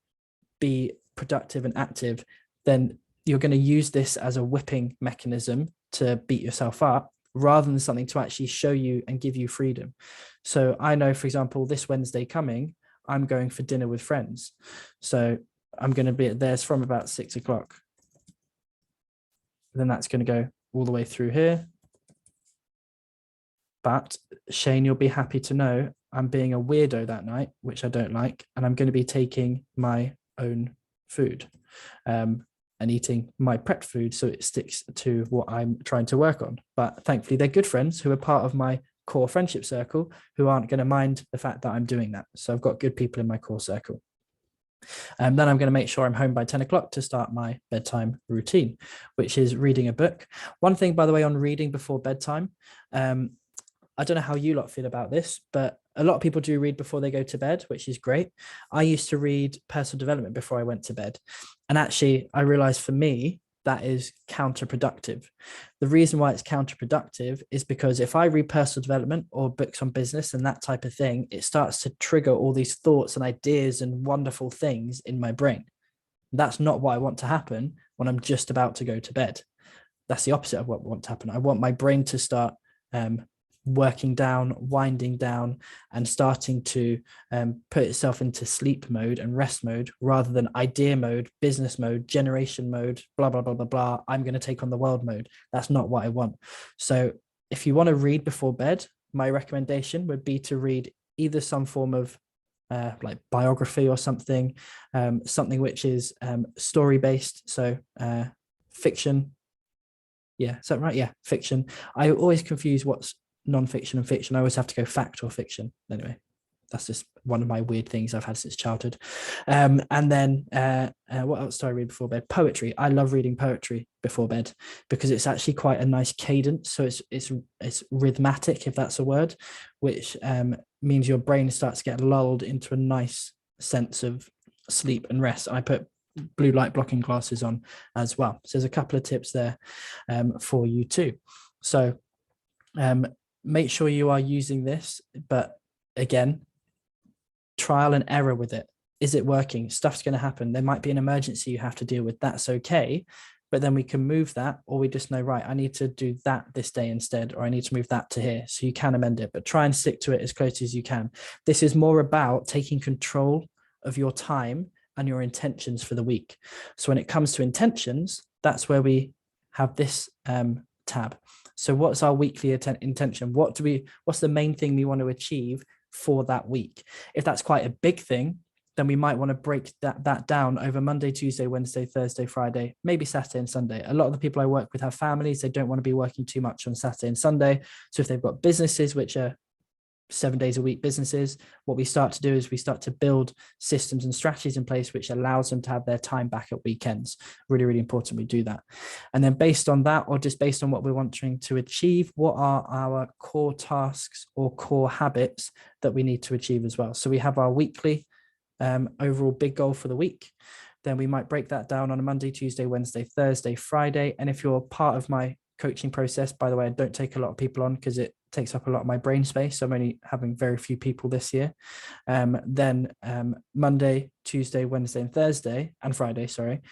be productive and active, then you're going to use this as a whipping mechanism to beat yourself up rather than something to actually show you and give you freedom. So I know, for example, this Wednesday coming, I'm going for dinner with friends. So I'm going to be at theirs from about 6 o'clock. Then that's going to go all the way through here. But Shane, you'll be happy to know I'm being a weirdo that night, which I don't like. And I'm going to be taking my own food and eating my prepped food so it sticks to what I'm trying to work on. But thankfully, they're good friends who are part of my core friendship circle who aren't going to mind the fact that I'm doing that. So I've got good people in my core circle. And then I'm going to make sure I'm home by 10 o'clock to start my bedtime routine, which is reading a book. One thing, by the way, on reading before bedtime, I don't know how you lot feel about this, but a lot of people do read before they go to bed, which is great. I used to read personal development before I went to bed. And actually, I realized for me, that is counterproductive. The reason why it's counterproductive is because if I read personal development or books on business and that type of thing, it starts to trigger all these thoughts and ideas and wonderful things in my brain. That's not what I want to happen when I'm just about to go to bed. That's the opposite of what I want to happen. I want my brain to start working down, winding down, and starting to put itself into sleep mode and rest mode rather than idea mode, business mode, generation mode, blah, blah, blah, blah, blah. I'm going to take on the world mode. That's not what I want. So if you want to read before bed, my recommendation would be to read either some form of like biography or something, something which is story-based. So fiction. Yeah, is that right? Yeah, fiction. I always confuse what's non-fiction and fiction. I always have to go fact or fiction. Anyway, that's just one of my weird things I've had since childhood. And then what else do I read before bed? Poetry. I love reading poetry before bed because it's actually quite a nice cadence. So it's rhythmatic, if that's a word, which means your brain starts to get lulled into a nice sense of sleep and rest. I put blue light blocking glasses on as well. So there's a couple of tips there for you too. So make sure you are using this, but again, trial and error with it. Is it working? Stuff's going to happen. There might be an emergency you have to deal with. That's okay. But then we can move that, or we just know, right, I need to do that this day instead, or I need to move that to here. So you can amend it, but try and stick to it as close as you can. This is more about taking control of your time and your intentions for the week. So when it comes to intentions, that's where we have this tab. So what's our weekly intention? What's the main thing we want to achieve for that week? If that's quite a big thing, then we might want to break that down over Monday, Tuesday, Wednesday, Thursday, Friday, maybe Saturday and Sunday. A lot of the people I work with have families. They don't want to be working too much on Saturday and Sunday. So if they've got businesses which are 7 days a week businesses, what we start to do is we start to build systems and strategies in place, which allows them to have their time back at weekends. Really, really important we do that. And then based on that, or just based on what we're wanting to achieve, what are our core tasks or core habits that we need to achieve as well? So we have our weekly overall big goal for the week. Then we might break that down on a Monday, Tuesday, Wednesday, Thursday, Friday. And if you're part of my coaching process, by the way, I don't take a lot of people on because it takes up a lot of my brain space. So I'm only having very few people this year. Then Monday, Tuesday, Wednesday, and Thursday, and Friday, sorry,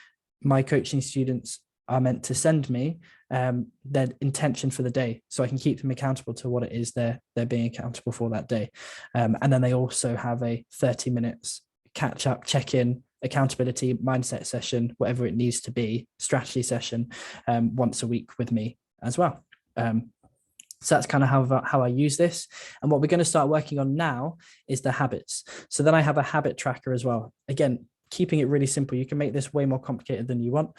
my coaching students are meant to send me their intention for the day, so I can keep them accountable to what it is they're being accountable for that day. And then they also have a 30 minutes catch up, check in, accountability, mindset session, whatever it needs to be, strategy session, once a week with me as well. So that's kind of how I use this. And what we're going to start working on now is the habits. So then I have a habit tracker as well. Again, keeping it really simple. You can make this way more complicated than you want.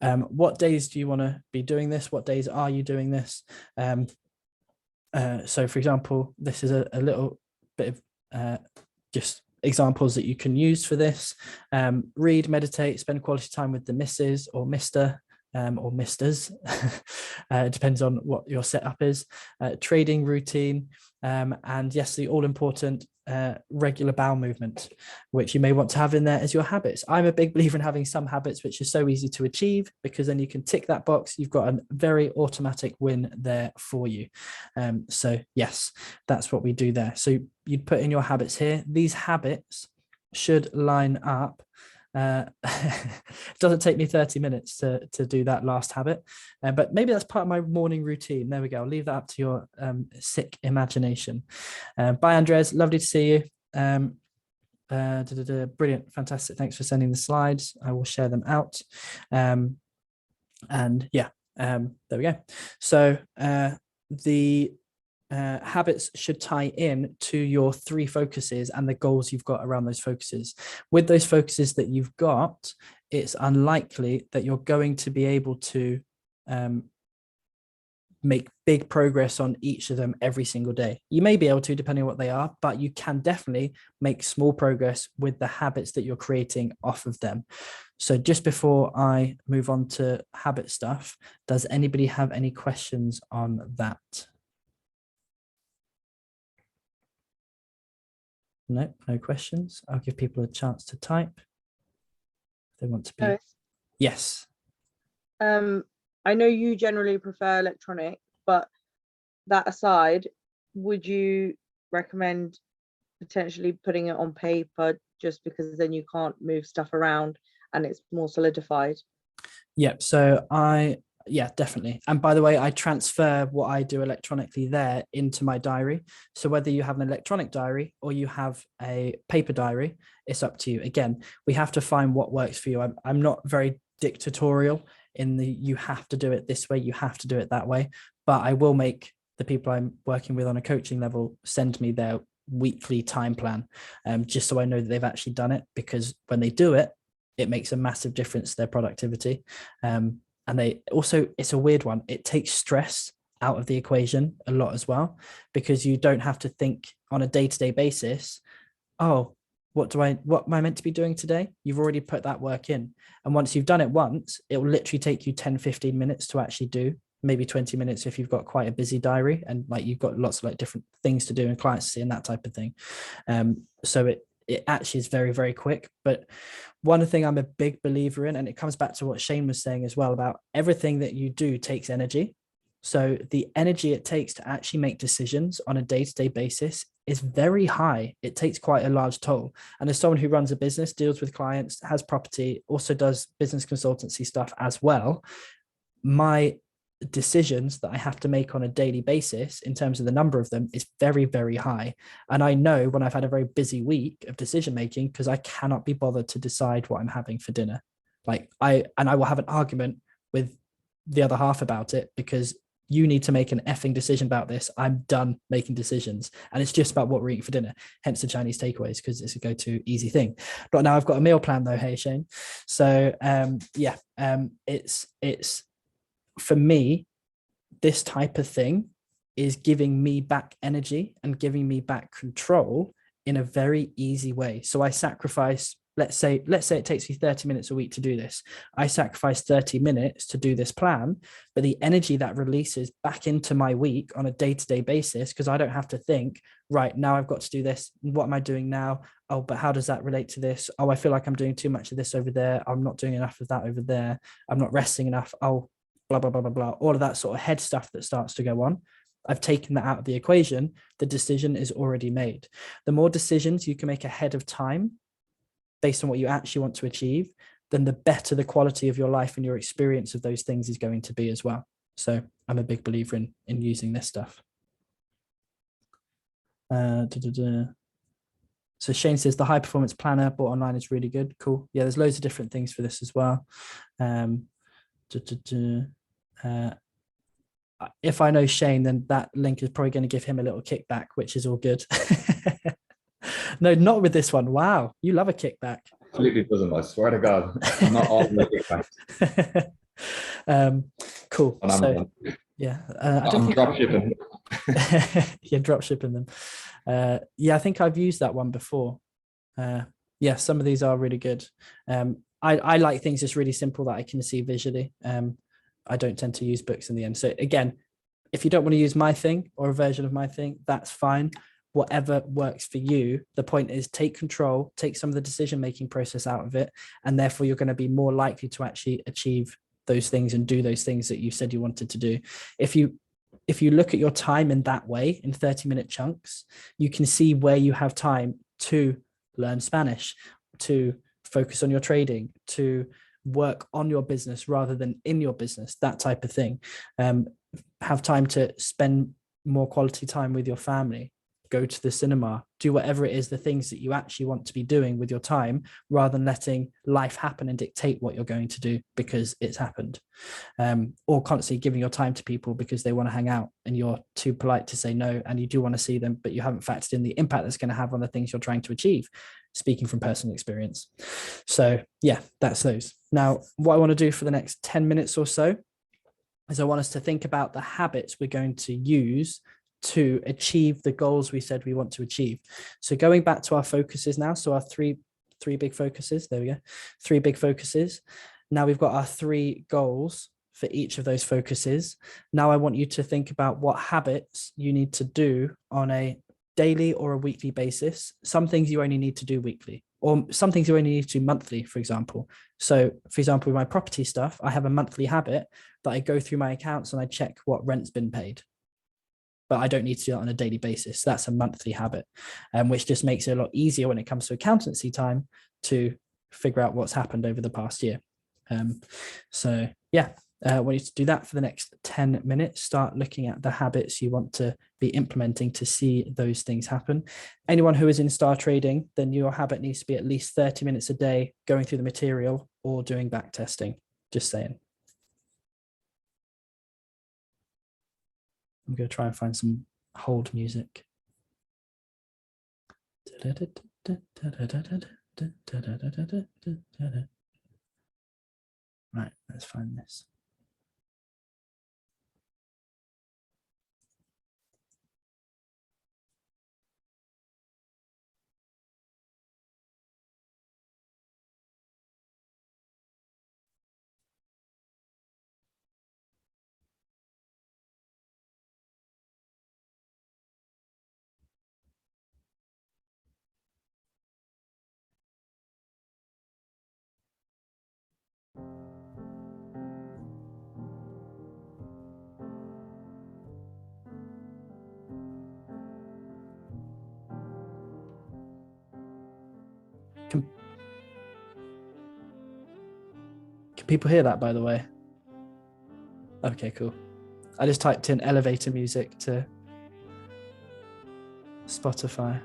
What days do you want to be doing this? What days are you doing this? So for example, this is a little bit of just examples that you can use for this. Read, meditate, spend quality time with the missus or Mr. Or misters. It depends on what your setup is. Trading routine, and yes, the all-important regular bowel movement, which you may want to have in there as your habits. I'm a big believer in having some habits which are so easy to achieve, because then you can tick that box. You've got a very automatic win there for you. So yes, that's what we do there. So you'd put in your habits here. These habits should line up. It doesn't take me 30 minutes to do that last habit, but maybe that's part of my morning routine. There we go. I'll leave that up to your sick imagination. Bye, Andres. Lovely to see you. Brilliant. Fantastic. Thanks for sending the slides. I will share them out. And yeah, there we go. So the habits should tie in to your 3 focuses and the goals you've got around those focuses. With those focuses that you've got, it's unlikely that you're going to be able to make big progress on each of them every single day. You may be able to, depending on what they are, but you can definitely make small progress with the habits that you're creating off of them. So just before I move on to habit stuff, does anybody have any questions on that? No questions. I'll give people a chance to type if they want to be. Lewis, Yes. I know you generally prefer electronic, but that aside, would you recommend potentially putting it on paper, just because then you can't move stuff around and it's more solidified? Yep. So yeah, definitely. And by the way, I transfer what I do electronically there into my diary. So whether you have an electronic diary or you have a paper diary, it's up to you. Again, we have to find what works for you. I'm not very dictatorial in the you have to do it this way, you have to do it that way. But I will make the people I'm working with on a coaching level send me their weekly time plan, just so I know that they've actually done it, because when they do it, it makes a massive difference to their productivity. And they also, it's a weird one. It takes stress out of the equation a lot as well, because you don't have to think on a day-to-day basis, oh, what am I meant to be doing today? You've already put that work in. And once you've done it once, it will literally take you 10, 15 minutes to actually do, maybe 20 minutes if you've got quite a busy diary and like you've got lots of like different things to do and clients to see and that type of thing. So it actually is very, very quick. But one thing I'm a big believer in, and it comes back to what Shane was saying as well, about everything that you do takes energy. So the energy it takes to actually make decisions on a day-to-day basis is very high. It takes quite a large toll. And as someone who runs a business, deals with clients, has property, also does business consultancy stuff as well, my decisions that I have to make on a daily basis in terms of the number of them is very, very high. And I know when I've had a very busy week of decision making, because I cannot be bothered to decide what I'm having for dinner. Like I will have an argument with the other half about it, because you need to make an effing decision about this. I'm done making decisions. And it's just about what we're eating for dinner. Hence the Chinese takeaways, because it's a go-to easy thing. But now I've got a meal plan though, hey Shane. So it's for me, this type of thing is giving me back energy and giving me back control in a very easy way. So I sacrifice, let's say it takes me 30 minutes a week to do this. I sacrifice 30 minutes to do this plan, but the energy that releases back into my week on a day-to-day basis, because I don't have to think, right, now I've got to do this. What am I doing now? Oh, but how does that relate to this? Oh, I feel like I'm doing too much of this over there. I'm not doing enough of that over there. I'm not resting enough. Oh, blah, blah, blah, blah, blah. All of that sort of head stuff that starts to go on. I've taken that out of the equation. The decision is already made. The more decisions you can make ahead of time based on what you actually want to achieve, then the better the quality of your life and your experience of those things is going to be as well. So I'm a big believer in using this stuff. So Shane says the high performance planner bought online is really good. Cool. Yeah, there's loads of different things for this as well. If I know Shane, then that link is probably going to give him a little kickback, which is all good. No, not with this one. Wow, you love a kickback. Absolutely doesn't. I swear to God, I'm not all making back. Cool. So, yeah, I don't think drop shipping. you're drop shipping them. Yeah, I think I've used that one before. Yeah, some of these are really good. I like things just really simple that I can see visually. I don't tend to use books in the end. So again, if you don't want to use my thing or a version of my thing, that's fine. Whatever works for you. The point is take control, take some of the decision-making process out of it, and therefore you're going to be more likely to actually achieve those things and do those things that you said you wanted to do. If you look at your time in that way, in 30-minute chunks, you can see where you have time to learn Spanish, to focus on your trading, to work on your business rather than in your business, that type of thing. Have time to spend more quality time with your family, go to the cinema, do whatever it is, the things that you actually want to be doing with your time, rather than letting life happen and dictate what you're going to do because it's happened. Or constantly giving your time to people because they want to hang out and you're too polite to say no, and you do want to see them, but you haven't factored in the impact that's going to have on the things you're trying to achieve, speaking from personal experience. So yeah, that's those. Now, what I want to do for the next 10 minutes or so is I want us to think about the habits we're going to use to achieve the goals we said we want to achieve. So going back to our focuses now, so our three big focuses, there we go, 3 big focuses. Now we've got our 3 goals for each of those focuses. Now I want you to think about what habits you need to do on a daily or a weekly basis. Some things you only need to do weekly, or some things you only need to do monthly, for example. So for example, with my property stuff, I have a monthly habit that I go through my accounts and I check what rent's been paid. But I don't need to do that on a daily basis. That's a monthly habit, which just makes it a lot easier when it comes to accountancy time to figure out what's happened over the past year. So yeah, I want you to do that for the next 10 minutes. Start looking at the habits you want to be implementing to see those things happen. Anyone who is in star trading, then your habit needs to be at least 30 minutes a day going through the material or doing back testing. Just saying. I'm going to try and find some hold music. Right, let's find this. Can people hear that, by the way? Okay, cool. I just typed in elevator music to Spotify.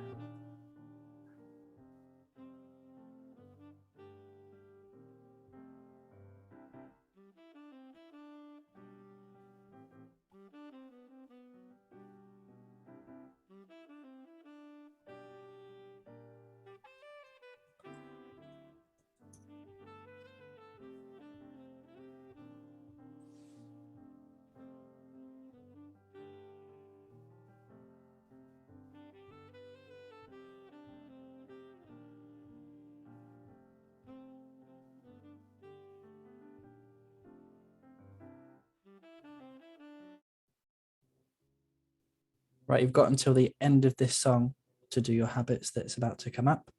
Right, you've got until the end of this song to do your habits that's about to come up,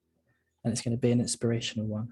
and it's going to be an inspirational one.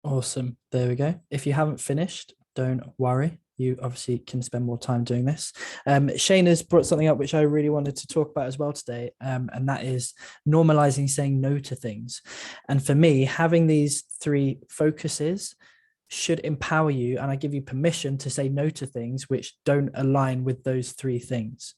Awesome. There we go. If you haven't finished, don't worry. You obviously can spend more time doing this. Shane has brought something up which I really wanted to talk about as well today, and that is normalizing saying no to things. And for me, having these 3 focuses should empower you, and I give you permission to say no to things which don't align with those 3 things,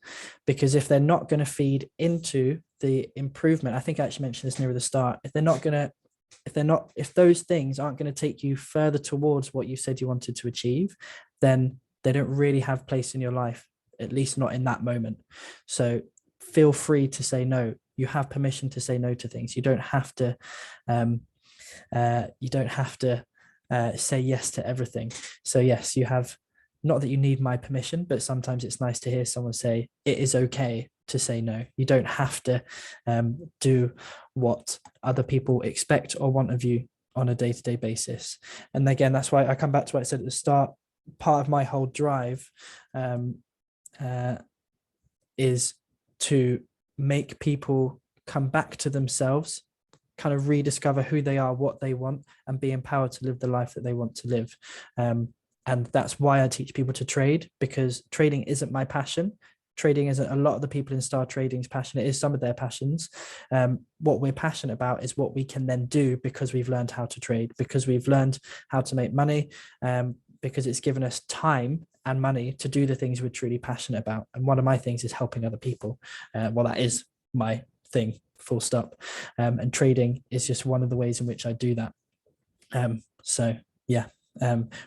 because if they're not going to feed into the improvement, I think I actually mentioned this near the start, if those things aren't going to take you further towards what you said you wanted to achieve, then they don't really have place in your life, at least not in that moment. So feel free to say no. You have permission to say no to things. You don't have to say yes to everything. So yes, you have, not that you need my permission, but sometimes it's nice to hear someone say it is okay to say no. You don't have to do what other people expect or want of you on a day-to-day basis. And again, that's why I come back to what I said at the start. Part of my whole drive is to make people come back to themselves, kind of rediscover who they are, what they want, and be empowered to live the life that they want to live. And that's why I teach people to trade, because trading isn't my passion. Trading isn't a lot of the people in Star Trading's passion. It is some of their passions. What we're passionate about is what we can then do because we've learned how to trade, because we've learned how to make money, because it's given us time and money to do the things we're truly passionate about. And one of my things is helping other people. Well, that is my thing, full stop. And trading is just one of the ways in which I do that. So yeah.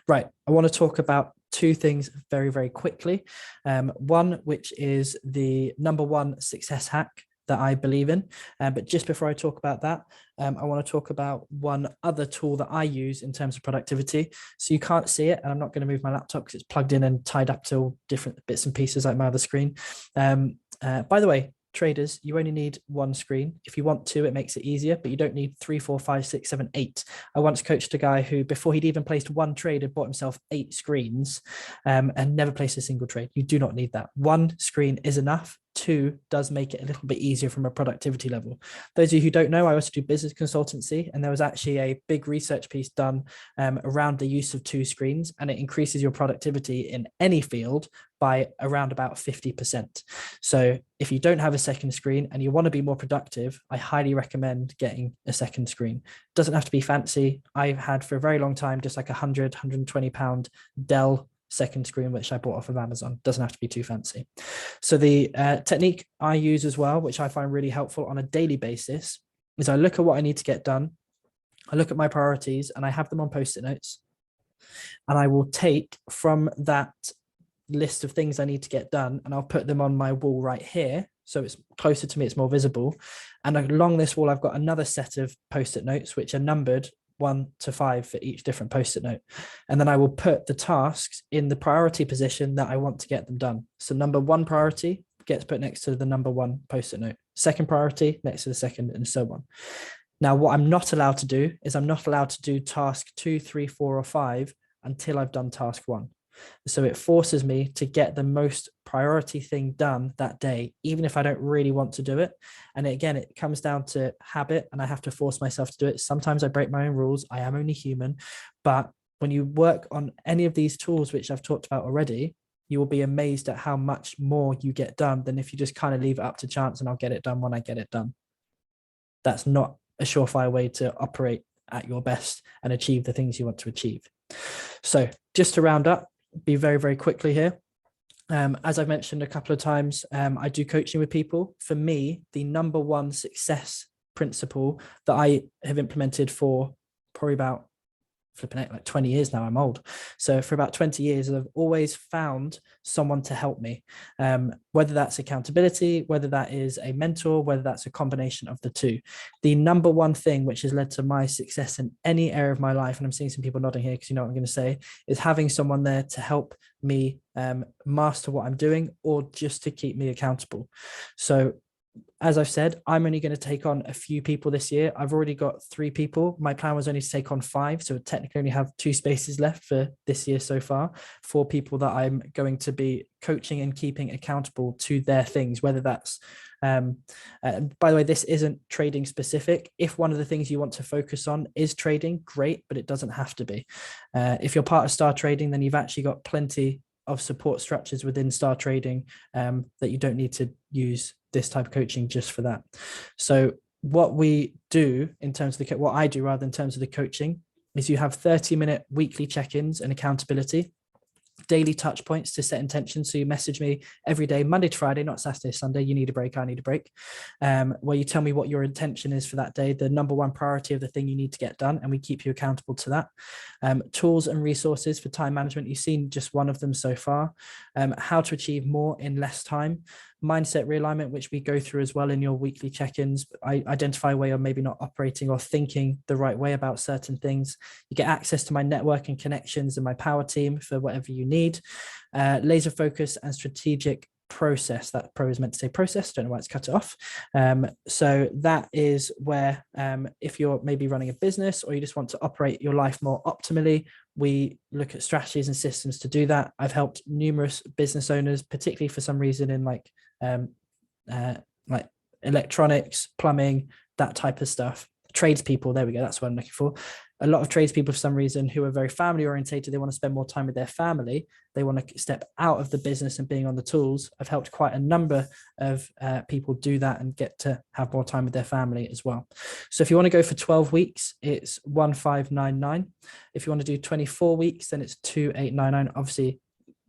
Right, I want to talk about 2 things very, very quickly. One, which is the #1 success hack that I believe in. But just before I talk about that, I want to talk about one other tool that I use in terms of productivity. So you can't see it, and I'm not going to move my laptop because it's plugged in and tied up to all different bits and pieces like my other screen. By the way, traders, you only need 1 screen. If you want 2, it makes it easier, but you don't need 3, 4, 5, 6, 7, 8. I once coached a guy who, before he'd even placed 1 trade, had bought himself 8 screens and never placed a single trade. You do not need that. 1 screen is enough. 2 does make it a little bit easier from a productivity level. Those of you who don't know, I also do business consultancy, and there was actually a big research piece done around the use of 2 screens, and it increases your productivity in any field by around about 50%. So if you don't have a second screen and you want to be more productive, I highly recommend getting a second screen. It doesn't have to be fancy. I've had for a very long time just like £120 Dell second screen, which I bought off of Amazon. Doesn't have to be too fancy. So the technique I use as well, which I find really helpful on a daily basis, is I look at what I need to get done. I look at my priorities and I have them on Post-it notes. And I will take from that list of things I need to get done and I'll put them on my wall right here. So it's closer to me, it's more visible. And along this wall, I've got another set of Post-it notes, which are numbered 1 to 5 for each different Post-it note. And then I will put the tasks in the priority position that I want to get them done. So #1 priority gets put next to the #1 Post-it note. Second priority next to the second, and so on. Now, what I'm not allowed to do is I'm not allowed to do task 2, 3, 4, or 5 until I've done task 1. So it forces me to get the most priority thing done that day, even if I don't really want to do it. And again, it comes down to habit, and I have to force myself to do it. Sometimes I break my own rules. I am only human. But when you work on any of these tools, which I've talked about already, you will be amazed at how much more you get done than if you just kind of leave it up to chance and I'll get it done when I get it done. That's not a surefire way to operate at your best and achieve the things you want to achieve. So just to round up, be very, very quickly here. As I've mentioned a couple of times, I do coaching with people. For me, the #1 success principle that I have implemented for probably about like 20 years now. I'm old. So for about 20 years, I've always found someone to help me, whether that's accountability, whether that is a mentor, whether that's a combination of the two. The #1 thing which has led to my success in any area of my life, and I'm seeing some people nodding here because you know what I'm going to say, is having someone there to help me master what I'm doing or just to keep me accountable. So as I've said, I'm only going to take on a few people this year. I've already got 3 people. My plan was only to take on 5. So technically only have 2 spaces left for this year so far, 4 people that I'm going to be coaching and keeping accountable to their things, whether that's, by the way, this isn't trading specific. If one of the things you want to focus on is trading, great, but it doesn't have to be. If you're part of Star Trading, then you've actually got plenty of support structures within Star Trading that you don't need to use this type of coaching just for that. So what we do in terms of what I do rather in terms of the coaching is you have 30-minute weekly check-ins and accountability, daily touch points to set intentions. So you message me every day, Monday to Friday, not Saturday, Sunday. You need a break, I need a break. Where you tell me what your intention is for that day, the number 1 priority of the thing you need to get done, and we keep you accountable to that. Tools and resources for time management. You've seen just one of them so far. How to achieve more in less time. Mindset realignment, which we go through as well in your weekly check-ins. I identify where you're maybe not operating or thinking the right way about certain things. You get access to my network and connections and my power team for whatever you need. Laser focus and strategic process. That pro is meant to say process. Don't know why it's cut it off. So that is where if you're maybe running a business or you just want to operate your life more optimally, we look at strategies and systems to do that. I've helped numerous business owners, particularly for some reason in like electronics, plumbing, that type of stuff. Tradespeople, there we go, that's what I'm looking for. A lot of tradespeople for some reason who are very family orientated, they want to spend more time with their family. They want to step out of the business and being on the tools. I've helped quite a number of people do that and get to have more time with their family as well. So if you want to go for 12 weeks, it's 1599. If you want to do 24 weeks, then it's 2899. Obviously,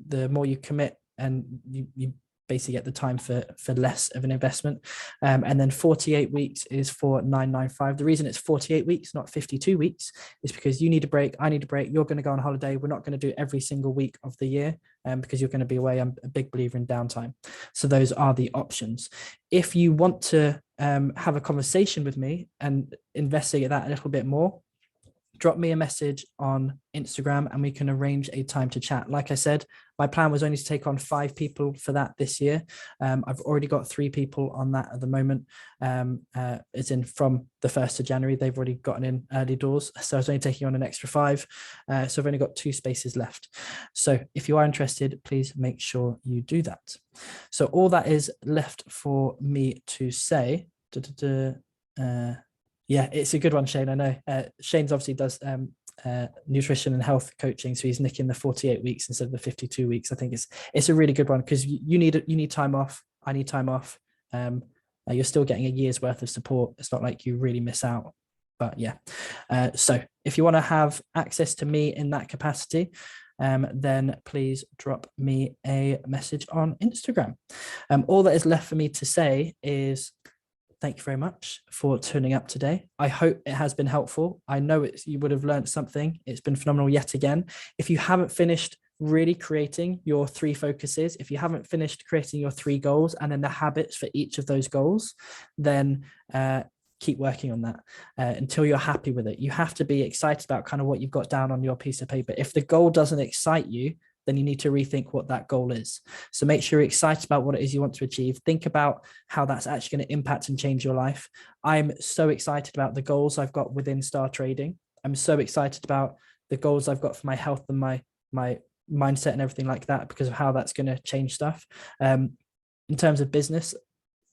the more you commit and you basically get the time for less of an investment. And then 48 weeks is 4995. The reason it's 48 weeks, not 52 weeks, is because you need a break, I need a break, you're going to go on holiday. We're not going to do every single week of the year because you're going to be away. I'm a big believer in downtime. So those are the options. If you want to have a conversation with me and investigate that a little bit more, drop me a message on Instagram and we can arrange a time to chat. Like I said, my plan was only to take on 5 people for that this year. I've already got 3 people on that at the moment. It's in from the 1st of January. They've already gotten in early doors. So I was only taking on an extra 5. So I've only got 2 spaces left. So if you are interested, please make sure you do that. So all that is left for me to say. Yeah, it's a good one, Shane. I know Shane's obviously does nutrition and health coaching, so he's nicking the 48 weeks instead of the 52 weeks. I think it's a really good one because you need time off. I need time off. You're still getting a year's worth of support. It's not like you really miss out. But yeah, so if you want to have access to me in that capacity, then please drop me a message on Instagram. All that is left for me to say is thank you very much for tuning up today. I hope it has been helpful. I know you would have learned something. It's been phenomenal yet again. If you haven't finished really creating your 3 focuses, if you haven't finished creating your 3 goals and then the habits for each of those goals, then keep working on that until you're happy with it. You have to be excited about kind of what you've got down on your piece of paper. If the goal doesn't excite you, then you need to rethink what that goal is. So make sure you're excited about what it is you want to achieve. Think about how that's actually going to impact and change your life. I'm so excited about the goals I've got within Star Trading. I'm so excited about the goals I've got for my health and my mindset and everything like that because of how that's going to change stuff. In terms of business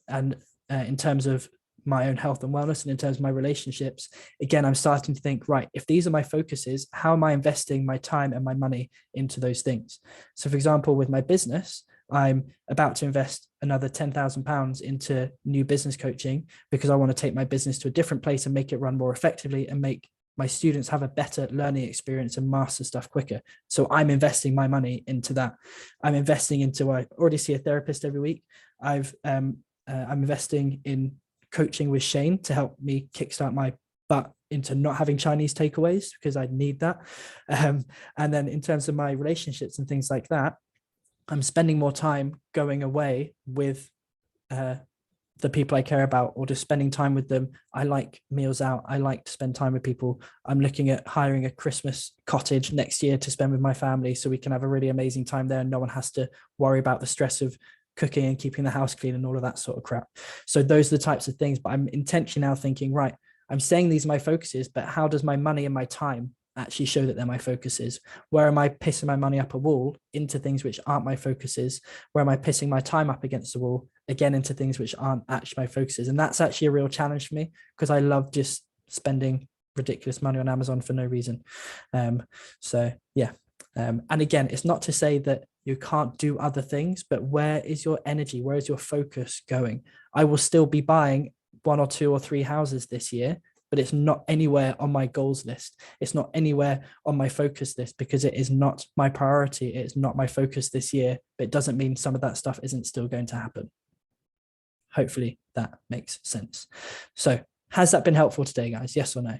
and in terms of my own health and wellness and in terms of my relationships, again, I'm starting to think, right, if these are my focuses, how am I investing my time and my money into those things? So for example, with my business, I'm about to invest another £10,000 into new business coaching because I want to take my business to a different place and make it run more effectively and make my students have a better learning experience and master stuff quicker. So I'm investing my money into that. I'm investing into, I already see a therapist every week. I'm investing in coaching with Shane to help me kickstart my butt into not having Chinese takeaways because I need that. And then in terms of my relationships and things like that, I'm spending more time going away with the people I care about or just spending time with them. I like meals out. I like to spend time with people. I'm looking at hiring a Christmas cottage next year to spend with my family so we can have a really amazing time there and no one has to worry about the stress of cooking and keeping the house clean and all of that sort of crap. So those are the types of things, but I'm intentionally now thinking, right, I'm saying these are my focuses, but how does my money and my time actually show that they're my focuses? Where am I pissing my money up a wall into things which aren't my focuses? Where am I pissing my time up against the wall again into things which aren't actually my focuses? And that's actually a real challenge for me, because I love just spending ridiculous money on Amazon for no reason. So yeah. And again, it's not to say that you can't do other things, but where is your energy? Where is your focus going? I will still be buying 1 or 2 or 3 houses this year, but it's not anywhere on my goals list. It's not anywhere on my focus list, because it is not my priority. It's not my focus this year, but it doesn't mean some of that stuff isn't still going to happen. Hopefully that makes sense. So has that been helpful today, guys? Yes or no?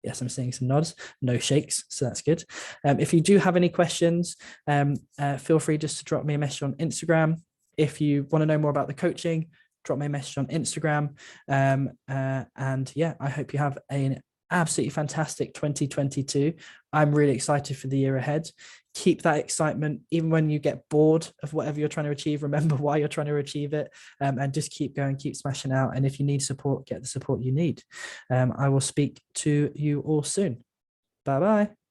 Yes, I'm seeing some nods, no shakes, so that's good. If you do have any questions, feel free just to drop me a message on Instagram. If you want to know more about the coaching, drop me a message on Instagram. And yeah, I hope you have an absolutely fantastic 2022. I'm really excited for the year ahead. Keep that excitement, even when you get bored of whatever you're trying to achieve. Remember why you're trying to achieve it, and just keep going, keep smashing out. And if you need support, get the support you need. I will speak to you all soon. Bye-bye.